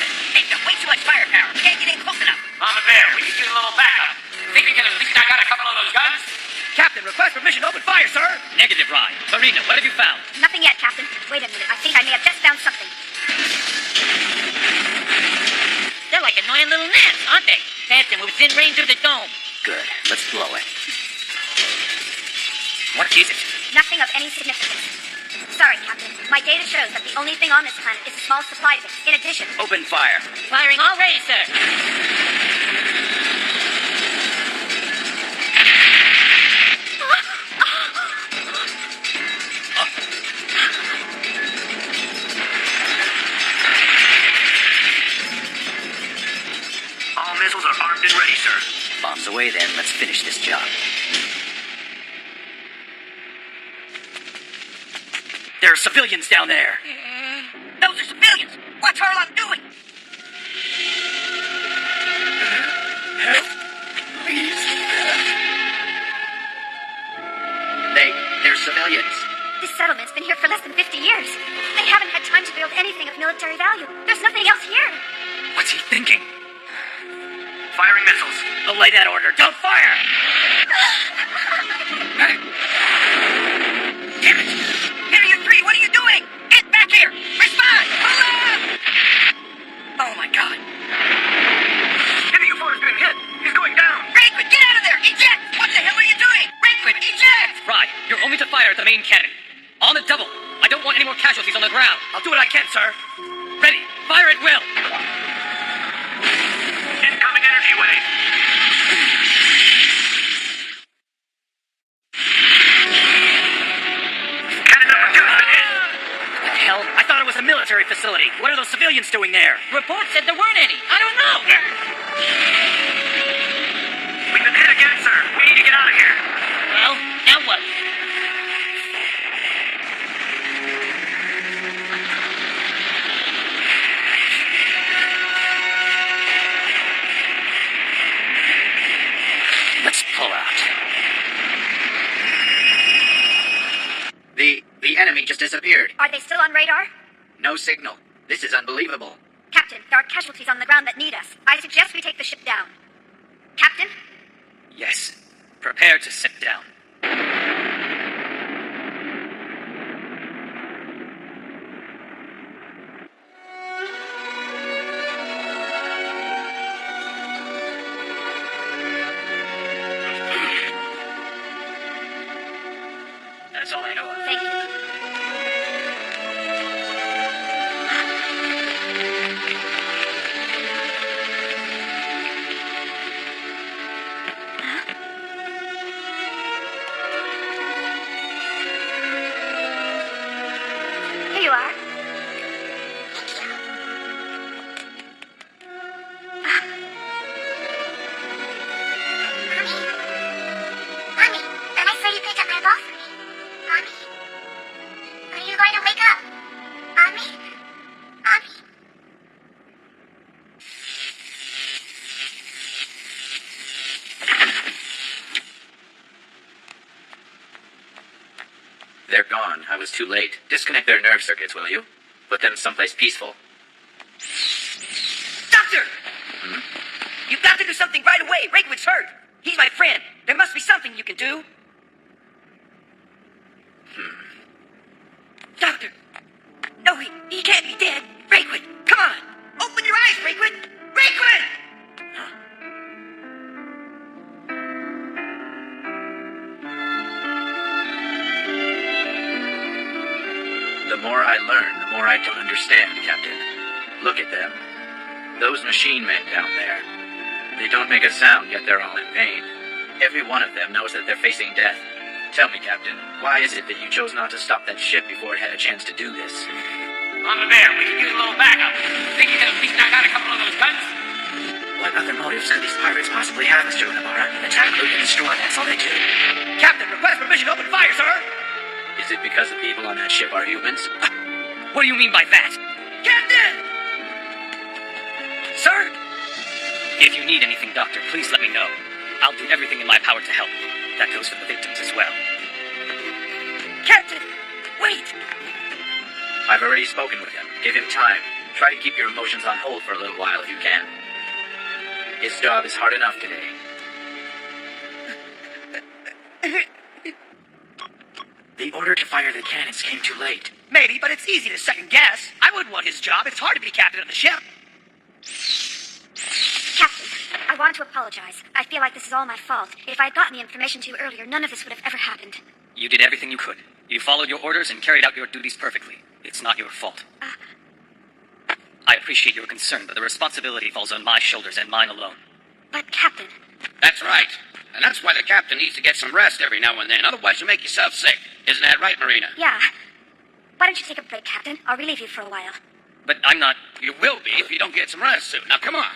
it. They've got way too much firepower. Can't get in close enough. Mama Bear, we can get a little backup. Think you can at least knock out a couple of those guns? Captain, request permission to open fire, sir. Negative, Rye. Marina, what have you found? Nothing yet, Captain. Wait a minute. I think I may have just found something. They're like annoying little gnats, aren't they? Captain, we're within range of the dome. Good. Let's blow it. What is it? Nothing of any significance. Sorry, Captain. My data shows that the only thing on this planet is a small supply base. In addition, Open fire. Firing already, sir. All missiles are armed and ready, sir. Bombs away then. Let's finish this job. There are civilians down there. Those are civilians. What's Harlock doing? They're civilians. this settlement's been here for less than 50 years. They haven't had time to build anything of military value. There's nothing else here. What's he thinking? Firing missiles. Belay that order. Don't fire! Damn it! Hero 3, what are you doing? Get back here! Respond! Hold on! Oh my god. only to fire at the main cannon. On the double. I don't want any more casualties on the ground. I'll do what I can, sir. Ready. Fire at will. Incoming energy wave. Cannon number 2's been hit. What the hell? I thought it was a military facility. What are those civilians doing there? Report said there weren't any. I don't know. We've been hit again, sir. We need to get out of here. Well, now what? Let's pull out. The enemy just disappeared. Are they still on radar? No signal. This is unbelievable. Captain, there are casualties on the ground that need us. I suggest we take the ship down. Captain? Yes. Prepare to sit down. That's all I know of. Thank you. Here you are. Mommy, the nice lady picked up my ball for me. Mommy, are you going to wake up? Mommy? Mommy? They're gone. I was too late. Disconnect their nerve circuits, will you? Put them someplace peaceful. Doctor! You've got to do something right away. Rakewood's hurt. He's my friend. There must be something you can do. Doctor! No, he can't be dead. Rakewood, come on! Open your eyes, Rakewood! Rakewood! The more I learn, the more I don't understand, Captain. Look at them. Those machine men down there. They don't make a sound, yet they're all in pain. Every one of them knows that they're facing death. Tell me, Captain, why is it that you chose not to stop that ship before it had a chance to do this? Under there, we can use a little backup. Think you could at least knock out a couple of those guns? What other motives could these pirates possibly have, Mr. Unabara? Attack, loot, and destroy. That's all they do. Captain, request permission to open fire, sir! Is it because the people on that ship are humans? What do you mean by that? Captain! Sir? If you need anything, Doctor, please let me know. I'll do everything in my power to help. That goes for the victims as well. Captain! Wait! I've already spoken with him. Give him time. Try to keep your emotions on hold for a little while if you can. His job is hard enough today. The order to fire the cannons came too late. Maybe, but it's easy to second guess. I wouldn't want his job. It's hard to be captain of the ship. Captain, I want to apologize. I feel like this is all my fault. If I had gotten the information to you earlier, none of this would have ever happened. You did everything you could. You followed your orders and carried out your duties perfectly. It's not your fault. I appreciate your concern, but the responsibility falls on my shoulders and mine alone. But, Captain... That's right. And that's why the captain needs to get some rest every now and then. Otherwise, you'll make yourself sick. Isn't that right, Marina? Yeah. Why don't you take a break, Captain? I'll relieve you for a while. But I'm not... You will be if you don't get some rest soon. Now, come on.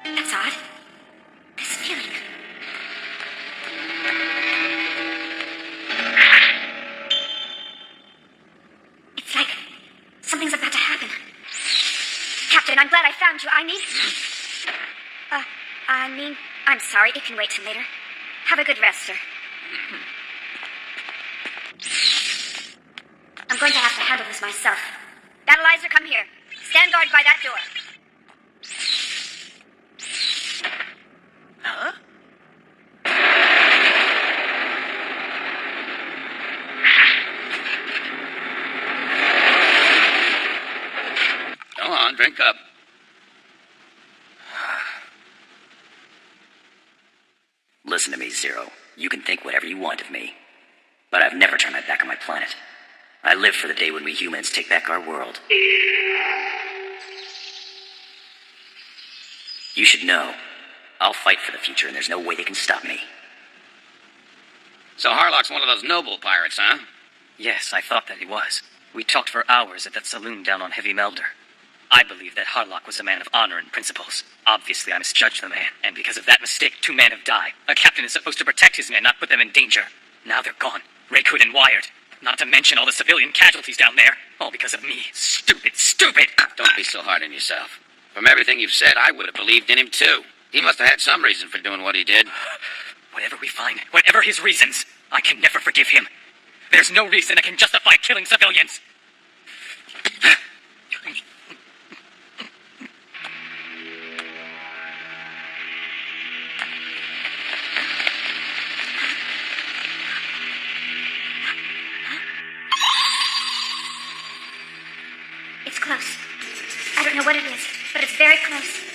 That's odd. This feeling. It's like something's about to happen. Captain, I'm glad I found you. I'm sorry. It can wait till later. Have a good rest, sir. I'm going to have to handle this myself. Battleizer, come here. Stand guard by that door. Huh? Come on, drink up. Listen to me, Zero. You can think whatever you want of me. But I've never turned my back on my planet. I live for the day when we humans take back our world. You should know. I'll fight for the future, and there's no way they can stop me. So Harlock's one of those noble pirates, huh? Yes, I thought that he was. We talked for hours at that saloon down on Heavy Melder. I believe that Harlock was a man of honor and principles. Obviously, I misjudged the man, and because of that mistake, 2 men have died. A captain is supposed to protect his men, not put them in danger. Now they're gone. Rakehood and Wired. Not to mention all the civilian casualties down there. All because of me. Stupid, stupid! Don't be so hard on yourself. From everything you've said, I would have believed in him, too. He must have had some reason for doing what he did. Whatever we find, whatever his reasons, I can never forgive him. There's no reason that can justify killing civilians. It's close. I don't know what it is, but it's very close.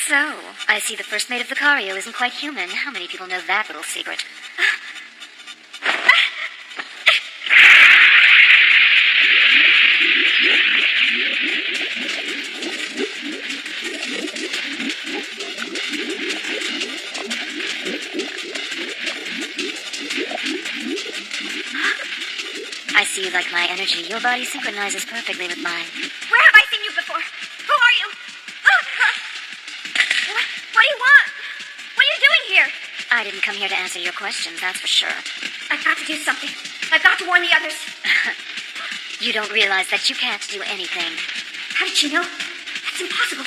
So, I see the first mate of the Cario isn't quite human. How many people know that little secret? I see you like my energy. Your body synchronizes perfectly with mine. Where have I seen you before? Who are you? What do you want? What are you doing here? I didn't come here to answer your questions, that's for sure. I've got to do something. I've got to warn the others. You don't realize that you can't do anything. How did you know? That's impossible.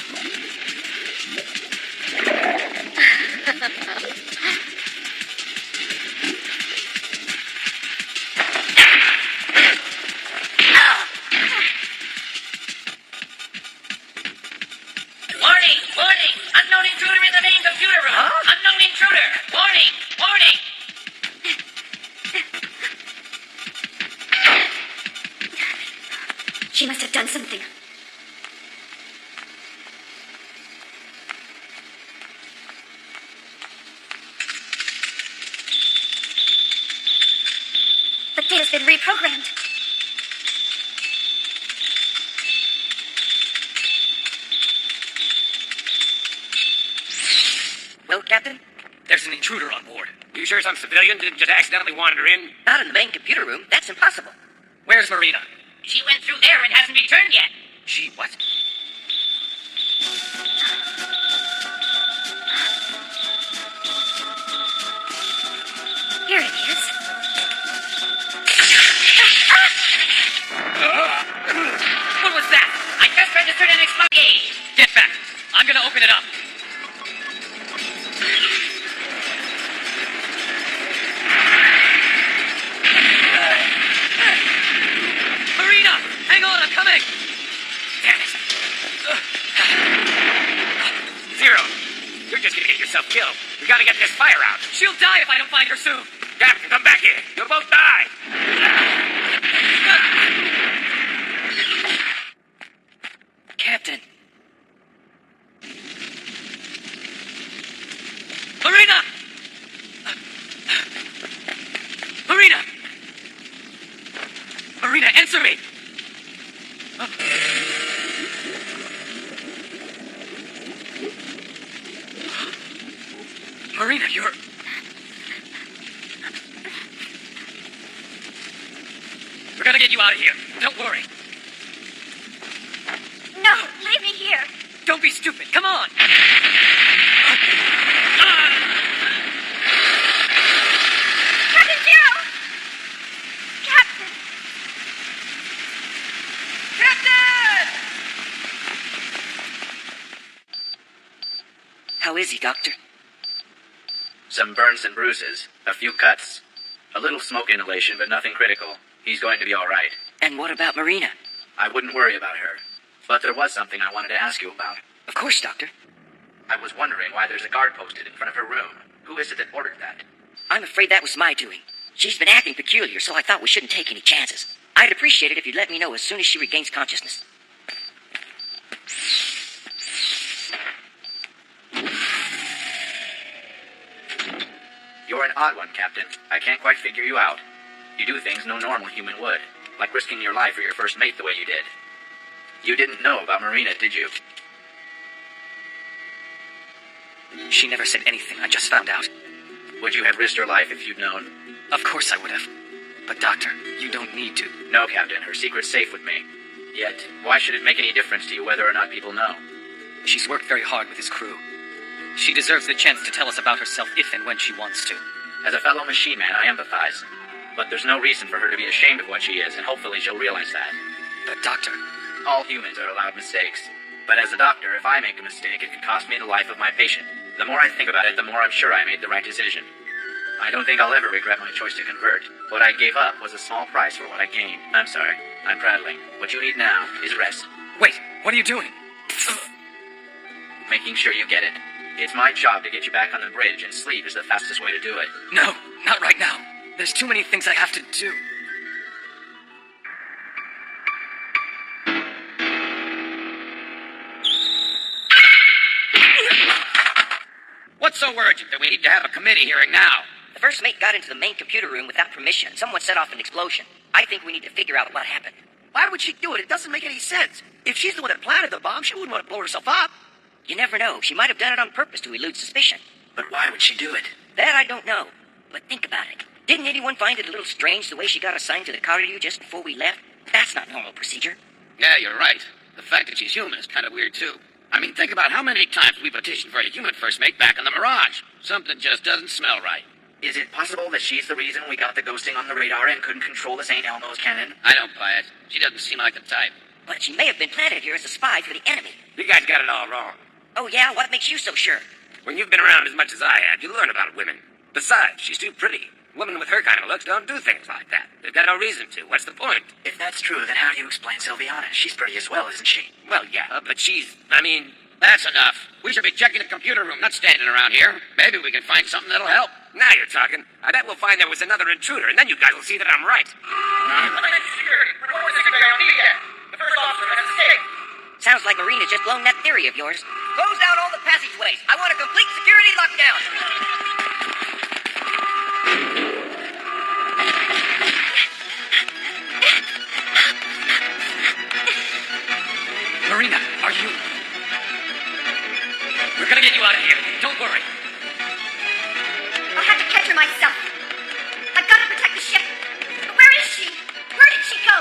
Warning! Warning! Unknown intruder in the main computer room! Unknown intruder! Warning! Warning! She must have done something. The data's been reprogrammed. Well, Captain? There's an intruder on board. You sure some civilian didn't just accidentally wander in? Not in the main computer room. That's impossible. Where's Marina? She went through there and hasn't returned yet. She what? Here it is. What was that? I just registered an explode gauge. Get back. I'm gonna open it up. Marina! Hang on, I'm coming! Damn it. Zero, you're just gonna get yourself killed. We gotta get this fire out. She'll die if I don't find her soon. Captain, come back here. You'll both die. gonna get you out of here. Don't worry. No, leave me here. Don't be stupid. Come on. Captain Zero! Captain! How is he, Doctor? Some burns and bruises, a few cuts, a little smoke inhalation, but nothing critical. He's going to be all right. And what about Marina? I wouldn't worry about her. But there was something I wanted to ask you about. Of course, Doctor. I was wondering why there's a guard posted in front of her room. Who is it that ordered that? I'm afraid that was my doing. She's been acting peculiar, so I thought we shouldn't take any chances. I'd appreciate it if you'd let me know as soon as she regains consciousness. You're an odd one, Captain. I can't quite figure you out. You do things no normal human would, like risking your life for your first mate the way you did. You didn't know about Marina, did you? She never said anything. I just found out. Would you have risked her life if you'd known? Of course I would have. But, Doctor, you don't need to. No, Captain. Her secret's safe with me. Yet, why should it make any difference to you whether or not people know? She's worked very hard with his crew. She deserves the chance to tell us about herself if and when she wants to. As a fellow machine man, I empathize. But there's no reason for her to be ashamed of what she is, and hopefully she'll realize that. But, Doctor... All humans are allowed mistakes. But as a doctor, if I make a mistake, it could cost me the life of my patient. The more I think about it, the more I'm sure I made the right decision. I don't think I'll ever regret my choice to convert. What I gave up was a small price for what I gained. I'm sorry. I'm prattling. What you need now is rest. Wait, what are you doing? Making sure you get it. It's my job to get you back on the bridge, and sleep is the fastest way to do it. No, not right now. There's too many things I have to do. What's so urgent that we need to have a committee hearing now? The first mate got into the main computer room without permission. Someone set off an explosion. I think we need to figure out what happened. Why would she do it? It doesn't make any sense. If she's the one that planted the bomb, she wouldn't want to blow herself up. You never know. She might have done it on purpose to elude suspicion. But why would she do it? That I don't know. But think about it. Didn't anyone find it a little strange the way she got assigned to the Karyu just before we left? That's not normal procedure. Yeah, you're right. The fact that she's human is kind of weird, too. I mean, think about how many times we petitioned for a human first mate back in the Mirage. Something just doesn't smell right. Is it possible that she's the reason we got the ghosting on the radar and couldn't control the St. Elmo's cannon? I don't buy it. She doesn't seem like the type. But she may have been planted here as a spy for the enemy. You guys got it all wrong. Oh yeah? What makes you so sure? When you've been around as much as I have, you learn about women. Besides, she's too pretty. Women with her kind of looks don't do things like that. They've got no reason to. What's the point? If that's true, then how do you explain Sylviana? She's pretty as well, isn't she? Well, yeah, but she's... That's enough. We should be checking the computer room, not standing around here. Maybe we can find something that'll help. Now you're talking. I bet we'll find there was another intruder, and then you guys will see that I'm right. Sounds like Marina's just blown that theory of yours. Close down all the passageways. I want a complete security lockdown. Marina, are you... We're gonna get you out of here. Don't worry. I'll have to catch her myself. I've got to protect the ship. But where is she? Where did she go?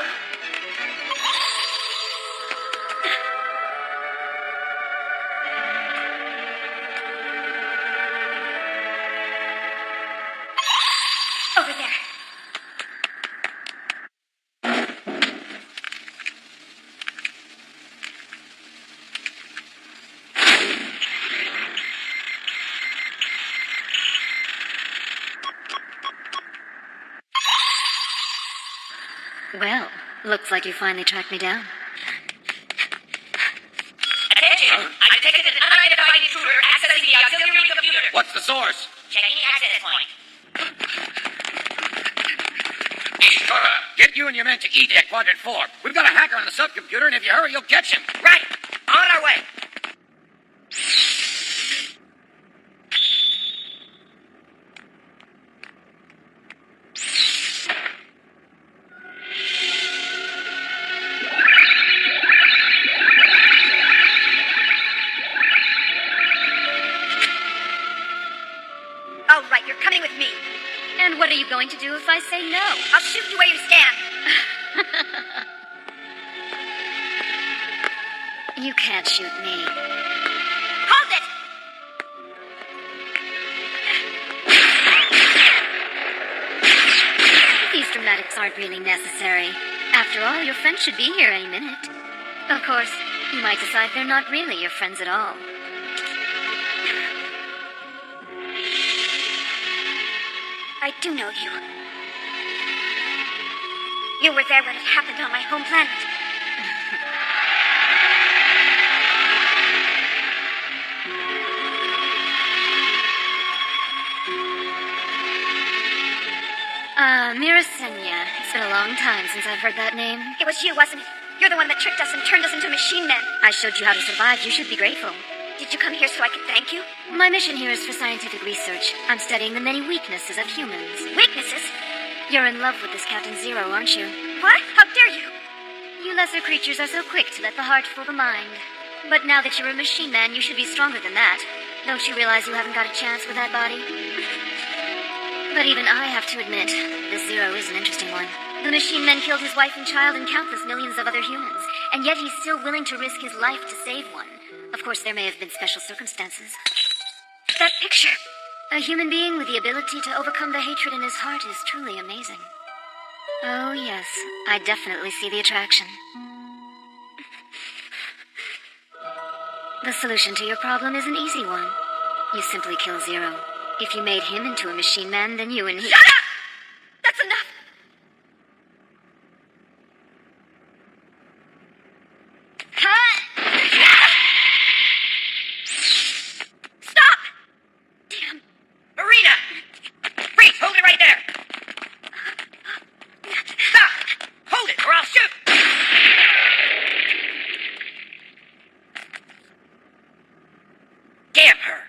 Over there. Well, looks like you finally tracked me down. Attention! I'm detected an unidentified intruder accessing the auxiliary computer. What's the source? Checking access point. Ishikura, get you and your men to E deck quadrant 4. We've got a hacker on the subcomputer, and if you hurry, you'll catch him. Right. On our way. All right, you're coming with me. And what are you going to do if I say no? I'll shoot you where you stand. You can't shoot me. Hold it! These dramatics aren't really necessary. After all, your friends should be here any minute. Of course, you might decide they're not really your friends at all. I do know you. You were there when it happened on my home planet. Mirasenya. It's been a long time since I've heard that name. It was you, wasn't it? You're the one that tricked us and turned us into machine men. I showed you how to survive. You should be grateful. Did you come here so I could thank you? My mission here is for scientific research. I'm studying the many weaknesses of humans. Weaknesses? You're in love with this Captain Zero, aren't you? What? How dare you? You lesser creatures are so quick to let the heart fool the mind. But now that you're a machine man, you should be stronger than that. Don't you realize you haven't got a chance with that body? But even I have to admit, this Zero is an interesting one. The machine man killed his wife and child and countless millions of other humans, and yet he's still willing to risk his life to save one. Of course, there may have been special circumstances. That picture. A human being with the ability to overcome the hatred in his heart is truly amazing. Oh, yes, I definitely see the attraction. The solution to your problem is an easy one. You simply kill Zero. If you made him into a machine man, then you and he... Shut up! That's enough! Stop! Damn. Marina! Freeze! Hold it right there! Stop! Hold it, or I'll shoot! Damn her!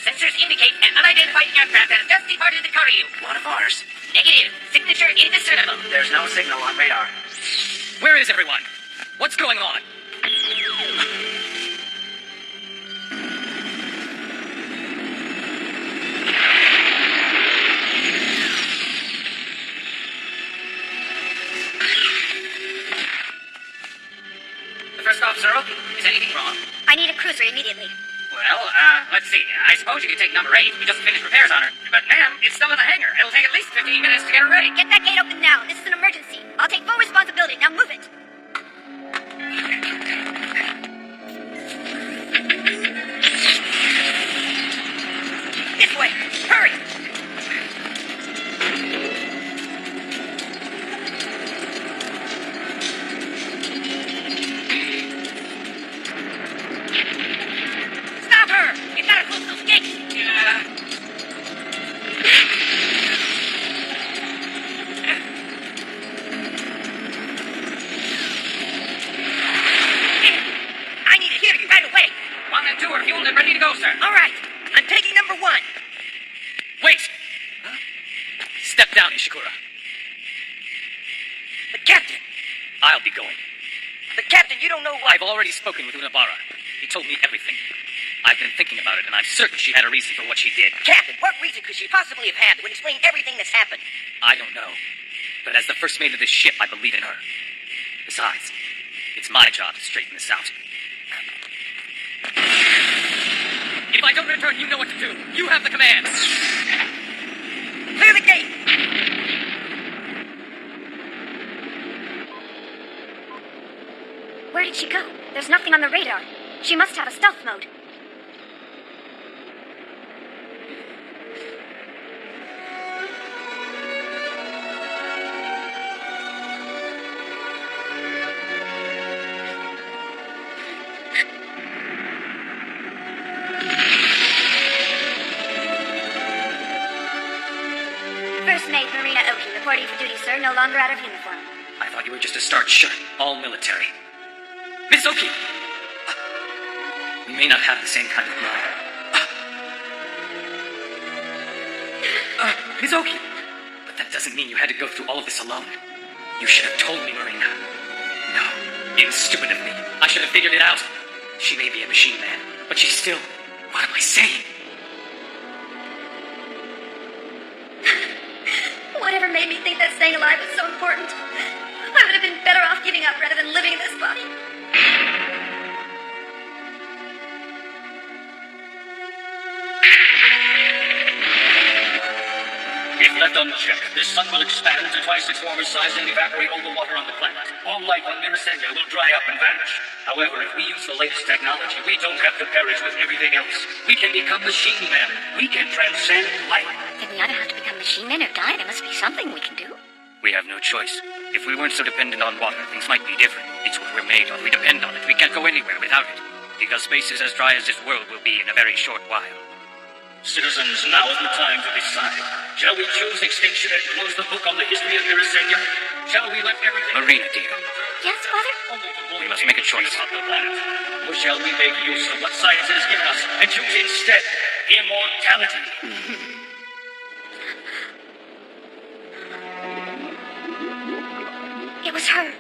Sensors indicate an unidentified aircraft has just departed the Karyu. One of ours. Negative. Signature indiscernible. There's no signal on radar. Where is everyone? What's going on? First off, Zero, is anything wrong? I need a cruiser immediately. Well, let's see. I suppose you could take number 8. We just finished repairs on her. But, ma'am, it's still in the hangar. It'll take at least 15 minutes to get her ready. Get that gate open now. This is an emergency. I'll take full responsibility. Now move it. This way. Hurry! Stop her! You've got to close those gates! I need to hear you right away! 1 and 2 are fueled and ready to go, sir. All right. I'm taking number 1. Wait! Step down, Ishikura. But Captain, I'll be going. you don't know what... I've already spoken with Unabara. He told me everything. I've been thinking about it, and I'm certain she had a reason for what she did. Captain, what reason could she possibly have had that would explain everything that's happened? I don't know. But as the first mate of this ship, I believe in her. Besides, it's my job to straighten this out. If I don't return, you know what to do. You have the command. Clear the gate! Where did she go? There's nothing on the radar. She must have a stealth mode. First Mate Marina Oki, reporting for duty, sir, no longer out of uniform. I thought you were just a starched shirt, all military. Miss Oki! We may not have the same kind of blood. Miss Oki! But that doesn't mean you had to go through all of this alone. You should have told me, Marina. No, it was stupid of me. I should have figured it out. She may be a machine man, but she's still... What am I saying? Whatever made me think that staying alive was so important? I would have been better off giving up rather than living in this body. If left unchecked, this sun will expand to twice its former size and evaporate all the water on the planet. All life on Mirasenya will dry up and vanish. However, if we use the latest technology, we don't have to perish with everything else. We can become machine men. We can transcend life. Then we either have to become machine men or die. There must be something we can do. We have no choice. If we weren't so dependent on water, things might be different. It's what we're made of. We depend on it. We can't go anywhere without it. Because space is as dry as this world will be in a very short while. Citizens, now is the time to decide. Shall we choose extinction and close the book on the history of Mirasenya? Shall we let everything... Marina, dear. Yes, Father? We must make a choice. Or shall we make use of what science has given us and choose instead immortality? It was her.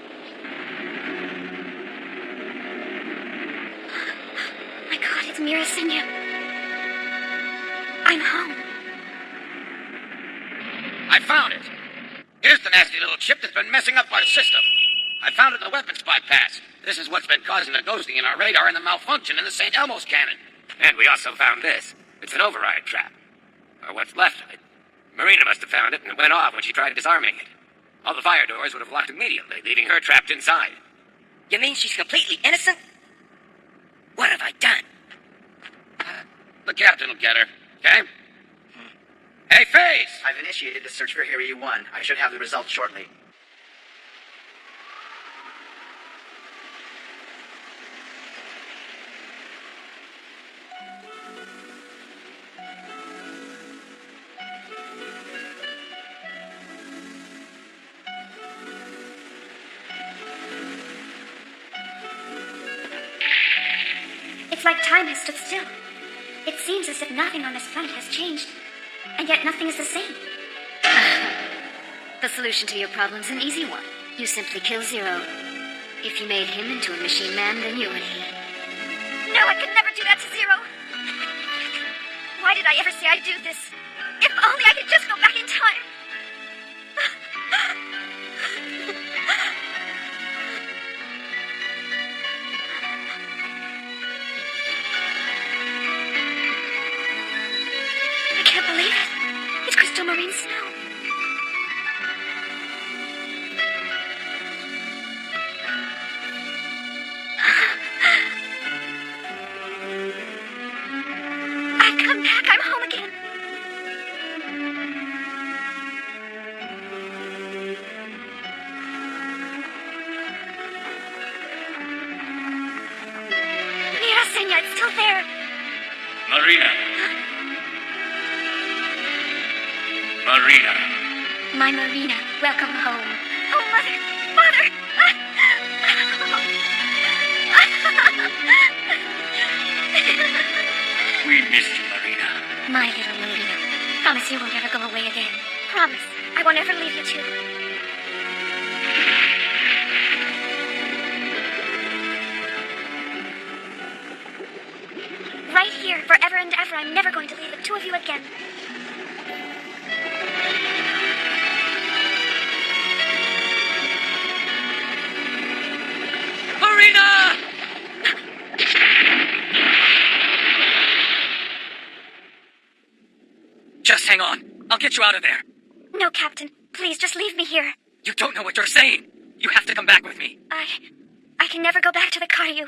My God, it's Mirasenya. I'm home. I found it. Here's the nasty little chip that's been messing up our system. I found it in the weapons bypass. This is what's been causing the ghosting in our radar and the malfunction in the St. Elmo's cannon. And we also found this. It's an override trap. Or what's left of it. Marina must have found it and it went off when she tried disarming it. All the fire doors would have locked immediately, leaving her trapped inside. You mean she's completely innocent? What have I done? The captain will get her, okay? Hey, Faze! I've initiated the search for Area 1. I should have the results shortly. It's like time has stood still. It seems as if nothing on this planet has changed, and yet nothing is the same. The solution to your problem's an easy one. You simply kill Zero. If you made him into a machine man, then you and he. No, I could never do that to Zero. Why did I ever say I'd do this? If only I could just go back in time. I can't believe it. It's crystal marine snow. I've come back. I'm home again. Mirasenya, it's still there. Marina. Marina. My Marina, welcome home. Oh, Mother! Mother! We missed you, Marina. My little Marina. Promise you will never go away again. Promise, I won't ever leave you too. Right here, forever and ever, I'm never going to leave the two of you again. Marina! Just hang on. I'll get you out of there. No, Captain. Please, just leave me here. You don't know what you're saying. You have to come back with me. I can never go back to the Karyu.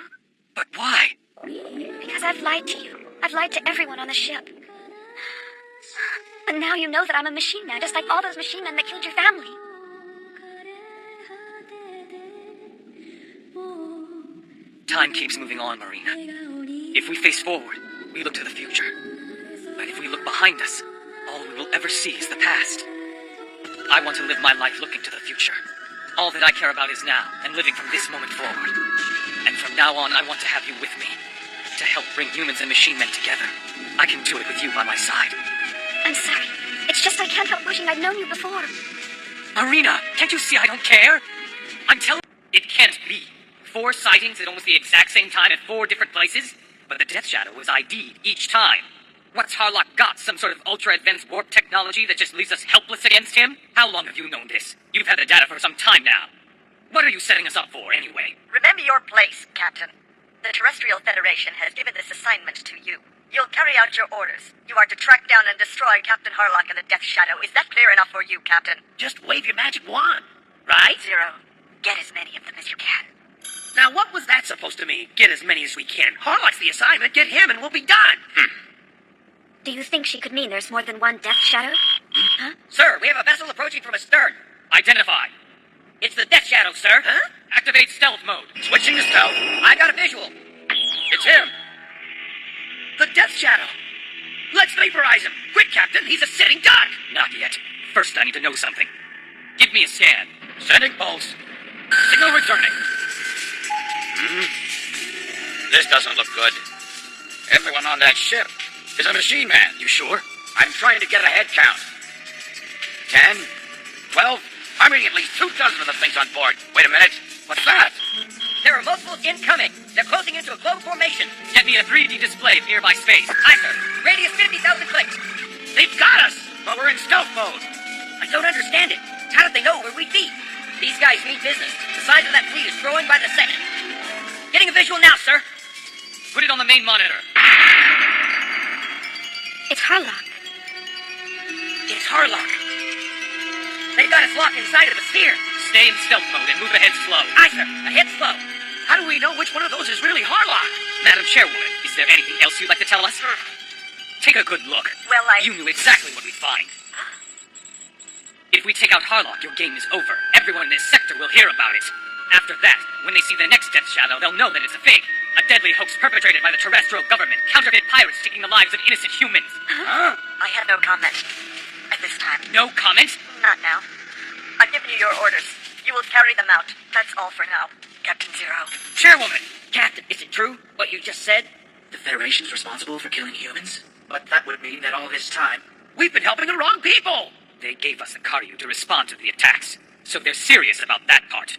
But why? Because I've lied to you. I've lied to everyone on the ship. But now you know that I'm a machine man, just like all those machine men that killed your family. Time keeps moving on, Marina. If we face forward, we look to the future. But if we look behind us, all we will ever see is the past. I want to live my life looking to the future. All that I care about is now, and living from this moment forward. And from now on, I want to have you with me, to help bring humans and machine men together. I can do it with you by my side. I'm sorry. It's just I can't help wishing I'd known you before. Marina, can't you see I don't care? I'm telling you, it can't be. 4 sightings at almost the exact same time at 4 different places, but the Death Shadow was ID'd each time. What's Harlock got? Some sort of ultra-advanced warp technology that just leaves us helpless against him? How long have you known this? You've had the data for some time now. What are you setting us up for, anyway? Remember your place, Captain. The Terrestrial Federation has given this assignment to you. You'll carry out your orders. You are to track down and destroy Captain Harlock and the Death Shadow. Is that clear enough for you, Captain? Just wave your magic wand, right? Zero. Get as many of them as you can. Now, what was that supposed to mean? Get as many as we can. Harlock's the assignment. Get him and we'll be done. Do you think she could mean there's more than one Death Shadow? Huh? Sir, we have a vessel approaching from astern. Identify. It's the Death Shadow, sir. Huh? Activate stealth mode. Switching to stealth. I got a visual. It's him. The Death Shadow. Let's vaporize him. Quick, Captain. He's a sitting duck. Not yet. First, I need to know something. Give me a scan. Sending pulse. Signal returning. This doesn't look good. Everyone on that ship is a machine man. You sure? I'm trying to get a head count. 10, 12. I'm reading at least 2 dozen of the things on board. Wait a minute. What's that? There are multiples incoming. They're closing into a globe formation. Get me a 3D display of nearby space. Aye, sir. Radius 50,000 clicks. They've got us. But we're in stealth mode. I don't understand it. How did they know where we'd be? These guys mean business. The size of that fleet is growing by the second. Getting a visual now, sir. Put it on the main monitor. It's Harlock. It's Harlock. They've got us locked inside of a sphere. Stay in stealth mode and move ahead slow. Aye, sir. Ahead slow. How do we know which one of those is really Harlock? Madam Chairwoman, is there anything else you'd like to tell us? Take a good look. Well, You knew exactly what we'd find. If we take out Harlock, your game is over. Everyone in this sector will hear about it. After that, when they see the next Death Shadow, they'll know that it's a fake. A deadly hoax perpetrated by the terrestrial government. Counterfeit pirates taking the lives of innocent humans. Huh? I have no comment. At this time. No comment? Not now. I've given you your orders. You will carry them out. That's all for now, Captain Zero. Chairwoman! Captain, is it true, what you just said? The Federation's responsible for killing humans? But that would mean that all this time... We've been helping the wrong people. They gave us the Karyu to respond to the attacks, so they're serious about that part.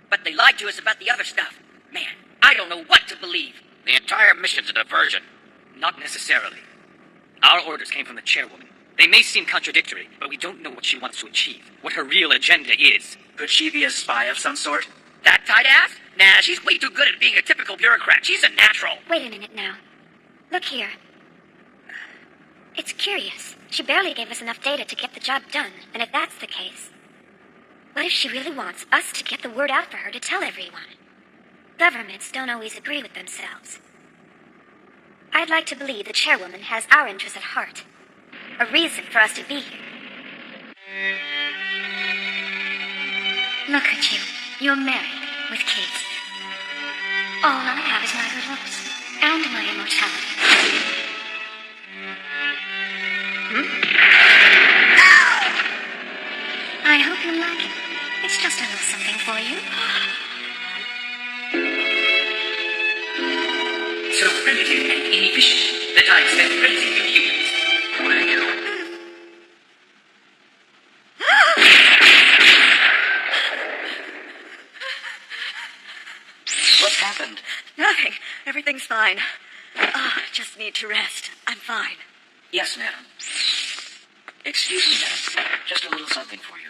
But they lied to us about the other stuff. Man, I don't know what to believe. The entire mission's a diversion. Not necessarily. Our orders came from the chairwoman. They may seem contradictory, but we don't know what she wants to achieve, what her real agenda is. Could she be a spy of some sort? That tight ass? Nah, she's way too good at being a typical bureaucrat. She's a natural. Wait a minute now. Look here. It's curious. She barely gave us enough data to get the job done. And if that's the case, what if she really wants us to get the word out for her to tell everyone? Governments don't always agree with themselves. I'd like to believe the chairwoman has our interests at heart. A reason for us to be here. Look at you. You're married with kids. All I have is my good looks and my immortality. I hope you like it. It's just a little something for you. So primitive and inefficient that I spend raising you humans. What's happened? Nothing. Everything's fine. Just need to rest. I'm fine. Yes, madam. Excuse me, madam. Just a little something for you.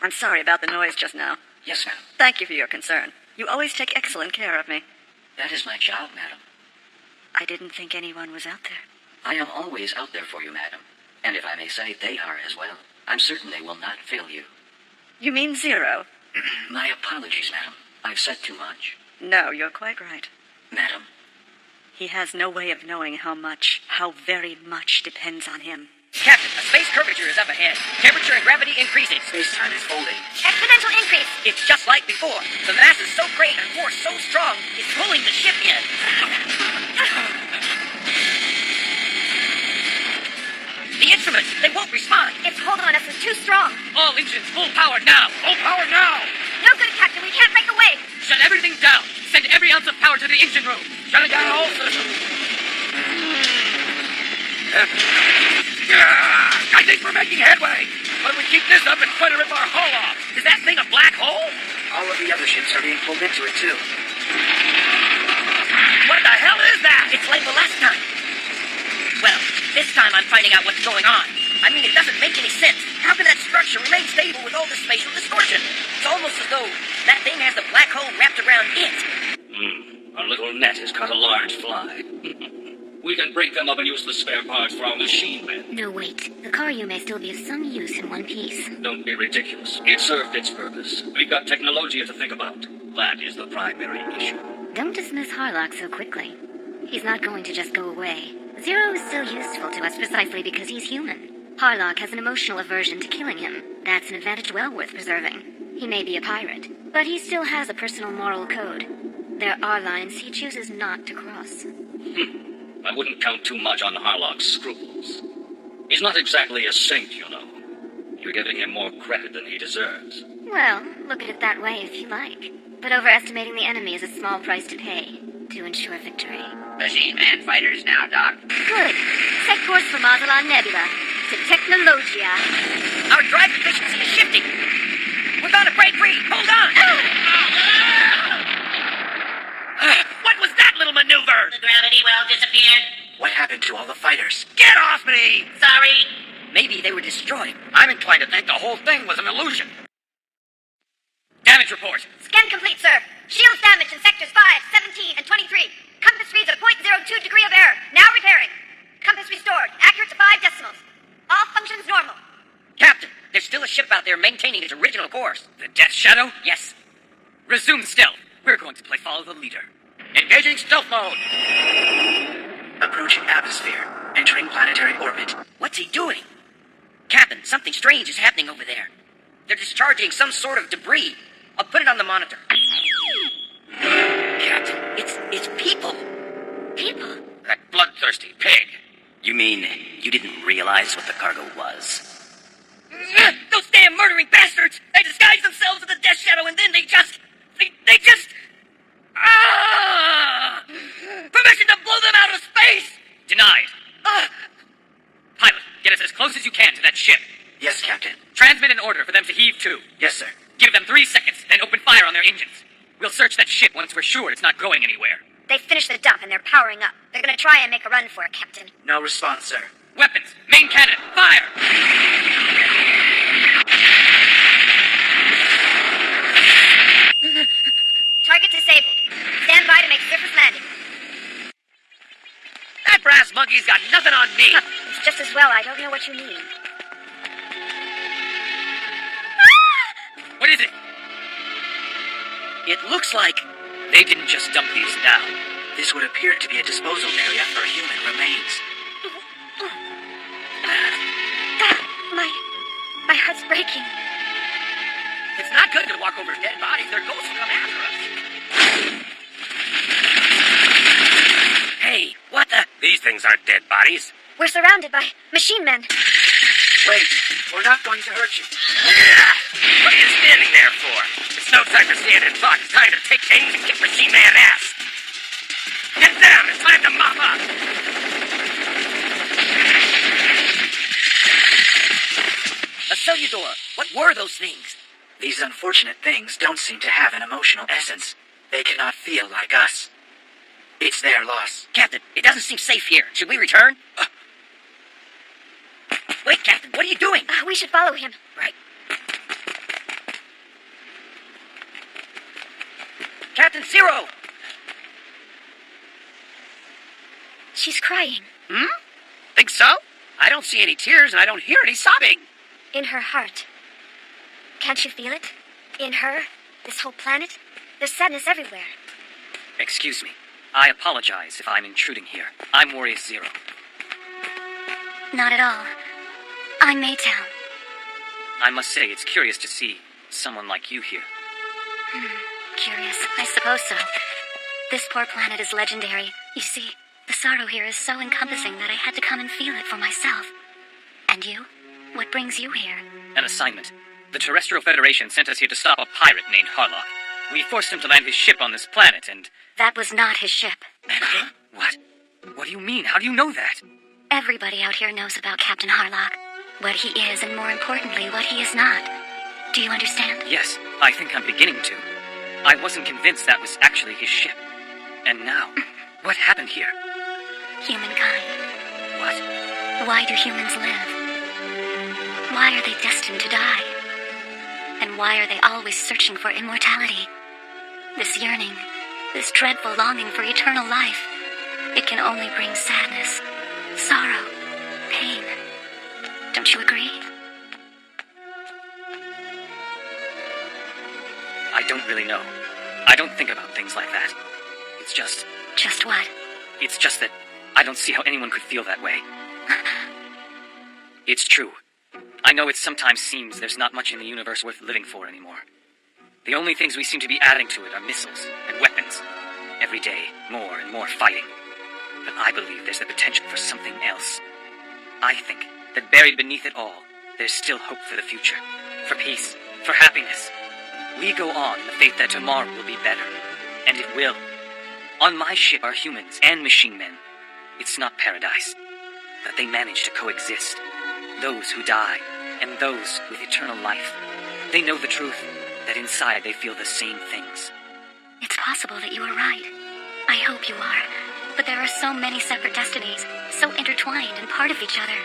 I'm sorry about the noise just now. Yes, madam. Thank you for your concern. You always take excellent care of me. That is my job, madam. I didn't think anyone was out there. I am always out there for you, madam. And if I may say, they are as well. I'm certain they will not fail you. You mean Zero? My apologies, madam. I've said too much. No, you're quite right. Madam, He has no way of knowing how very much depends on him. Captain, a space curvature is up ahead. Temperature and gravity increasing. space-time is folding. Exponential increase. It's just like before. The mass is so great and force so strong, it's pulling the ship in. The instruments, they won't respond. Its hold on us is too strong. All engines full power now! Full power now! No good, Captain. We can't break away. Shut everything down! Send every ounce of power to the engine room! Shutting down all systems. I think we're making headway. But if we keep this up, it's going to rip our hull off. Is that thing a black hole? All of the other ships are being pulled into it, too. What the hell is that? It's like the last time. Well, finding out what's going on. I mean, it doesn't make any sense. How can that structure remain stable with all this spatial distortion? It's almost as though that thing has the black hole wrapped around it. Our little net has caught a large fly. We can break them up and use the spare parts for our machine men. No, wait. The car may still be of some use in one piece. Don't be ridiculous. It served its purpose. We've got technology to think about. That is the primary issue. Don't dismiss Harlock so quickly. He's not going to just go away. Zero is still useful to us precisely because he's human. Harlock has an emotional aversion to killing him. That's an advantage well worth preserving. He may be a pirate, but he still has a personal moral code. There are lines he chooses not to cross. I wouldn't count too much on Harlock's scruples. He's not exactly a saint, you know. You're giving him more credit than he deserves. Well, look at it that way if you like. But overestimating the enemy is a small price to pay to ensure victory. Machine Man fighters now, Doc. Good. Set course for Mazalon Nebula to Technologia. Our drive efficiency is shifting. We're gonna break free. Hold on. What was that little maneuver? The gravity well disappeared. What happened to all the fighters? Get off me! Sorry. Maybe they were destroyed. I'm inclined to think the whole thing was an illusion. Damage report. Scan complete, sir. Shields damaged in sectors 5, 17, and 23. Compass reads a 0.02 degree of error. Now repairing. Compass restored. Accurate to 5 decimals. All functions normal. Captain, there's still a ship out there maintaining its original course. The Death Shadow? Yes. Resume stealth. We're going to play follow the leader. Engaging stealth mode. Approaching atmosphere. Entering planetary orbit. What's he doing? Captain, something strange is happening over there. They're discharging some sort of debris. I'll put it on the monitor. Captain, it's people. People? That bloodthirsty pig. You mean you didn't realize what the cargo was? Those damn murdering bastards! They disguise themselves as the Death Shadow and then they just... Permission to blow them out of space! Denied. Pilot, get us as close as you can to that ship. Yes, Captain. Transmit an order for them to heave to. Yes, sir. Give them 3 seconds, then open fire on their engines. We'll search that ship once we're sure it's not going anywhere. They finished the dump and they're powering up. They're gonna try and make a run for it, Captain. No response, sir. Weapons, main cannon, fire! Target disabled. Stand by to make surface landing. That brass monkey's got nothing on me. It's just as well I don't know what you mean. What is it? It looks like... They didn't just dump these down. This would appear to be a disposal area for human remains. My heart's breaking. It's not good to walk over dead bodies. Their ghosts will come after us. Hey, what the... These things aren't dead bodies. We're surrounded by machine men. Wait, we're not going to hurt you. What are you standing there for? It's no time to stand and talk. It's time to take aim and kick Machine Man ass. Get down. It's time to mop up. A cellular. What were those things? These unfortunate things don't seem to have an emotional essence. They cannot feel like us. It's their loss. Captain, it doesn't seem safe here. Should we return? Wait, Captain, what are you doing? We should follow him. Right. Captain Zero! She's crying. Think so? I don't see any tears and I don't hear any sobbing. In her heart. Can't you feel it? In her? This whole planet? There's sadness everywhere. Excuse me. I apologize if I'm intruding here. I'm Warrior Zero. Not at all. I'm Maytown. I must say, it's curious to see someone like you here. Curious. I suppose so. This poor planet is legendary. You see, the sorrow here is so encompassing that I had to come and feel it for myself. And you? What brings you here? An assignment. The Terrestrial Federation sent us here to stop a pirate named Harlock. We forced him to land his ship on this planet, and... That was not his ship. What? What do you mean? How do you know that? Everybody out here knows about Captain Harlock. What he is, and more importantly, what he is not. Do you understand? Yes, I think I'm beginning to. I wasn't convinced that was actually his ship. And now, what happened here? Humankind. What? Why do humans live? Why are they destined to die? And why are they always searching for immortality? This yearning, this dreadful longing for eternal life, it can only bring sadness, sorrow, pain. Don't you agree? I don't really know. I don't think about things like that. It's just... Just what? It's just that I don't see how anyone could feel that way. It's true. I know it sometimes seems there's not much in the universe worth living for anymore. The only things we seem to be adding to it are missiles and weapons. Every day, more and more fighting. But I believe there's the potential for something else. I think that buried beneath it all, there's still hope for the future. For peace. For happiness. We go on in the faith that tomorrow will be better. And it will. On my ship are humans and machine men. It's not paradise. But they manage to coexist. Those who die, and those with eternal life. They know the truth, that inside they feel the same things. It's possible that you are right. I hope you are. But there are so many separate destinies, so intertwined and part of each other.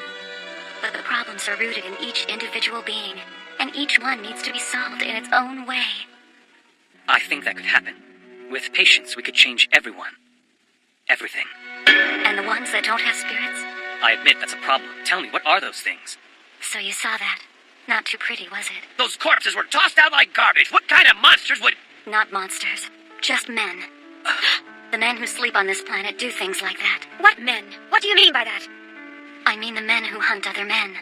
But the problems are rooted in each individual being, and each one needs to be solved in its own way. I think that could happen. With patience, we could change everyone. Everything. And the ones that don't have spirits? I admit that's a problem. Tell me, what are those things? So you saw that. Not too pretty, was it? Those corpses were tossed out like garbage. What kind of monsters would... Not monsters. Just men. The men who sleep on this planet do things like that. What men? What do you mean by that? I mean the men who hunt other men.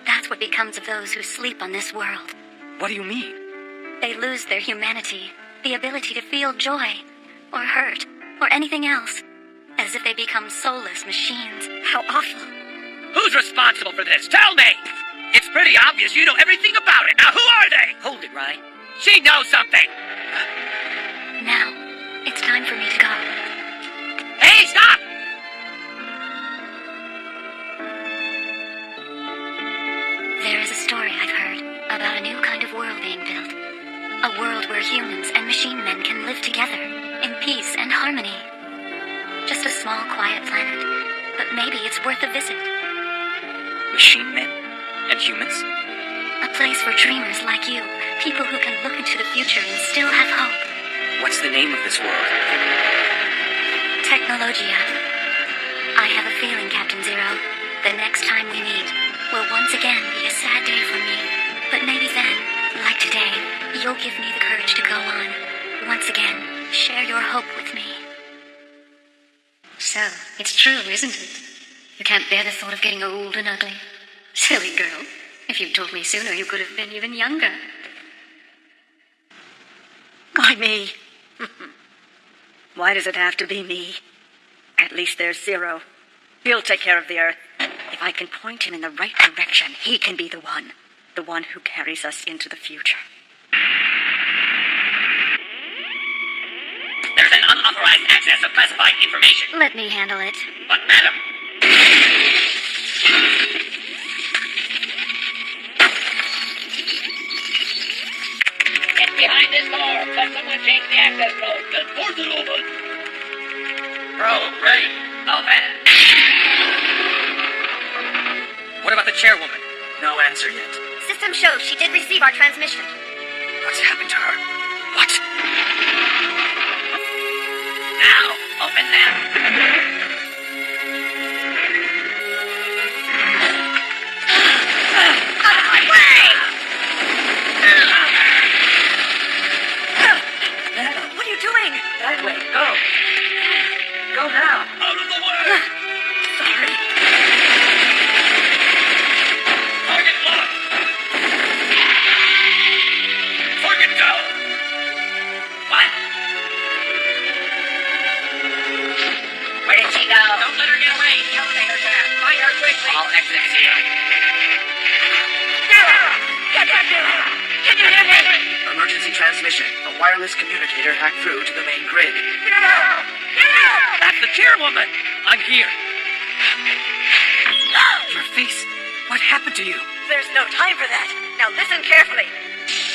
That's what becomes of those who sleep on this world. What do you mean? They lose their humanity, the ability to feel joy, or hurt, or anything else. As if they become soulless machines. How awful. Who's responsible for this? Tell me! It's pretty obvious you know everything about it. Now who are they? Hold it, Rye. She knows something. Now, it's time for me to go. Hey, stop! There is a story I've heard about a new kind of world being built. A world where humans and machine men can live together in peace and harmony. Just a small, quiet planet, but maybe it's worth a visit. Machine men and humans? A place for dreamers like you, people who can look into the future and still have hope. What's the name of this world? Technologia. I have a feeling, Captain Zero, the next time we meet will once again be a sad day for me. But maybe then, like today, you'll give me the courage to go on. Once again, share your hope with me. So, it's true, isn't it? You can't bear the thought of getting old and ugly. Silly girl. If you'd told me sooner, you could have been even younger. Why me? Why does it have to be me? At least there's Zero. He'll take care of the Earth. If I can point him in the right direction, he can be the one who carries us into the future. There's an unauthorized access of classified information. Let me handle it. But, madam... Get behind this door. Let someone change the access code. Then force it open. Probe ready. Open. What about the chairwoman? No answer yet. System shows she did receive our transmission. What's happened to her? What? Now, open them. Out of my way! What are you doing? That way. Go. Go now. Out of the way! Sorry. Target locked! Target down! What? Where did she go? Don't let her get away! The elevator shaft! Find her quickly! All exits here. Get back here! Can you hear me? Emergency transmission. A wireless communicator hacked through to the main grid. That's the chairwoman! I'm here. Your face. What happened to you? There's no time for that. Now listen carefully.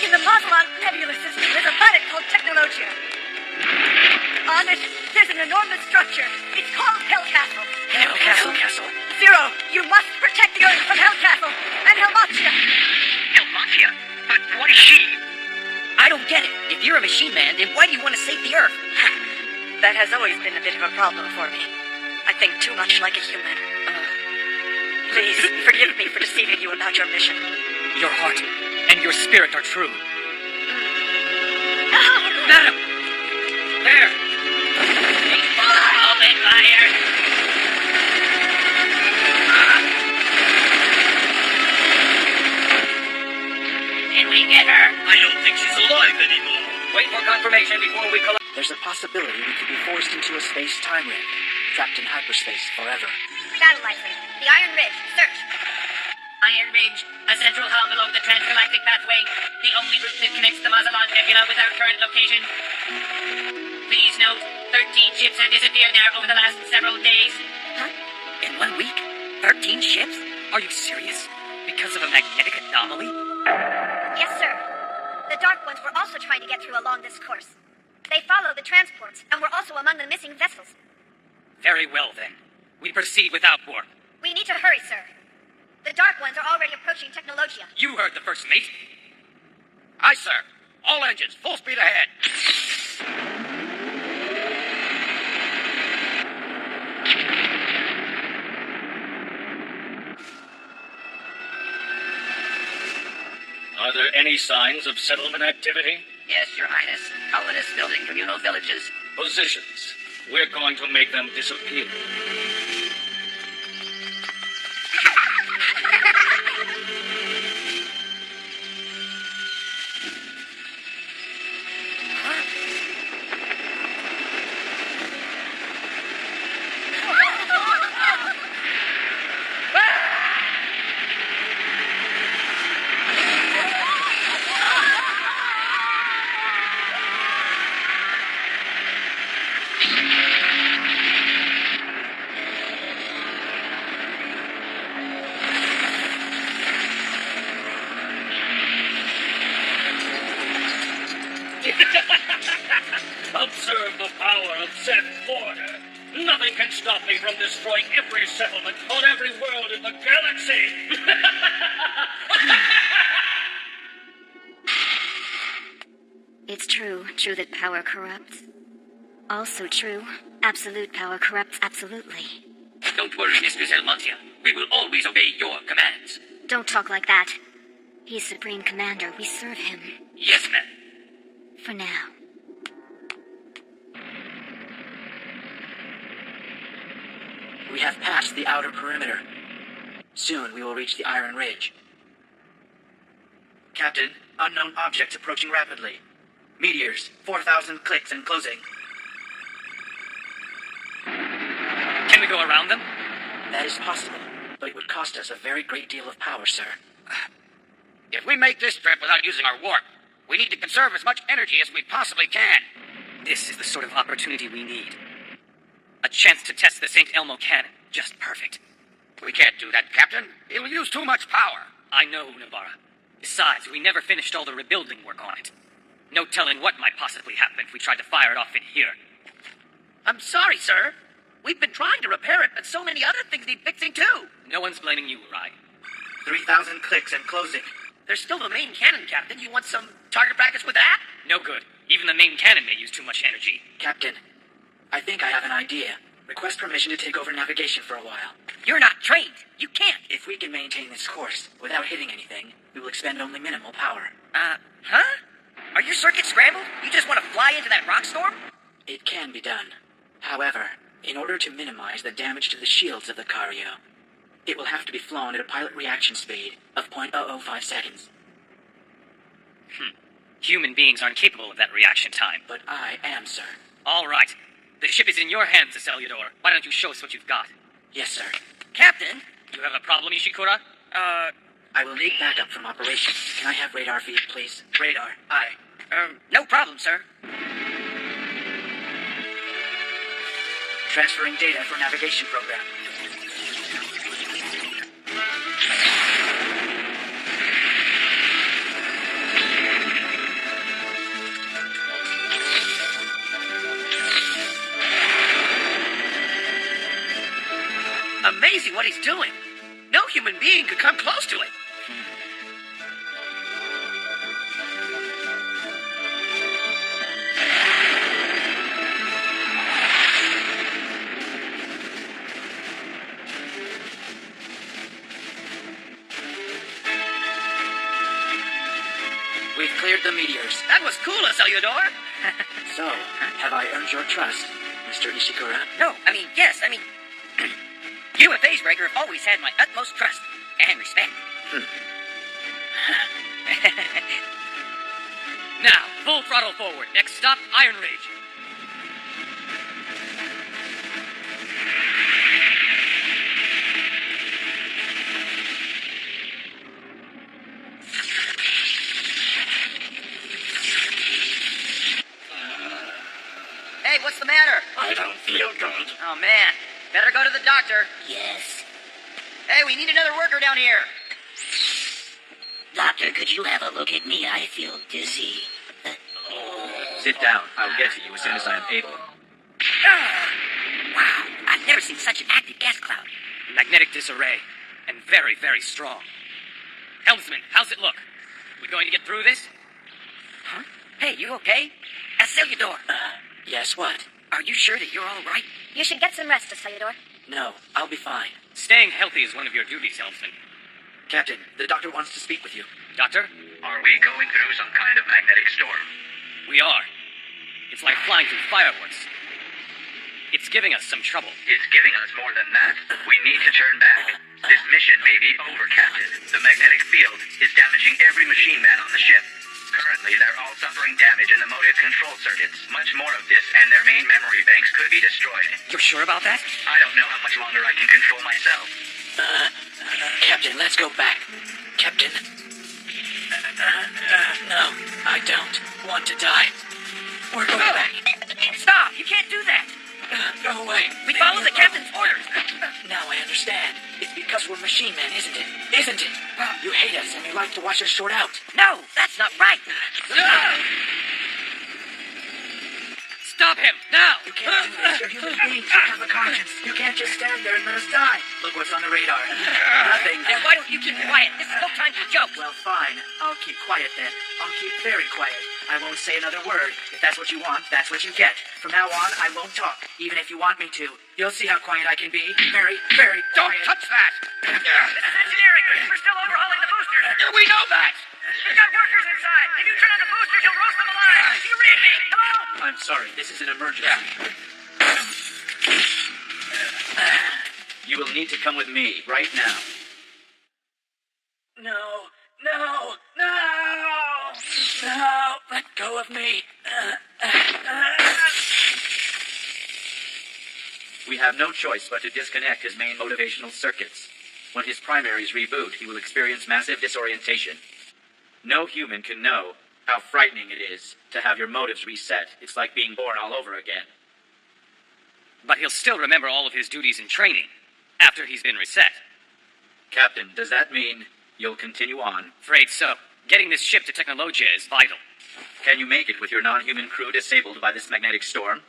In the Mazalon Nebula System, there's a planet called Technologia. On it, there's an enormous structure. It's called Hell Castle. Hell Castle. Zero, you must protect the Earth from Hell Castle and Helmatia. Helmatia? But what is she? I don't get it. If you're a machine man, then why do you want to save the Earth? That has always been a bit of a problem for me. I think too much like a human. Please, forgive me for deceiving you about your mission. Your heart and your spirit are true. Madam! There! Open fire! Can we get her? I don't think she's alive anymore. Wait for confirmation before we collect. There's a possibility we could be forced into a space-time ring, trapped in hyperspace forever. Battle lifeline. The Iron Ridge. Search. Iron Ridge, a central hub along the transgalactic pathway. The only route that connects the Mazalon Nebula with our current location. Please note, 13 ships have disappeared there over the last several days. Huh? In 1 week? 13 ships? Are you serious? Because of a magnetic anomaly? Yes, sir. The Dark Ones were also trying to get through along this course. They follow the transports and were also among the missing vessels. Very well, then. We proceed without warp. We need to hurry, sir. The Dark Ones are already approaching Technologia. You heard the first mate. Aye, sir. All engines, full speed ahead. Are there any signs of settlement activity? Yes, Your Highness. Colonists building communal villages. Positions. We're going to make them disappear. Observe the power of Seth Porter. Nothing can stop me from destroying every settlement on every world in the galaxy. It's true that power corrupts. Also true, absolute power corrupts absolutely. Don't worry, Mistress Helmatia. We will always obey your commands. Don't talk like that. He's Supreme Commander. We serve him. Yes, ma'am. For now. We have passed the outer perimeter. Soon we will reach the Iron Ridge. Captain, unknown objects approaching rapidly. Meteors, 4,000 clicks and closing. Can we go around them? That is possible, but it would cost us a very great deal of power, sir. If we make this trip without using our warp, we need to conserve as much energy as we possibly can. This is the sort of opportunity we need. A chance to test the St. Elmo cannon. Just perfect. We can't do that, Captain. It'll use too much power. I know, Navarra. Besides, we never finished all the rebuilding work on it. No telling what might possibly happen if we tried to fire it off in here. I'm sorry, sir. We've been trying to repair it, but so many other things need fixing too. No one's blaming you, Rai. 3,000 clicks and closing. There's still the main cannon, Captain. You want some target practice with that? No good. Even the main cannon may use too much energy. Captain, I think I have an idea. Request permission to take over navigation for a while. You're not trained. You can't. If we can maintain this course without hitting anything, we will expend only minimal power. Huh? Are your circuits scrambled? You just want to fly into that rock storm? It can be done. However, in order to minimize the damage to the shields of the Cario, it will have to be flown at a pilot reaction speed of 0.005 seconds. Human beings aren't capable of that reaction time. But I am, sir. All right. The ship is in your hands, Aceliador. Why don't you show us what you've got? Yes, sir. Captain? You have a problem, Ishikura? I will need backup from operations. Can I have radar feed, please? Radar. Aye. No problem, sir. Transferring data for navigation program. amazing what he's doing. No human being could come close to it. We've cleared the meteors. That was cool, Cellular. So, have I earned your trust, Mr. Ishikura? No, yes. You and Phasebreaker have always had my utmost trust and respect. Now, full throttle forward. Next stop, Iron Rage. Hey, what's the matter? I don't feel good. Oh, man. Better go to the doctor. Yes. Hey, we need another worker down here. Doctor, could you have a look at me? I feel dizzy. Sit down. I'll get to you as soon as I am able. Wow, I've never seen such an active gas cloud. Magnetic disarray. And very, very strong. Helmsman, how's it look? We going to get through this? Huh? Hey, you okay? Cellular. Yes, what? Are you sure that you're all right? You should get some rest, Cellular. No, I'll be fine. Staying healthy is one of your duties, Helmsman. Captain, the doctor wants to speak with you. Doctor? Are we going through some kind of magnetic storm? We are. It's like flying through fireworks. It's giving us some trouble. It's giving us more than that. We need to turn back. This mission may be over, Captain. The magnetic field is damaging every machine man on the ship. Currently, they're all suffering damage in the motive control circuits. Much more of this, and their main memory banks could be destroyed. You're sure about that? I don't know how much longer I can control myself. Captain, let's go back. Captain. No, I don't want to die. We're going back. Stop! You can't do that! Go away. We follow the captain's orders. Now I understand. It's because we're machine men, isn't it? Isn't it? You hate us and you like to watch us short out. No, that's not right. Stop him, now! You can't do this. You're human beings. You have a conscience. You can't just stand there and let us die. Look what's on the radar. Nothing. Then why don't you keep quiet? This is no time for jokes. Well, fine. I'll keep quiet then. I'll keep very quiet. I won't say another word. If that's what you want, that's what you get. From now on, I won't talk, even if you want me to. You'll see how quiet I can be. Very, very quiet. Don't touch that! This is engineering. We're still overhauling the boosters. We know that! We've got workers inside. If you turn on the boosters, you'll roast them alive. Do you read me? Hello? I'm sorry. This is an emergency. You will need to come with me right now. No. No. No. No. Let go of me. We have no choice but to disconnect his main motivational circuits. When his primaries reboot, he will experience massive disorientation. No human can know how frightening it is to have your motives reset. It's like being born all over again. But he'll still remember all of his duties and training after he's been reset. Captain, does that mean you'll continue on? Afraid so. Getting this ship to Technologia is vital. Can you make it with your non-human crew disabled by this magnetic storm?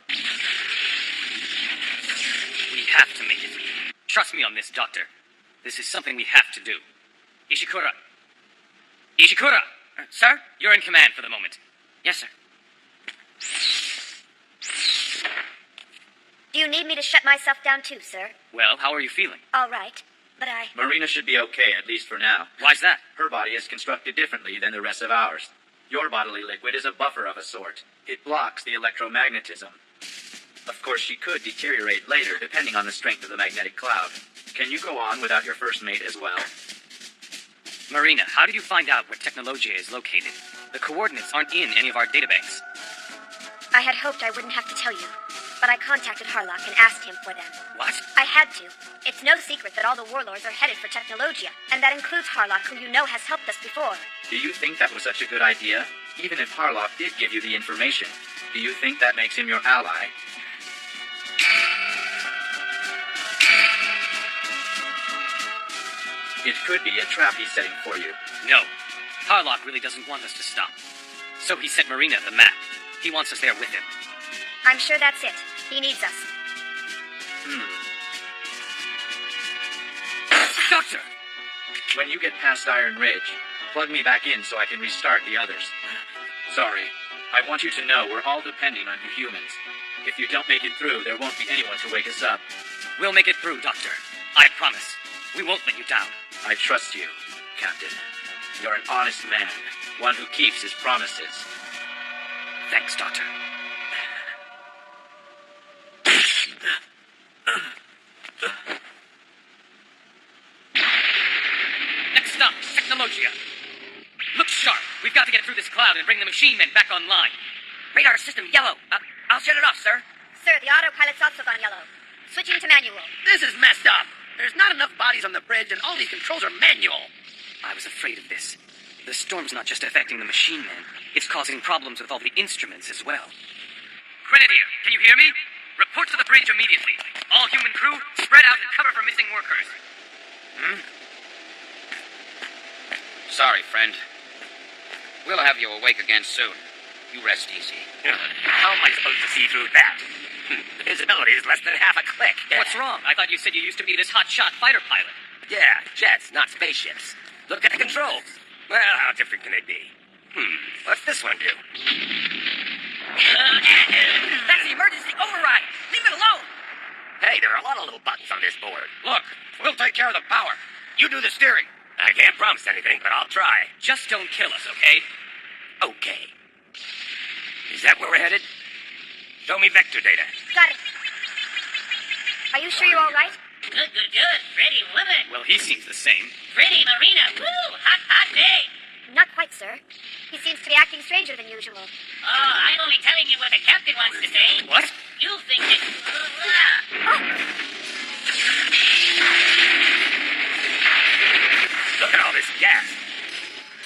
We have to make it. Trust me on this, Doctor. This is something we have to do. Ishikura. Ishikura! Sir? You're in command for the moment. Yes, sir. Do you need me to shut myself down too, sir? Well, how are you feeling? All right, but Marina should be okay, at least for now. Why's that? Her body is constructed differently than the rest of ours. Your bodily liquid is a buffer of a sort. It blocks the electromagnetism. Of course, she could deteriorate later, depending on the strength of the magnetic cloud. Can you go on without your first mate as well? Marina, how did you find out where Technologia is located? The coordinates aren't in any of our databanks. I had hoped I wouldn't have to tell you, but I contacted Harlock and asked him for them. What? I had to. It's no secret that all the warlords are headed for Technologia, and that includes Harlock, who you know has helped us before. Do you think that was such a good idea? Even if Harlock did give you the information, do you think that makes him your ally? It could be a trap he's setting for you. No. Harlock really doesn't want us to stop. So he sent Marina the map. He wants us there with him. I'm sure that's it. He needs us. Doctor! When you get past Iron Ridge, plug me back in so I can restart the others. Sorry. I want you to know we're all depending on you humans. If you don't make it through, there won't be anyone to wake us up. We'll make it through, Doctor. I promise. We won't let you down. I trust you, Captain. You're an honest man, one who keeps his promises. Thanks, Doctor. Next stop, Technologia. Look sharp. We've got to get through this cloud and bring the machine men back online. Radar system yellow. I'll shut it off, sir. Sir, the autopilot's also gone yellow. Switching to manual. This is messed up. There's not enough bodies on the bridge, and all these controls are manual. I was afraid of this. The storm's not just affecting the machine men. It's causing problems with all the instruments as well. Grenadier, can you hear me? Report to the bridge immediately. All human crew, spread out and cover for missing workers. Sorry, friend. We'll have you awake again soon. You rest easy. How am I supposed to see through that? The visibility is less than half a click. What's wrong? I thought you said you used to be this hotshot fighter pilot. Yeah, jets, not spaceships. Look at the controls. Well, how different can they be? What's this one do? That's the emergency override. Leave it alone. Hey, there are a lot of little buttons on this board. Look, we'll take care of the power. You do the steering. I can't promise anything, but I'll try. Just don't kill us, okay? Okay. Is that where we're headed? Show me vector data. Got it. Are you sure you're all right? Good. Pretty woman. Well, he seems the same. Pretty marina. Woo! Hot day. Not quite, sir. He seems to be acting stranger than usual. Oh, I'm only telling you what the captain wants to say. What? You think that... Look at all this gas.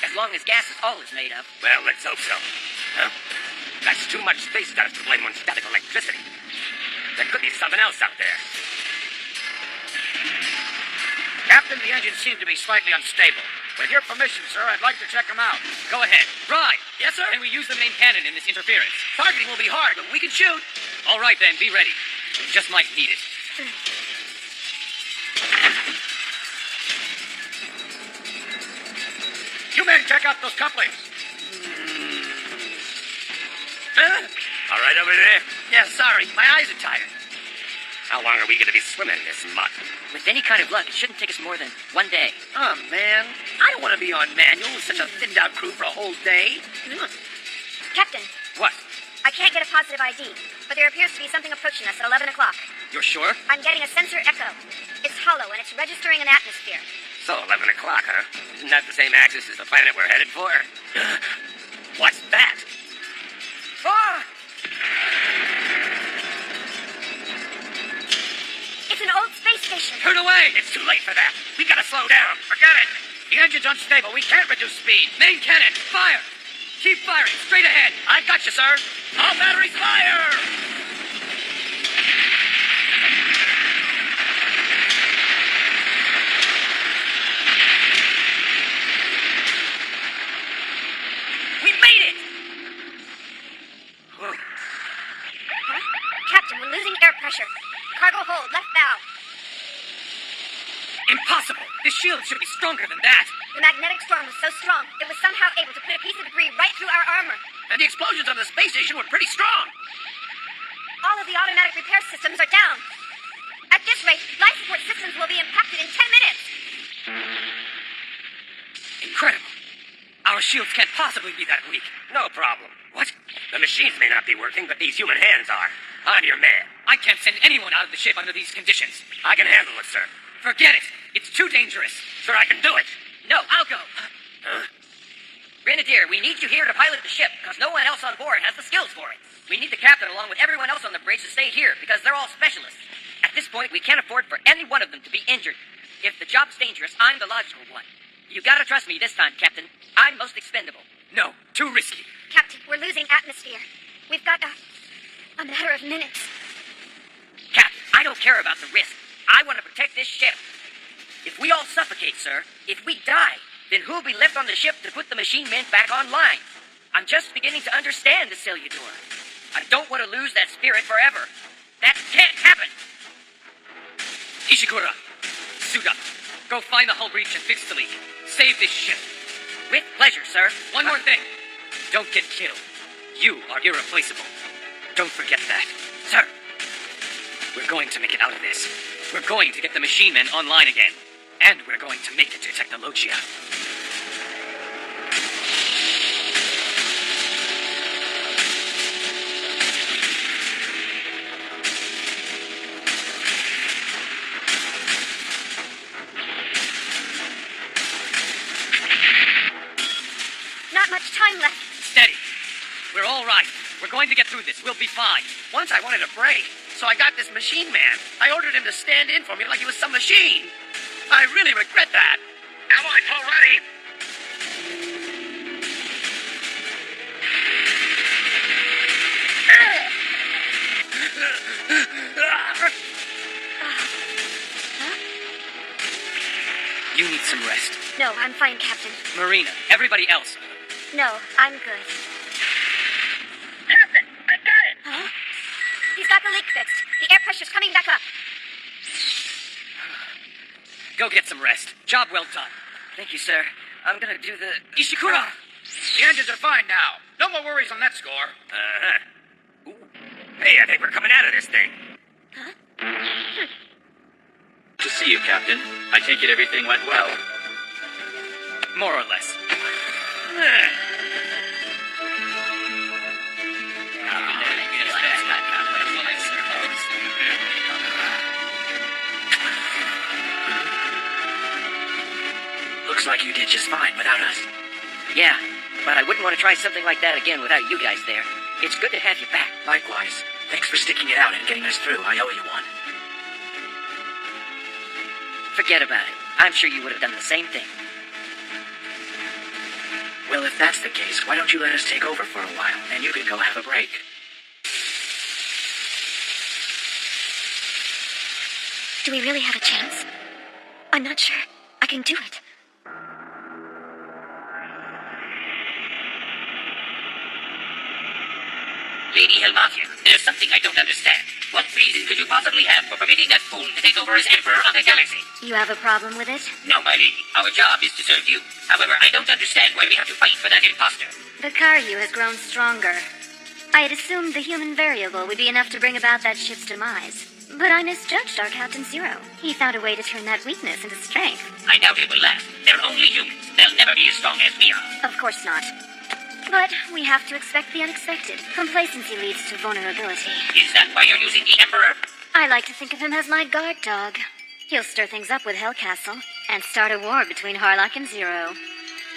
As long as gas is all it's made of. Well, let's hope so. Huh? That's too much space dust to blame on static electricity. There could be something else out there. Captain, the engines seem to be slightly unstable. With your permission, sir, I'd like to check them out. Go ahead. Ride. Yes, sir? Can we use the main cannon in this interference? Targeting will be hard, but we can shoot. All right, then. Be ready. We just might need it. You men, check out those couplings. Huh? All right over there. Yeah, sorry. My eyes are tired. How long are we going to be swimming in this muck? With any kind of luck, it shouldn't take us more than one day. Oh, man. I don't want to be on manual with such a thinned-out crew for a whole day. Captain, What? I can't get a positive ID, but there appears to be something approaching us at 11 o'clock. You're sure? I'm getting a sensor echo. It's hollow, and it's registering an atmosphere. So, 11 o'clock, huh? Isn't that the same axis as the planet we're headed for? What's that? Ah! It's an old space station. Turn away! It's too late for that. We gotta slow down. Forget it. The engine's unstable. We can't reduce speed. Main cannon, fire! Keep firing, straight ahead. I got you, sir. All batteries fire! We made it! Huh? Captain, we're losing air pressure. Cargo hold, left bow. Impossible. This shield should be stronger than that. The magnetic storm was so strong, it was somehow able to put a piece of debris right through our armor. And the explosions on the space station were pretty strong. All of the automatic repair systems are down. At this rate, life support systems will be impacted in 10 minutes. Incredible. Our shields can't possibly be that weak. No problem. What? The machines may not be working, but these human hands are. I'm your man. I can't send anyone out of the ship under these conditions. I can handle it, sir. Forget it. It's too dangerous. Sir, I can do it. No, I'll go. Huh? Grenadier, we need you here to pilot the ship, because no one else on board has the skills for it. We need the captain along with everyone else on the bridge to stay here, because they're all specialists. At this point, we can't afford for any one of them to be injured. If the job's dangerous, I'm the logical one. You gotta trust me this time, Captain. I'm most expendable. No, too risky. Captain, we're losing atmosphere. We've got a matter of minutes. Captain, I don't care about the risk. I want to protect this ship. If we all suffocate, sir, if we die, then who'll be left on the ship to put the machine men back online? I'm just beginning to understand the Cellular. I don't want to lose that spirit forever. That can't happen. Ishikura, suit up. Go find the hull breach and fix the leak. Save this ship. With pleasure, sir. One more thing. Don't get killed. You are irreplaceable. Don't forget that. Sir. We're going to make it out of this. We're going to get the machine men online again. And we're going to make it to Technologia. Not much time left. Steady. We're all right. We're going to get through this. We'll be fine. Once I wanted a break, so I got this machine man. I ordered him to stand in for me like he was some machine. I really regret that. Allies already! You need some rest. No, I'm fine, Captain. Marina, everybody else. No, I'm good. Captain, I've got it. Huh? He's got the leak fixed. The air pressure's coming back up. Go get some rest. Job well done. Thank you, sir. I'm gonna do the... Ishikura! The engines are fine now. No more worries on that score. Ooh. Hey, I think we're coming out of this thing. To see you, Captain. I take it everything went well. More or less. Looks like you did just fine without us. Yeah, but I wouldn't want to try something like that again without you guys there. It's good to have you back. Likewise. Thanks for sticking it out and getting us through. I owe you one. Forget about it. I'm sure you would have done the same thing. Well, if that's the case, why don't you let us take over for a while, and you can go have a break. Do we really have a chance? I'm not sure. I can do it. Lady Helmatia, there's something I don't understand. What reason could you possibly have for permitting that fool to take over as Emperor of the Galaxy? You have a problem with it? No, my lady. Our job is to serve you. However, I don't understand why we have to fight for that imposter. The Karyu has grown stronger. I had assumed the human variable would be enough to bring about that ship's demise. But I misjudged our Captain Zero. He found a way to turn that weakness into strength. I doubt it will last. They're only humans. They'll never be as strong as we are. Of course not. But we have to expect the unexpected. Complacency leads to vulnerability. Is that why you're using the Emperor? I like to think of him as my guard dog. He'll stir things up with Hellcastle and start a war between Harlock and Zero.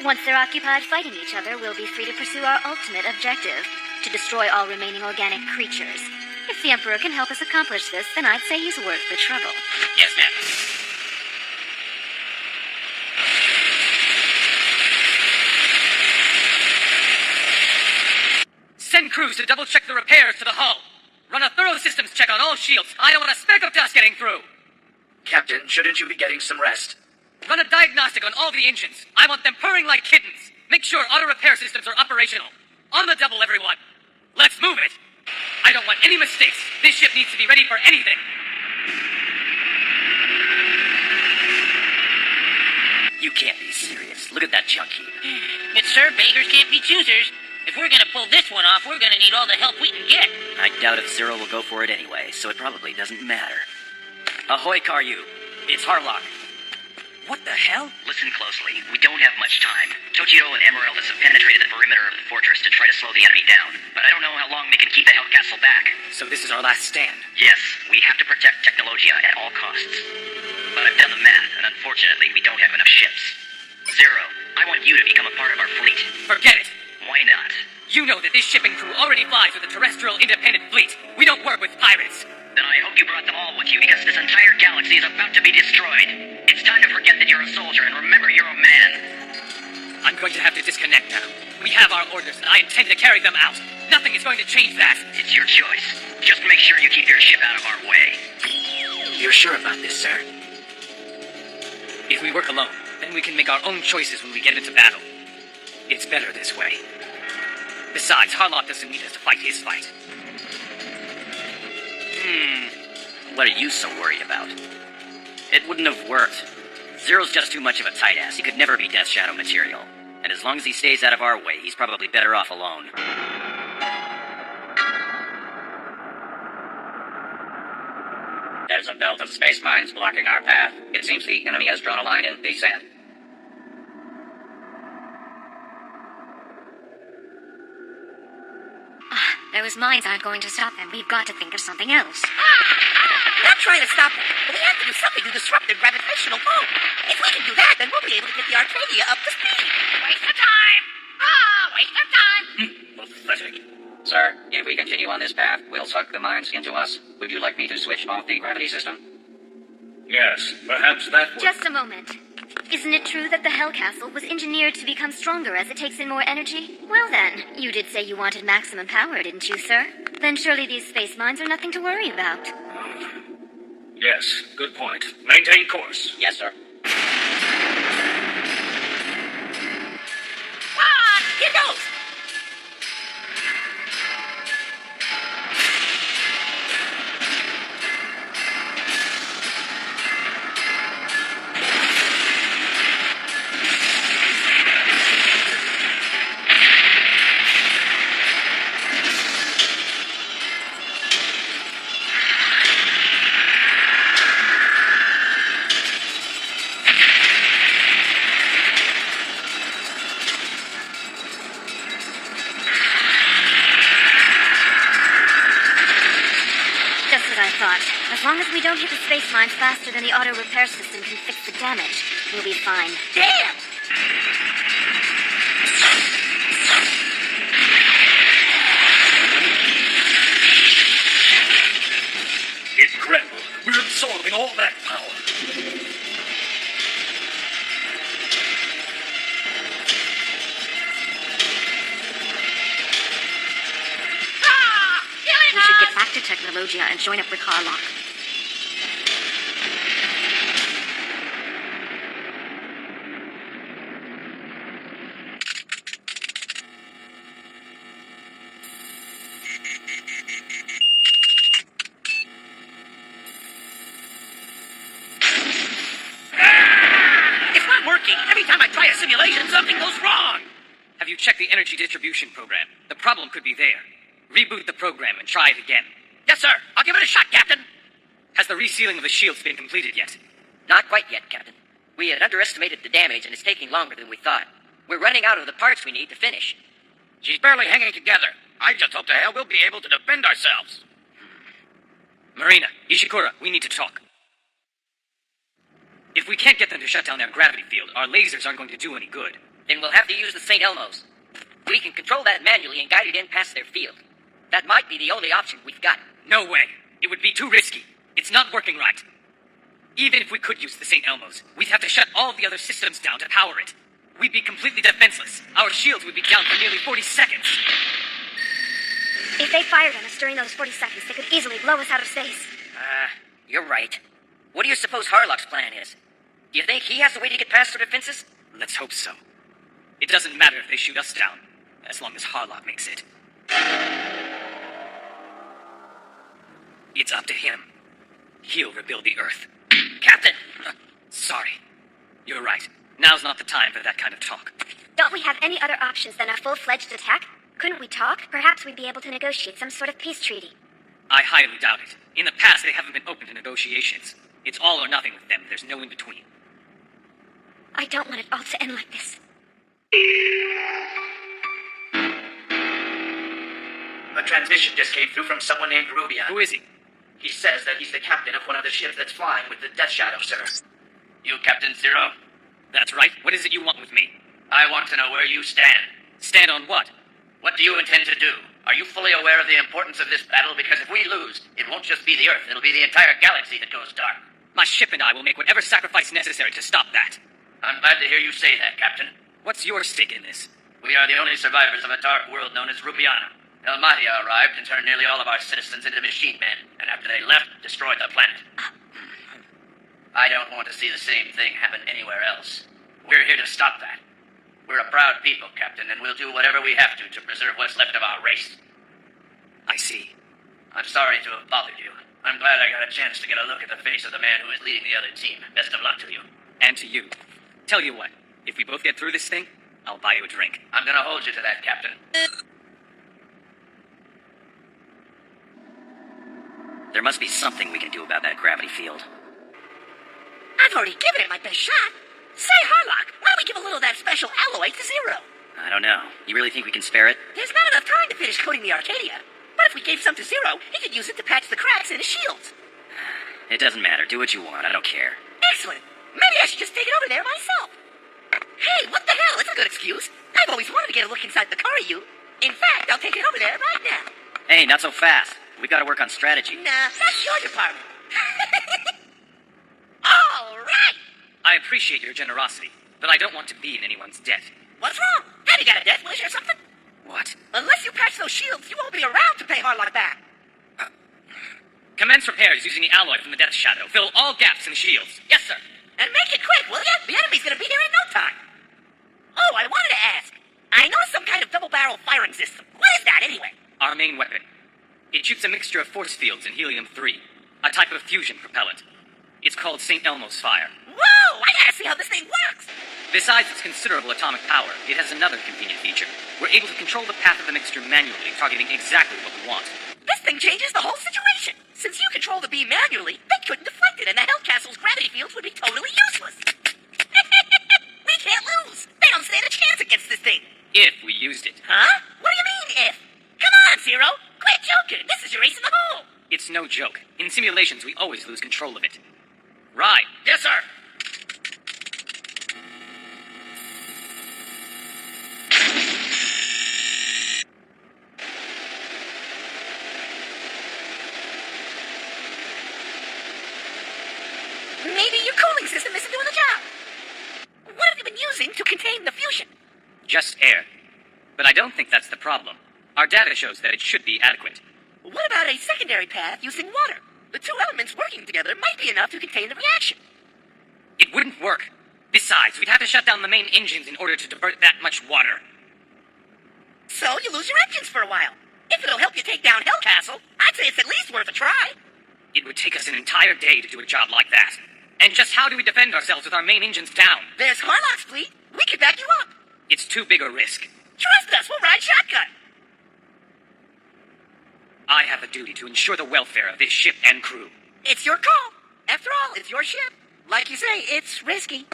Once they're occupied fighting each other, we'll be free to pursue our ultimate objective, to destroy all remaining organic creatures. If the Emperor can help us accomplish this, then I'd say he's worth the trouble. Yes, ma'am. Send crews to double-check the repairs to the hull. Run a thorough systems check on all shields. I don't want a speck of dust getting through. Captain, shouldn't you be getting some rest? Run a diagnostic on all the engines. I want them purring like kittens. Make sure auto repair systems are operational. On the double, everyone. Let's move it. I don't want any mistakes. This ship needs to be ready for anything. You can't be serious. Look at that junk heap. But sir, beggars can't be choosers. If we're gonna pull this one off, we're gonna need all the help we can get. I doubt if Zero will go for it anyway, so it probably doesn't matter. Ahoy, Karyu. It's Harlock. What the hell? Listen closely. We don't have much time. Tochiro and Emeraldus have penetrated the perimeter of the fortress to try to slow the enemy down, but I don't know how long they can keep the Hellcastle back. So this is our last stand. Yes, we have to protect Technologia at all costs. But I've done the math, and unfortunately we don't have enough ships. Zero, I want you to become a part of our fleet. Forget it. Why not? You know that this shipping crew already flies with a terrestrial independent fleet. We don't work with pirates. Then I hope you brought them all with you because this entire galaxy is about to be destroyed. It's time to forget that you're a soldier and remember you're a man. I'm going to have to disconnect now. We have our orders and I intend to carry them out. Nothing is going to change that. It's your choice. Just make sure you keep your ship out of our way. You're sure about this, sir? If we work alone, then we can make our own choices when we get into battle. It's better this way. Besides, Harlock doesn't need us to fight his fight. What are you so worried about? It wouldn't have worked. Zero's just too much of a tight ass. He could never be Death Shadow material. And as long as he stays out of our way, he's probably better off alone. There's a belt of space mines blocking our path. It seems the enemy has drawn a line in the sand. Those mines aren't going to stop them. We've got to think of something else. I'm not trying to stop it, but we have to do something to disrupt their gravitational pull. If we can do that, then we'll be able to get the Arcadia up to speed. Waste of time! Waste of time! Pathetic. Sir, if we continue on this path, we'll suck the mines into us. Would you like me to switch off the gravity system? Yes, perhaps that would... Just a moment. Isn't it true that the Hell Castle was engineered to become stronger as it takes in more energy? Well then, you did say you wanted maximum power, didn't you, sir? Then surely these space mines are nothing to worry about. Yes, good point. Maintain course. Yes, sir. Here goes! As long as we don't hit the space mines faster than the auto repair system can fix the damage, we'll be fine. Damn! Incredible. We're absorbing all that power. We should get back to Technologia and join up with Harlock. It's not working. Every time I try a simulation, something goes wrong. Have you checked the energy distribution program? The problem could be there. Reboot the program and try it again. Yes, sir. I'll give it a shot, Captain. Has the resealing of the shields been completed yet? Not quite yet, Captain. We had underestimated the damage, and it's taking longer than we thought. We're running out of the parts we need to finish. She's barely hanging together. I just hope to hell we'll be able to defend ourselves. Marina, Ishikura, we need to talk. If we can't get them to shut down their gravity field, our lasers aren't going to do any good. Then we'll have to use the St. Elmo's. We can control that manually and guide it in past their field. That might be the only option we've got. No way. It would be too risky. It's not working right. Even if we could use the St. Elmo's, we'd have to shut all the other systems down to power it. We'd be completely defenseless. Our shields would be down for nearly 40 seconds. If they fired on us during those 40 seconds, they could easily blow us out of space. You're right. What do you suppose Harlock's plan is? Do you think he has a way to get past their defenses? Let's hope so. It doesn't matter if they shoot us down, as long as Harlock makes it. It's up to him. He'll rebuild the Earth. Captain! Sorry. You're right. Now's not the time for that kind of talk. Don't we have any other options than a full-fledged attack? Couldn't we talk? Perhaps we'd be able to negotiate some sort of peace treaty. I highly doubt it. In the past, they haven't been open to negotiations. It's all or nothing with them. There's no in-between. I don't want it all to end like this. A transmission just came through from someone named Rubian. Who is he? He says that he's the captain of one of the ships that's flying with the Death Shadow, sir. You Captain Zero? That's right. What is it you want with me? I want to know where you stand. Stand on what? What do you intend to do? Are you fully aware of the importance of this battle? Because if we lose, it won't just be the Earth, it'll be the entire galaxy that goes dark. My ship and I will make whatever sacrifice necessary to stop that. I'm glad to hear you say that, Captain. What's your stake in this? We are the only survivors of a dark world known as Rubiana. El Mahdia arrived and turned nearly all of our citizens into machine men, and after they left, destroyed the planet. I don't want to see the same thing happen anywhere else. We're here to stop that. We're a proud people, Captain, and we'll do whatever we have to preserve what's left of our race. I see. I'm sorry to have bothered you. I'm glad I got a chance to get a look at the face of the man who is leading the other team. Best of luck to you. And to you. Tell you what, if we both get through this thing, I'll buy you a drink. I'm gonna hold you to that, Captain. There must be something we can do about that gravity field. I've already given it my best shot. Say, Harlock, why don't we give a little of that special alloy to Zero? I don't know. You really think we can spare it? There's not enough time to finish coating the Arcadia. But if we gave some to Zero, he could use it to patch the cracks in his shields. It doesn't matter. Do what you want. I don't care. Excellent. Maybe I should just take it over there myself. Hey, what the hell? It's a good excuse. I've always wanted to get a look inside the Karyu. In fact, I'll take it over there right now. Hey, not so fast. We gotta work on strategy. Nah, that's your department. All right. I appreciate your generosity, but I don't want to be in anyone's debt. What's wrong? Have you got a death wish or something? What? Unless you patch those shields, you won't be around to pay Harlock back. Commence repairs using the alloy from the Death Shadow. Fill all gaps in the shields. Yes, sir. And make it quick, will ya? The enemy's gonna be here in no time. Oh, I wanted to ask. I noticed some kind of double-barrel firing system. What is that, anyway? Our main weapon. It shoots a mixture of force fields and helium-3, a type of fusion propellant. It's called St. Elmo's Fire. Whoa! I gotta see how this thing works! Besides its considerable atomic power, it has another convenient feature. We're able to control the path of the mixture manually, targeting exactly what we want. This thing changes the whole situation. Since you control the beam manually, they couldn't deflect it, and the Hell Castle's gravity fields would be totally useless. We can't lose. They don't stand a chance against this thing. If we used it. Huh? What do you mean, if? Come on, Zero. Quit joking. This is your ace in the hole. It's no joke. In simulations, we always lose control of it. Right. Yes, sir. Maybe your cooling system isn't doing the job. What have you been using to contain the fusion? Just air. But I don't think that's the problem. Our data shows that it should be adequate. What about a secondary path using water? The two elements working together might be enough to contain the reaction. It wouldn't work. Besides, we'd have to shut down the main engines in order to divert that much water. So you lose your engines for a while. If it'll help you take down Hell Castle, I'd say it's at least worth a try. It would take us an entire day to do a job like that. And just how do we defend ourselves with our main engines down? There's Harlock's fleet. We can back you up. It's too big a risk. Trust us, we'll ride shotgun. I have a duty to ensure the welfare of this ship and crew. It's your call. After all, it's your ship. Like you say, it's risky.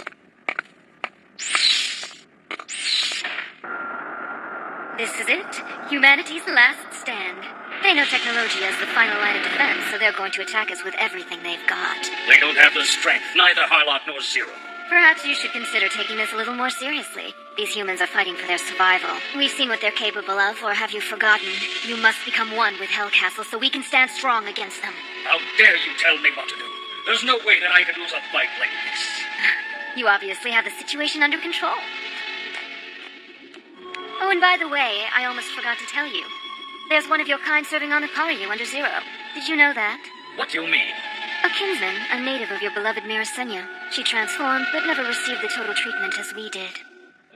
This is it. Humanity's last stand. They know technology as the final line of defense, so they're going to attack us with everything they've got. They don't have the strength, neither Harlock nor Zero. Perhaps you should consider taking this a little more seriously. These humans are fighting for their survival. We've seen what they're capable of, or have you forgotten? You must become one with Hell Castle so we can stand strong against them. How dare you tell me what to do? There's no way that I can lose a fight like this. You obviously have the situation under control. Oh, and by the way, I almost forgot to tell you. There's one of your kind serving on the Karyu under Zero. Did you know that? What do you mean? A kinsman, a native of your beloved Mirasenya. She transformed, but never received the total treatment as we did.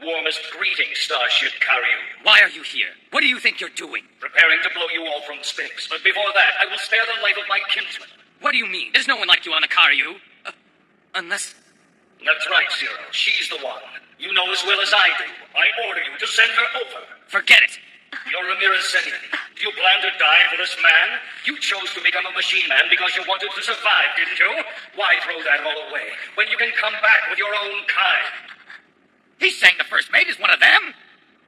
Warmest greetings, Starship Karyu. Why are you here? What do you think you're doing? Preparing to blow you all from space, but before that, I will spare the life of my kinsman. What do you mean? There's no one like you on the Karyu. Unless... That's right, Zero. She's the one. You know as well as I do. I order you to send her over. Forget it. You're a Mirasenian. Do you plan to die for this man? You chose to become a machine man because you wanted to survive, didn't you? Why throw that all away when you can come back with your own kind? He's saying the first mate is one of them?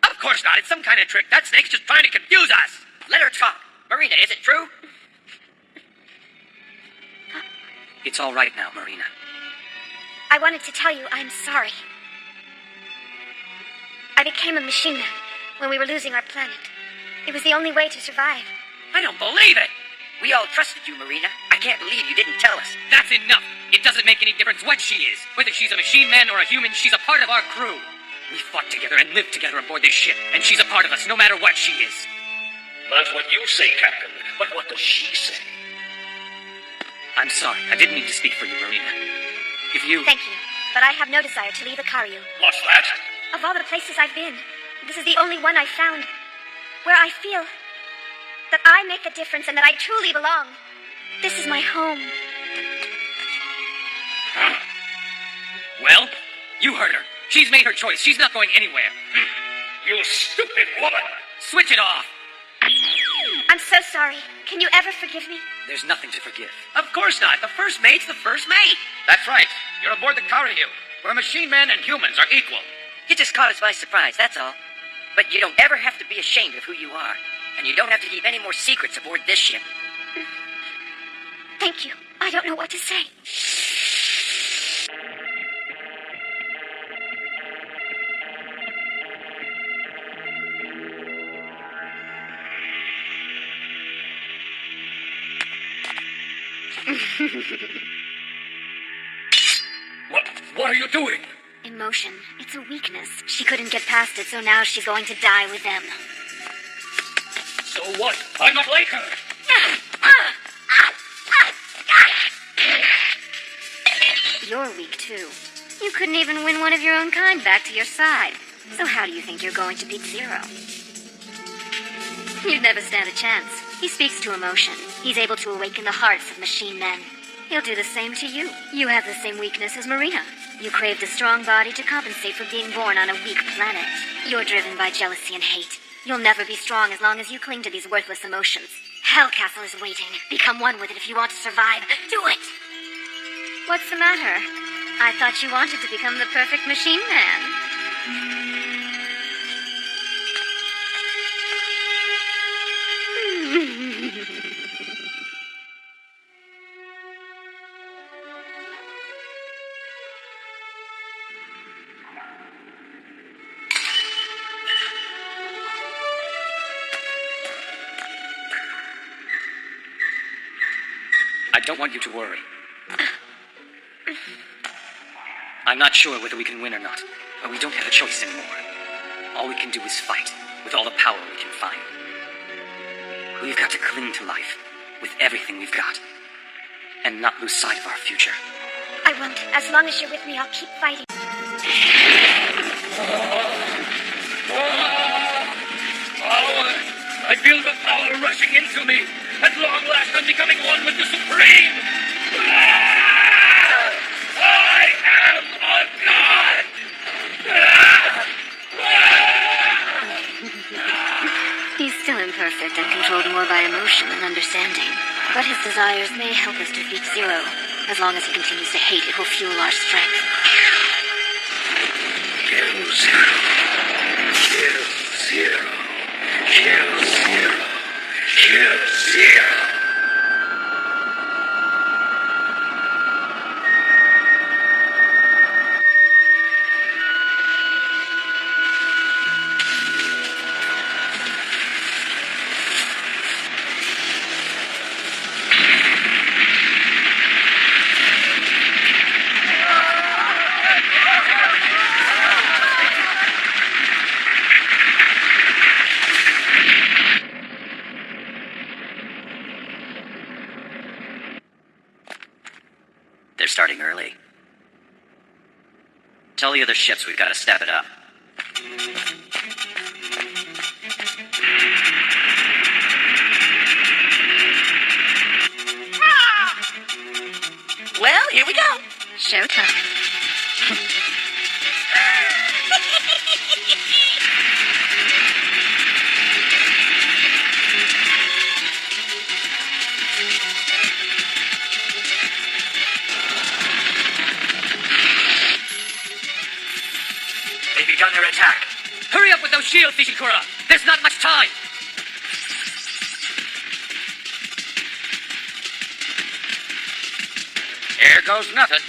Of course not. It's some kind of trick. That snake's just trying to confuse us. Let her talk. Marina, is it true? It's all right now, Marina. I wanted to tell you I'm sorry. I became a machine man when we were losing our planet. It was the only way to survive. I don't believe it. We all trusted you, Marina. I can't believe you didn't tell us. That's enough. It doesn't make any difference what she is. Whether she's a machine man or a human, she's a part of our crew. We fought together and lived together aboard this ship, and she's a part of us no matter what she is. That's what you say, Captain. But what does she say? I'm sorry. I didn't mean to speak for you, Marina. If you... Thank you, but I have no desire to leave the Karyu. What's that? Of all the places I've been, this is the only one I've found where I feel that I make a difference and that I truly belong. This is my home. Well, You heard her. She's made her choice. She's not going anywhere. You stupid woman! Switch it off! I'm so sorry. Can you ever forgive me? There's nothing to forgive. Of course not. The first mate's the first mate. That's right. You're aboard the Karyu, where machine men and humans are equal. You just caught us by surprise, that's all. But you don't ever have to be ashamed of who you are. And you don't have to keep any more secrets aboard this ship. Thank you. I don't know what to say. What are you doing? Emotion. It's a weakness. She couldn't get past it, so now she's going to die with them. So what? I'm not like her. You're weak, too. You couldn't even win one of your own kind back to your side. So how do you think you're going to beat Zero? You'd never stand a chance. He speaks to emotion. He's able to awaken the hearts of machine men. He'll do the same to you. You have the same weakness as Marina. You craved a strong body to compensate for being born on a weak planet. You're driven by jealousy and hate. You'll never be strong as long as you cling to these worthless emotions. Hellcastle is waiting. Become one with it if you want to survive. Do it! What's the matter? I thought you wanted to become the perfect machine man. I don't want you to worry. I'm not sure whether we can win or not, but we don't have a choice anymore. All we can do is fight, with all the power we can find. We've got to cling to life, with everything we've got, and not lose sight of our future. I won't. As long as you're with me, I'll keep fighting. I feel the power rushing into me. At long last, I'm becoming one with the Supreme. I am a god. He's still imperfect and controlled more by emotion than understanding. But his desires may help us defeat Zero. As long as he continues to hate, it will fuel our strength. Kill Zero. Kill Zero. Kill Zero. Kill Zero. They're starting early. Tell the other ships we've got to step it up. Well, here we go. Showtime. They've begun their attack. Hurry up with those shields, Nishikura! There's not much time! Here goes nothing.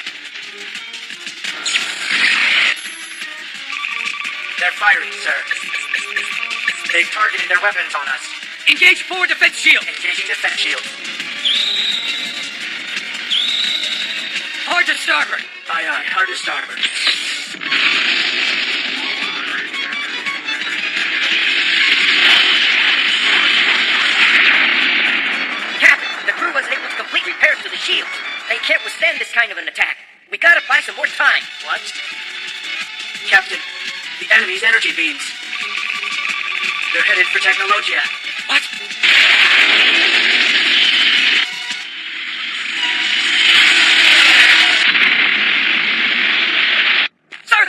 They're firing, sir. They've targeted their weapons on us. Engage forward defense shield! Engaging defense shield. Hard to starboard! Aye, aye, hard to starboard. Captain, the crew wasn't able to complete repairs to the shields. They can't withstand this kind of an attack. We gotta buy some more time. What? Captain, the enemy's energy beams. They're headed for Technologia. What? Sir,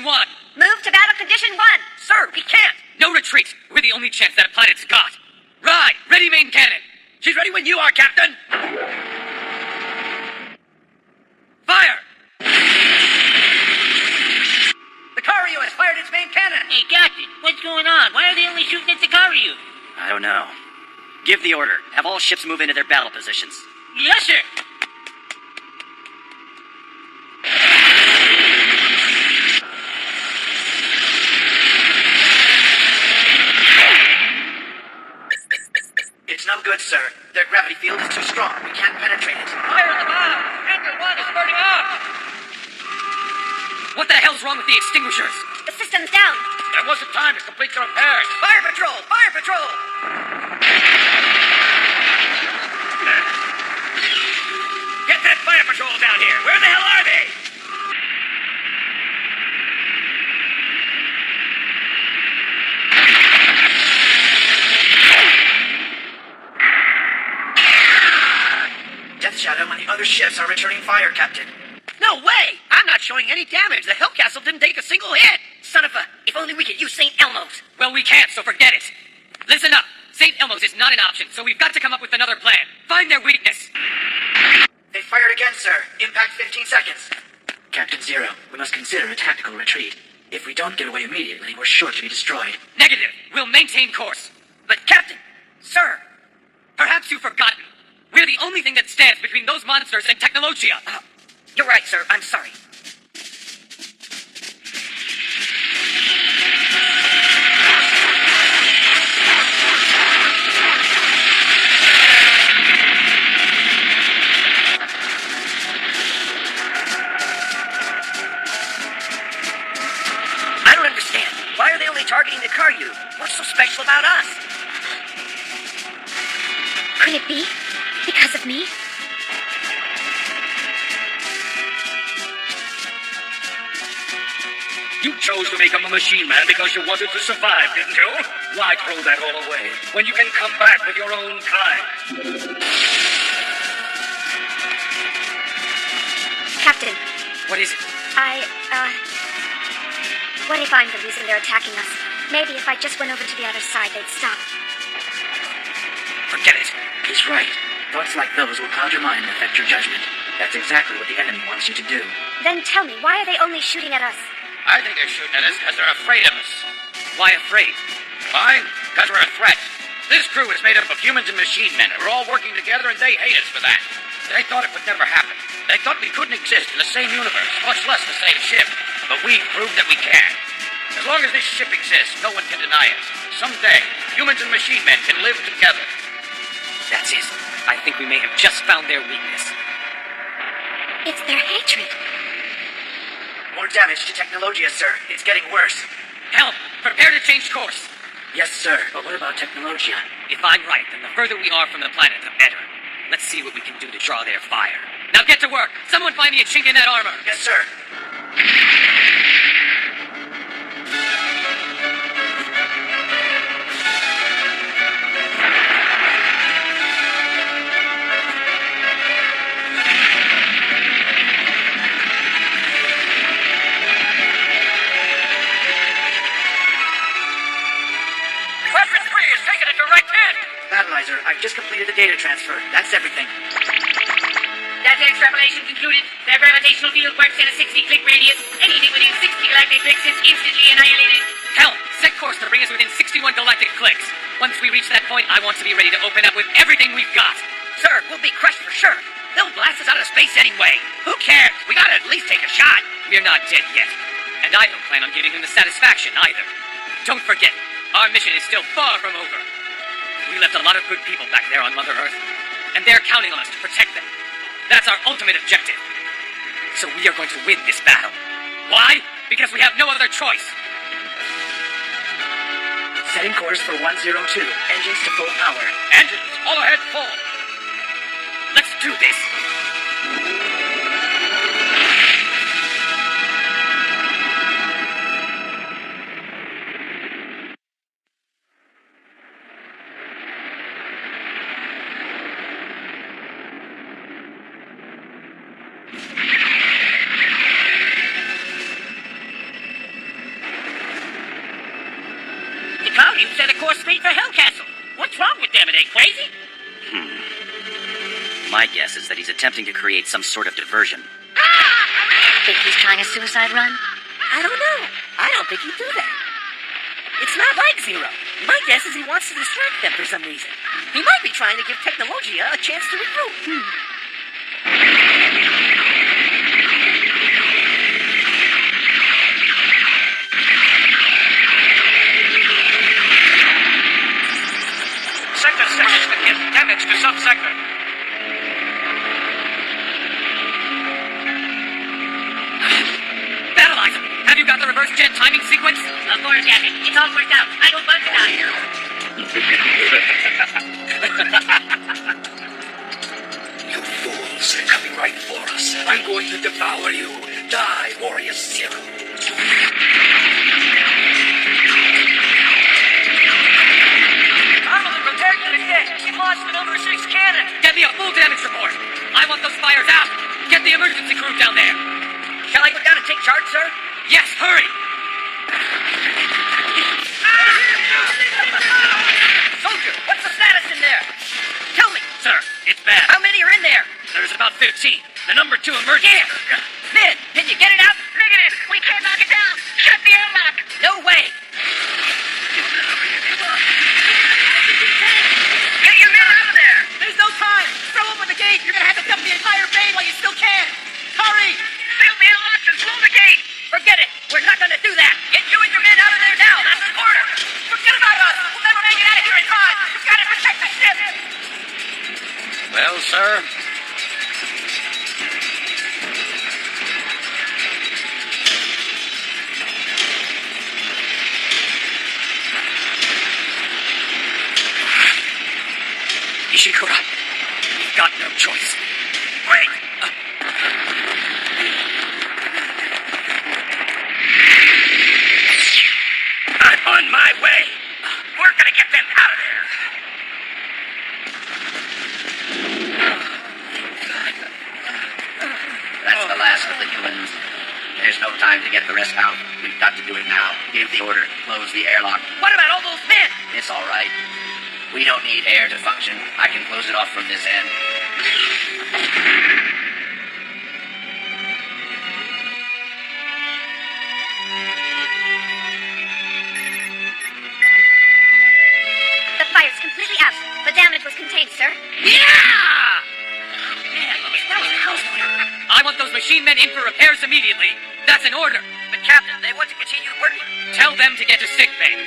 Condition 1. Move to battle condition 1. Sir, we can't. No retreat. We're the only chance that planet's got. Rye, ready main cannon. She's ready when you are, Captain. Fire! The Karyu has fired its main cannon. Hey, Captain, what's going on? Why are they only shooting at the Karyu? I don't know. Give the order. Have all ships move into their battle positions. Yes, sir. It's no good, sir. Their gravity field is too strong. We can't penetrate it. Fire in the bow! Engine 1 is burning up! What the hell's wrong with the extinguishers? The system's down. There wasn't time to complete the repairs. Fire patrol! Fire patrol! Get that fire patrol down here. Where the hell are they? Death Shadow and the other ships are returning fire, Captain. No way! I'm not showing any damage. The Hellcastle didn't take a single hit. Son of a... If only we could use St. Elmo's. Well, we can't, so forget it. Listen up. St. Elmo's is not an option, so we've got to come up with another plan. Find their weakness. They fired again, sir. Impact 15 seconds. Captain Zero, we must consider a tactical retreat. If we don't get away immediately, we're sure to be destroyed. Negative. We'll maintain course. But Captain... Sir... Perhaps you've forgotten. We're the only thing that stands between those monsters and Technologia. You're right, sir. I'm sorry. I don't understand. Why are they only targeting the Karyu? What's so special about us? Could it be? Because of me? You chose to become a machine man because you wanted to survive, didn't you? Why throw that all away when you can come back with your own kind? Captain, What is it? what if I'm the reason they're attacking us? Maybe if I just went over to the other side, they'd stop. Forget it. He's right. Thoughts like those will cloud your mind and affect your judgment. That's exactly what the enemy wants you to do. Then tell me, why are they only shooting at us? I think they're shooting at us because they're afraid of us. Why afraid? Why? Because we're a threat. This crew is made up of humans and machine men who are all working together, and they hate us for that. They thought it would never happen. They thought we couldn't exist in the same universe, much less the same ship. But we proved that we can. As long as this ship exists, no one can deny it. Someday, humans and machine men can live together. That's it. I think we may have just found their weakness. It's their hatred. More damage to Technologia, sir. It's getting worse. Helm, prepare to change course. Yes, sir. But what about Technologia? If I'm right, then the further we are from the planet, the better. Let's see what we can do to draw their fire. Now get to work. Someone find me a chink in that armor. Yes, sir. Quadrant 3 is taking a direct hit. Battleizer, I've just completed the data transfer. That's everything. Data extrapolation concluded. Their gravitational field works in a 60-click radius. Anything within 60 galactic clicks is instantly annihilated. Helm, set course to bring us within 61 galactic clicks. Once we reach that point, I want to be ready to open up with everything we've got. Sir, we'll be crushed for sure. They'll blast us out of space anyway. Who cares? We gotta at least take a shot. We're not dead yet. And I don't plan on giving them the satisfaction either. Don't forget, our mission is still far from over. We left a lot of good people back there on Mother Earth, and they're counting on us to protect them. That's our ultimate objective. So we are going to win this battle. Why? Because we have no other choice. Setting course for 102. Engines to full power. Engines, all ahead full. Let's do this. My guess is that he's attempting to create some sort of diversion. Think he's trying a suicide run? I don't know. I don't think he'd do that. It's not like Zero. My guess is he wants to distract them for some reason. He might be trying to give Technologia a chance to regroup. Sector sections can get damage to sub-sector. Battleizer, have you got the reverse jet timing sequence? Of course, Captain. It's all worked out. I don't bug to die. You fools, they're coming right for us. I'm going to devour you. Die, Warrior Zero. Armament repaired to the deck. We've lost the number 6 cannon. Get me a full damage report. I want those fires out. Get the emergency crew down there. Shall I go down and take charge, sir? Yes, hurry. Soldier, what's the status in there? Tell me. Sir, it's bad. How many are in there? There's about 15. The number 2 emergency. Yeah. Men, can you get it out? Negative. We can't knock it down. Shut the airlock. No way. Get your men out of there. There's no time. Throw open the gate. You're gonna have to dump the entire bay while you still can. Hurry. Seal the airlocks and slow the gate. Forget it. We're not gonna do that. Get you and your men out of there now. That's an order. Forget about us. We'll never make it out of here in time. We've got to protect the ship. Well, sir, Ishikura, we've got no choice. Wait! I'm on my way. We're gonna get them out of there. That's the last of the humans. There's no time to get the rest out. We've got to do it now. Give the order. Close the airlock. What about all those men? It's all right. We don't need air to function. I can close it off from this end. The fire's completely out. The damage was contained, sir. Yeah! I want those machine men in for repairs immediately. That's an order. But Captain, they want to continue working. Tell them to get to sick bay.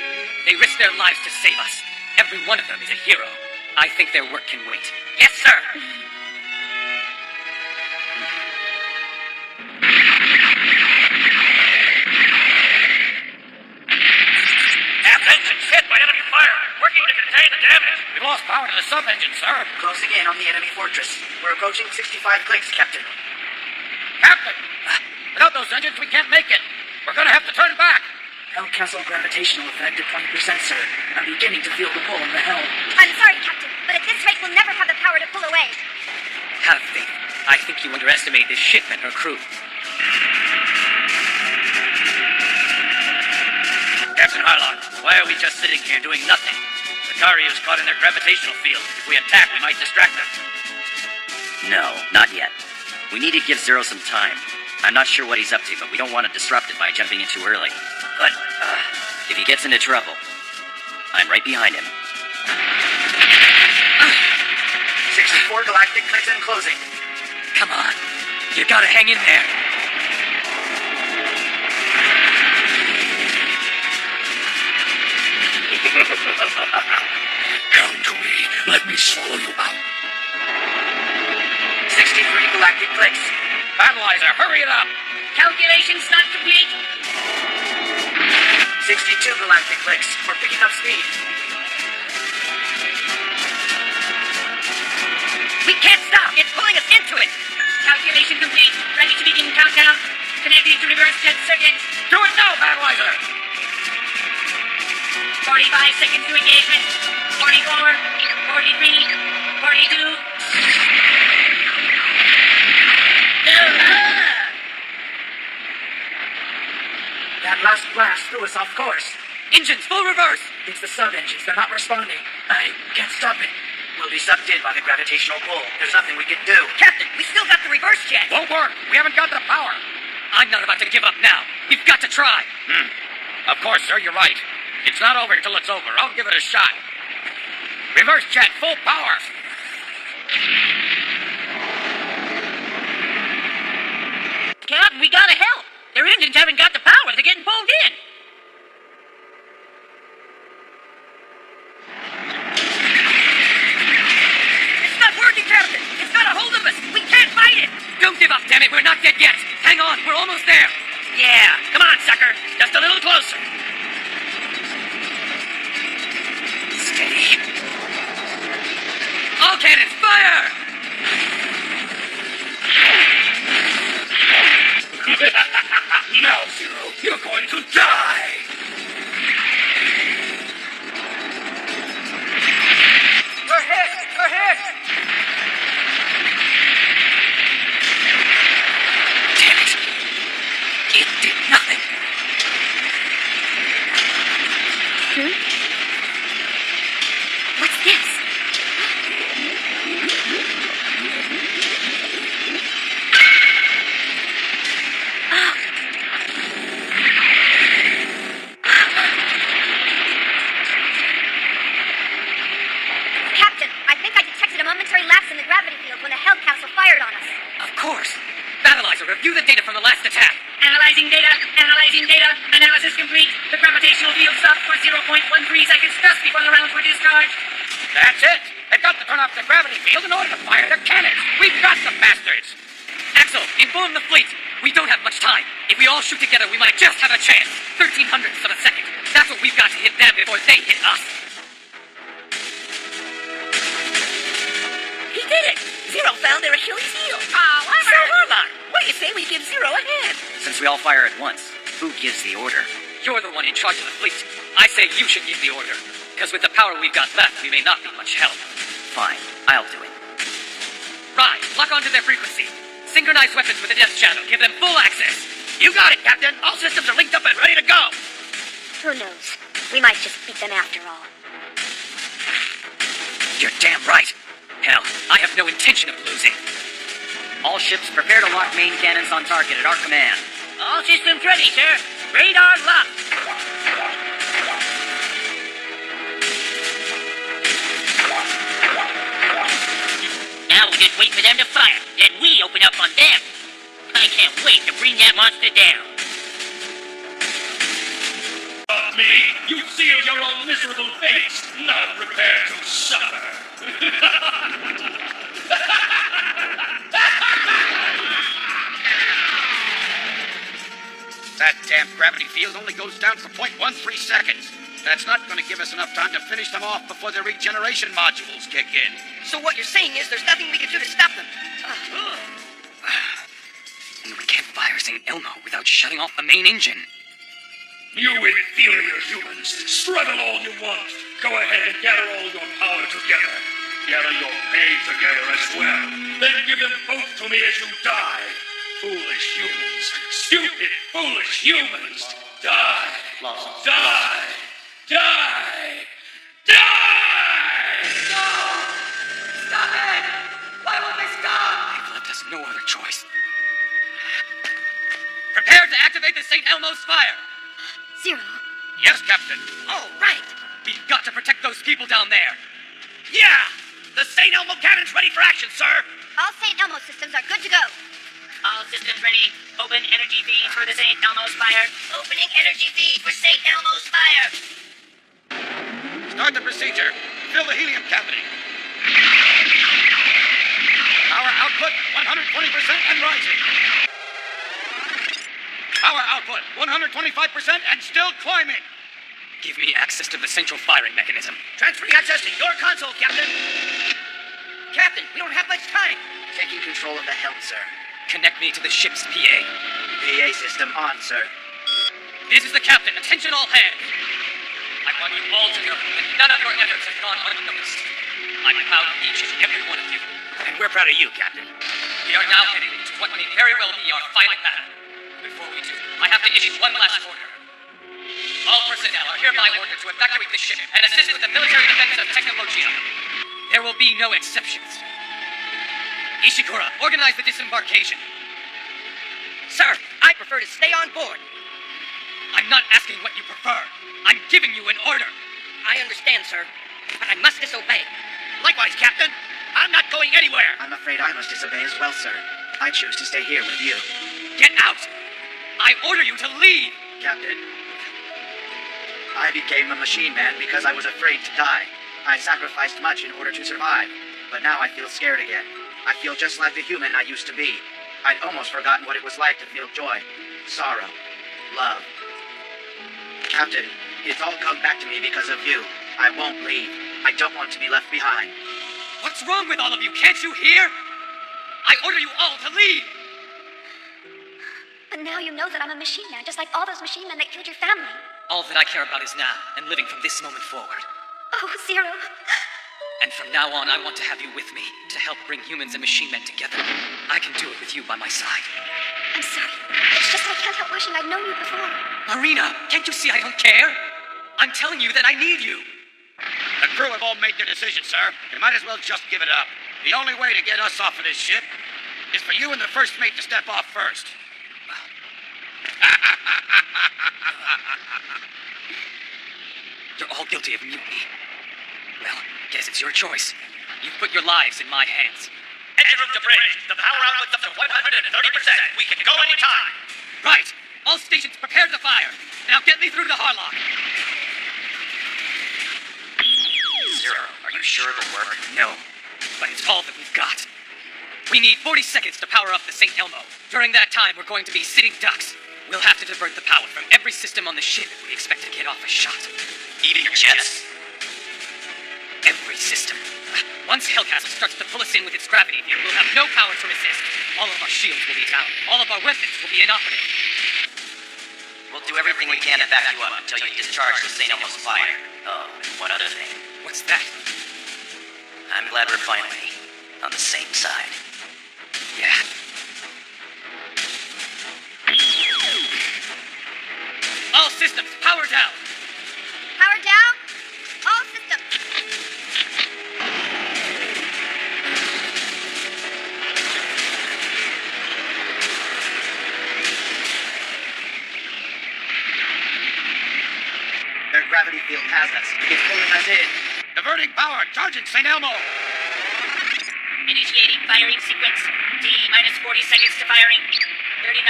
They risk their lives to save us. Every one of them is a hero. I think their work can wait. Yes, sir. Aft engine's hit by enemy fire. Working to contain the damage. We've lost power to the sub-engine, sir. Closing in on the enemy fortress. We're approaching 65 clicks, Captain. Captain! Without those engines, we can't make it. We're gonna have to turn back. Hellcastle gravitational effect at 20%, sir. I'm beginning to feel the pull in the helm. I'm sorry, Captain, but at this rate, we'll never have the power to pull away. Have faith. I think you underestimate this ship and her crew. Captain Harlock, why are we just sitting here doing nothing? The Karyu's caught in their gravitational field. If we attack, we might distract them. No, not yet. We need to give Zero some time. I'm not sure what he's up to, but we don't want to disrupt it by jumping in too early. But, if he gets into trouble, I'm right behind him. 64 galactic clicks and closing. Come on. You gotta hang in there. Come to me. Let me swallow you up. 63 galactic clicks. Battleizer, hurry it up. Calculations not complete. 62 galactic clicks. We're picking up speed. We can't stop. It's pulling us into it. Calculation complete. Ready to begin countdown. Connected to reverse jet circuit. Do it now, Battleizer. 45 seconds to engagement. 44, 43, 42. That last blast threw us off course. Engines, full reverse. It's the sub-engines. They're not responding. I can't stop it. We'll be sucked in by the gravitational pull. There's nothing we can do. Captain, we still got the reverse jet. Won't work. We haven't got the power. I'm not about to give up now. We've got to try. Of course, sir, you're right. It's not over till it's over. I'll give it a shot. Reverse jet, full power. Captain, we gotta help. Their engines haven't got the power. They're getting pulled in. It's not working, Captain. It's got a hold of us. We can't fight it. Don't give up, damn it. We're not dead yet. Hang on. We're almost there. Yeah, come on, sucker. Just a little closer. Steady. All cannons, fire! Now, Zero, you're going to die! We're hit. We're hit. Damn it. It did nothing. What's this? Captain, I think I detected a momentary lapse in the gravity field when the Hell Council fired on us. Of course. Battleizer, review the data from the last attack. Analyzing data. Analysis complete. The gravitational field stopped for 0.13 seconds just before the rounds were discharged. That's it. They've got to turn off the gravity field in order to fire their cannons. We've got the bastards. Axel, inform the fleet. We don't have much time. If we all shoot together, we might just have a chance. 13 hundredths of a second. That's what we've got to hit them before they hit us. He did it. Zero found their Achilles heel. Oh, what? So, Harlock, what do you say we give Zero a hand? Since we all fire at once, who gives the order? You're the one in charge of the fleet. I say you should give the order. Because with the power we've got left, we may not be much help. Fine, I'll do it. Rye, lock onto their frequency. Synchronize weapons with the Death Shadow. Give them full access. You got it, Captain. All systems are linked up and ready to go. Who knows? We might just beat them after all. You're damn right. Hell, I have no intention of losing. All ships prepare to lock main cannons on target at our command. All systems ready, sir. Radar locked. Now we just wait for them to fire, then we open up on them. I can't wait to bring that monster down. Of me, you seal your own miserable fates, not prepare to suffer. That damn gravity field only goes down for 0.13 seconds. That's not going to give us enough time to finish them off before the regeneration modules kick in. So what you're saying is there's nothing we can do to stop them. And we can't fire St. Elmo without shutting off the main engine. You inferior humans, struggle all you want. Go ahead and gather all your power together. Gather your pain together as well. Then give them both to me as you die. Foolish humans. Stupid, foolish humans. Die. Die. Die. Die! No! Stop it! Why won't they stop? They've left us no other choice. Prepare to activate the St. Elmo's fire! Zero. Yes, Captain. Oh, right. We've got to protect those people down there. Yeah! The St. Elmo cannon's ready for action, sir. All St. Elmo systems are good to go. All systems ready. Open energy feed for the St. Elmo's fire. Opening energy feed for St. Elmo's fire. Start the procedure. Fill the helium cavity. Power output 120% and rising. Power output 125% and still climbing. Give me access to the central firing mechanism. Transferring access to your console, Captain. Captain, we don't have much time. Taking control of the helm, sir. Connect me to the ship's PA. PA system on, sir. This is the captain. Attention all hands. I want you all to know that none of your efforts have gone unnoticed. I'm proud of each and every one of you. And we're proud of you, Captain. We are now heading into what may very well be our final battle. Before we do, I have to issue one last order. All personnel are hereby ordered to evacuate the ship and assist with the military defense of Technologia. There will be no exceptions. Ishikura, organize the disembarkation. Sir, I prefer to stay on board. I'm not asking what you prefer. I'm giving you an order. I understand, sir, but I must disobey. Likewise, Captain. I'm not going anywhere. I'm afraid I must disobey as well, sir. I choose to stay here with you. Get out! I order you to leave! Captain, I became a machine man because I was afraid to die. I sacrificed much in order to survive, but now I feel scared again. I feel just like the human I used to be. I'd almost forgotten what it was like to feel joy, sorrow, love. Captain, it's all come back to me because of you. I won't leave. I don't want to be left behind. What's wrong with all of you? Can't you hear? I order you all to leave! But now you know that I'm a machine man, just like all those machine men that killed your family. All that I care about is now, and living from this moment forward. Oh, Zero. And from now on, I want to have you with me, to help bring humans and machine men together. I can do it with you by my side. I'm sorry. It's just I can't help wishing I'd known you before. Marina, can't you see I don't care? I'm telling you that I need you. The crew have all made their decision, sir. You might as well just give it up. The only way to get us off of this ship is for you and the first mate to step off first. You're all guilty of mutiny. Well, guess it's your choice. You've put your lives in my hands. Engine room to bridge. The power output's up to 130%. We can go anytime. Right. All stations prepare to fire. Now get me through to Harlock. Zero, are you sure it'll work? No, but it's all that we've got. We need 40 seconds to power up the St. Elmo. During that time, we're going to be sitting ducks. We'll have to divert the power from every system on the ship if we expect to get off a shot. Even your jets? Every system. Once Hellcastle starts to pull us in with its gravity field, we'll have no power to resist. All of our shields will be down. All of our weapons will be inoperative. We'll do everything we can to back you up until you discharge the St. Elmo's fire. Oh, and one other thing. What's that? I'm glad we're finally on the same side. Yeah. All systems, power down! Power down. All systems. Their gravity field has us. It's pulling us in. Diverting power, charging St. Elmo. Initiating firing sequence. T minus 40 seconds to firing. 39,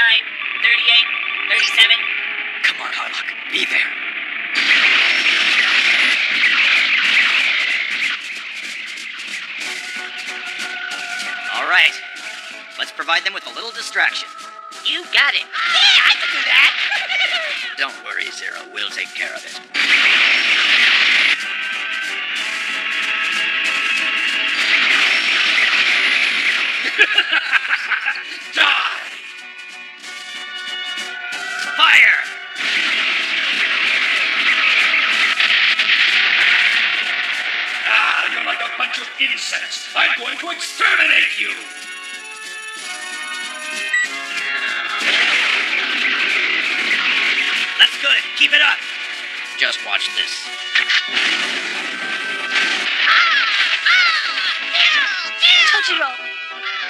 38, 37. Come on, Harlock. Be there. All right. Let's provide them with a little distraction. You got it. Yeah, I can do that. Don't worry, Zero. We'll take care of it. Die! Fire! Ah, you're like a bunch of insects. I'm going to exterminate you. That's good. Keep it up. Just watch this. Toshiro.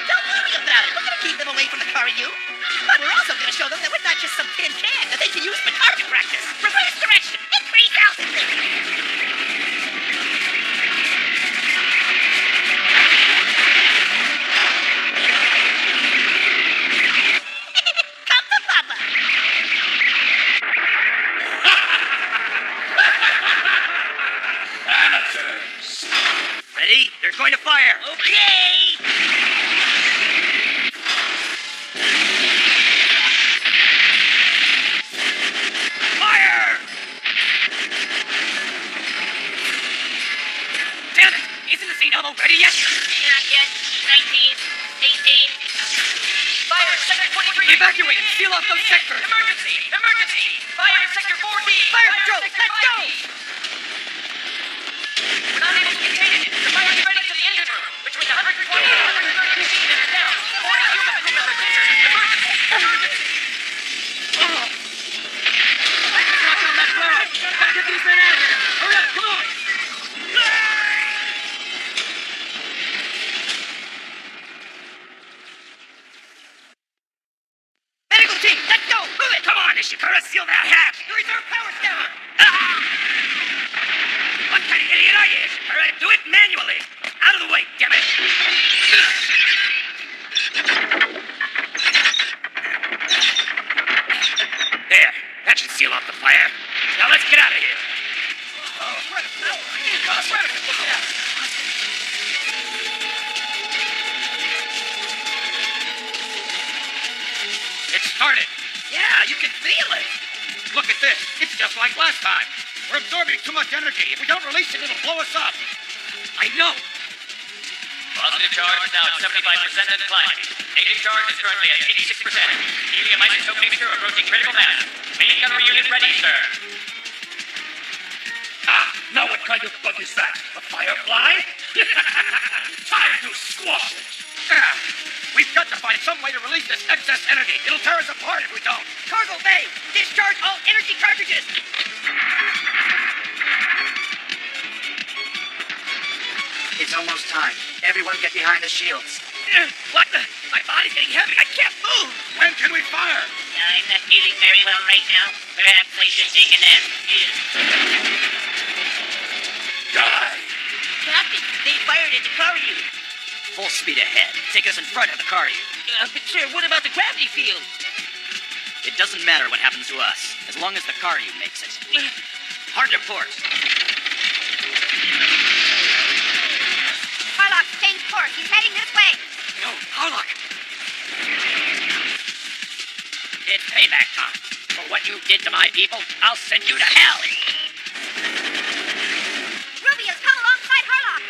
Don't worry about it. We're gonna keep them away from the Karyu. But we're also gonna show them that we're not just some tin can that they can use for target practice. Reverse direction. At 3,000. Come to Papa. Amateurs. Ready? They're going to fire. Okay. Fire! Damn it! Isn't the St. Elmo ready yet? Not yet. 19, 18. Fire in Sector 23. Evacuate and seal off those sectors! Emergency! Emergency! Fire in Sector 14. Fire patrol, let's go! We're not able to contain it. The fire is spreading to the engine room. Between 120 and 130 machine gunners down. 40 human crew members injured. Emergency! Emergency! Watch on that flare! Gotta get these men out of here! Hurry up, come on! ship. Hurry, seal that hatch. The reserve power scanner. What kind of idiot are you? Hurry, do it manually. Out of the way, damn it. There, that should seal off the fire. Now let's get out of here. It started. Yeah, you can feel it. Look at this. It's just like last time. We're absorbing too much energy. If we don't release it, it'll blow us up. I know. Positive charge is now at 75% and climbing. Negative charge is currently at 86%. Helium isotope mixture approaching critical mass. Main gunnery unit ready, sir. Now what kind of bug is that? A firefly? Time to squash it. We've got to find some way to release this excess energy. It'll tear us apart if we don't. Cargo bay! Discharge all energy cartridges! It's almost time. Everyone get behind the shields. What the? My body's getting heavy. I can't move. When can we fire? I'm not feeling very well right now. Perhaps I should take a nap. Die. Captain, they fired at the Karyu. Full speed ahead. Take us in front of the Karyu. But sir, what about the gravity field? It doesn't matter what happens to us, as long as the Karyu makes it. Hard to port. Harlock, change course. He's heading this way. No, Harlock. It's payback time. For what you did to my people, I'll send you to hell. Rubius, come alongside Harlock.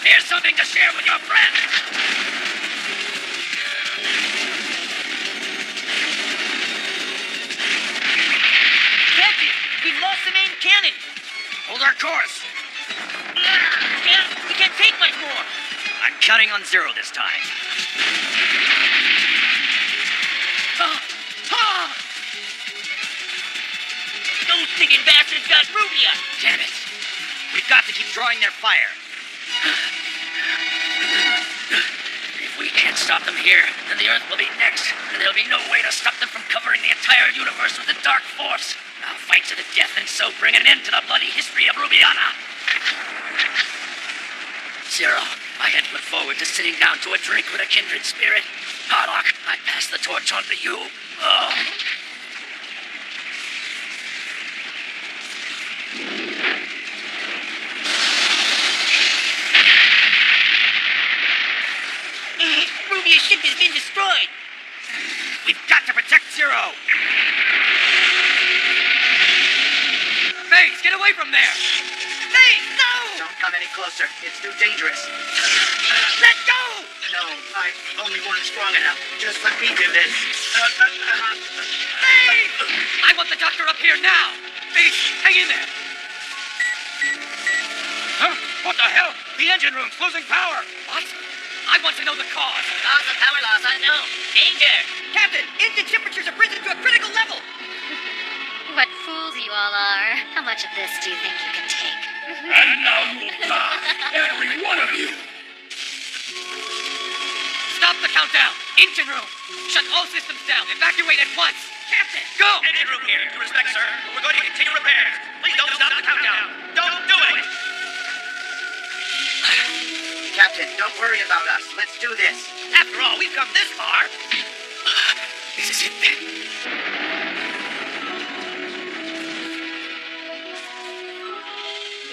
Here's something to share with your friends. Captain, we've lost the main cannon. Hold our course. We can't take much more. I'm counting on zero this time. Those stinking bastards got Rubia. Damn it. We've got to keep drawing their fire. If we can't stop them here, then the Earth will be next, and there'll be no way to stop them from covering the entire universe with the Dark Force. I'll fight to the death and so bring an end to the bloody history of Rubiana. Zero, I had looked forward to sitting down to a drink with a kindred spirit. Harlock, I pass the torch on to you. Oh. Rubia's ship has been destroyed. We've got to protect Zero. Faze, get away from there. Faze, no! Don't come any closer. It's too dangerous. Let go! No, I'm only one strong enough. Just let me do this. Faze! I want the doctor up here now. Faze, hang in there. Huh? What the hell? The engine room's losing power. What? I want to know the cause. Cause of power loss unknown. Danger. Captain, engine temperatures have risen to a critical level. What fools you all are. How much of this do you think you can take? And now you'll die. Every one of you. Stop the countdown. Engine room. Shut all systems down. Evacuate at once. Captain, go. Engine room here. Due respect, sir. We're going to continue repairs. Please don't stop the countdown. Don't do it. Captain, don't worry about us. Let's do this. After all, we've come this far. This is it then.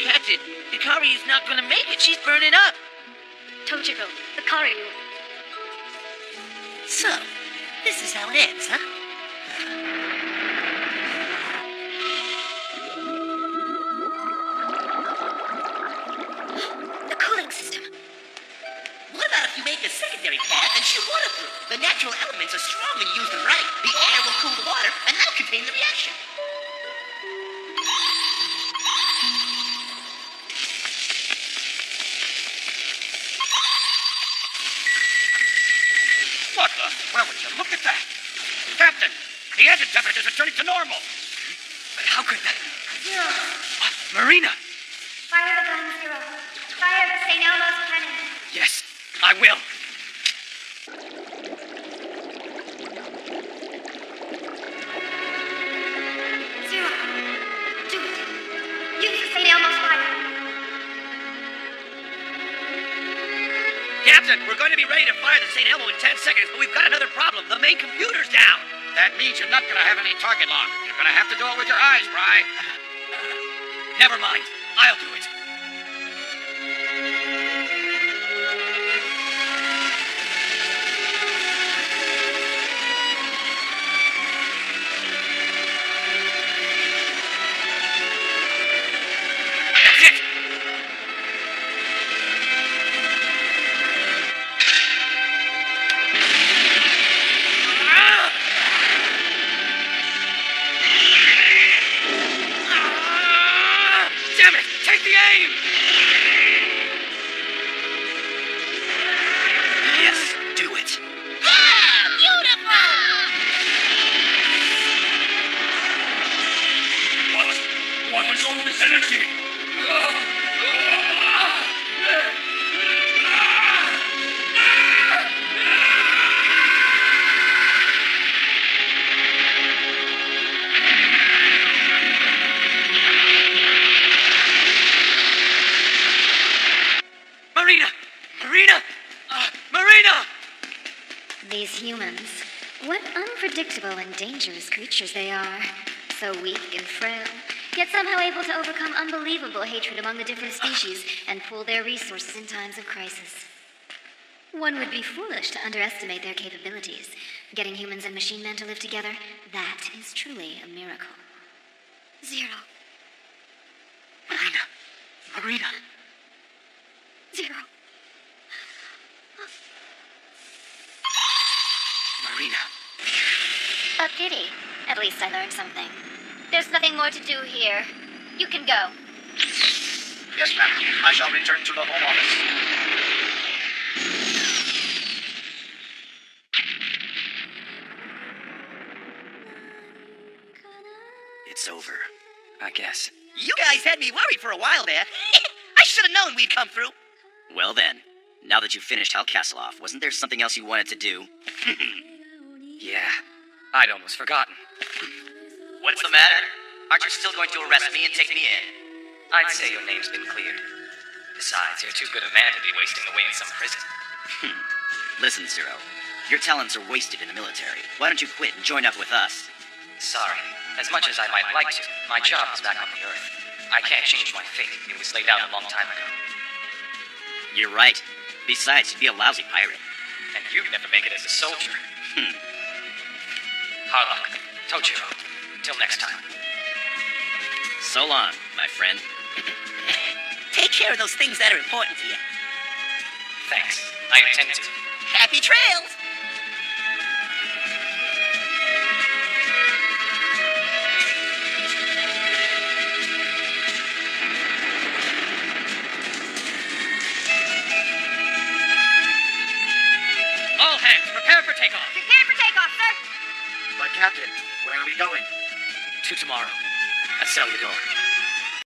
Captain, Ikari is not gonna make it. She's burning up. Tojiro, the Karyu. So, this is how it ends, huh? The cooling system. What about if you make a secondary path and shoot waterproof? The natural elements are strong when you use them right. The air will cool the water, and that'll contain the reaction. What the? Well, would you look at that? Captain, the engine temperatures are turning to normal. But how could that? Marina! Fire the gun, Zero. Fire the Seinolo's cannon. Yes, I will. Captain, we're going to be ready to fire the St. Elmo in 10 seconds, but we've got another problem. The main computer's down. That means you're not gonna have any target lock. You're gonna have to do it with your eyes, Bry. Never mind. I'll do it. That's it. Damn it! Take the aim! Yes, do it. What was all this energy? Marina! Marina! Marina! These humans. What unpredictable and dangerous creatures they are. So weak and frail, yet somehow able to overcome unbelievable hatred among the different species and pool their resources in times of crisis. One would be foolish to underestimate their capabilities. Getting humans and machine men to live together, that is truly a miracle. Zero. Marina! Zero. Marina! A pity. At least I learned something. There's nothing more to do here. You can go. Yes, ma'am. I shall return to the home office. It's over, I guess. You guys had me worried for a while there. I should have known we'd come through. Well then, now that you've finished Hellcastle off, wasn't there something else you wanted to do? Yeah, I'd almost forgotten. What's the matter? Aren't you still going to arrest me and take me in? I'd say your name's been cleared. Besides, you're too good a man to be wasting away in some prison. Listen, Zero. Your talents are wasted in the military. Why don't you quit and join up with us? Sorry. As much as I might like to, my job is back on the Earth. I can't change my fate. It was laid out a long time ago. You're right. Besides, you'd be a lousy pirate. And you'd never make it as a soldier. Harlock, Tochiro, till next time. So long, my friend. Take care of those things that are important to you. Thanks. I intend to. Happy trails! All hands, prepare for takeoff. Prepare for takeoff, sir. But, Captain, where are we going? To tomorrow. At Cellular.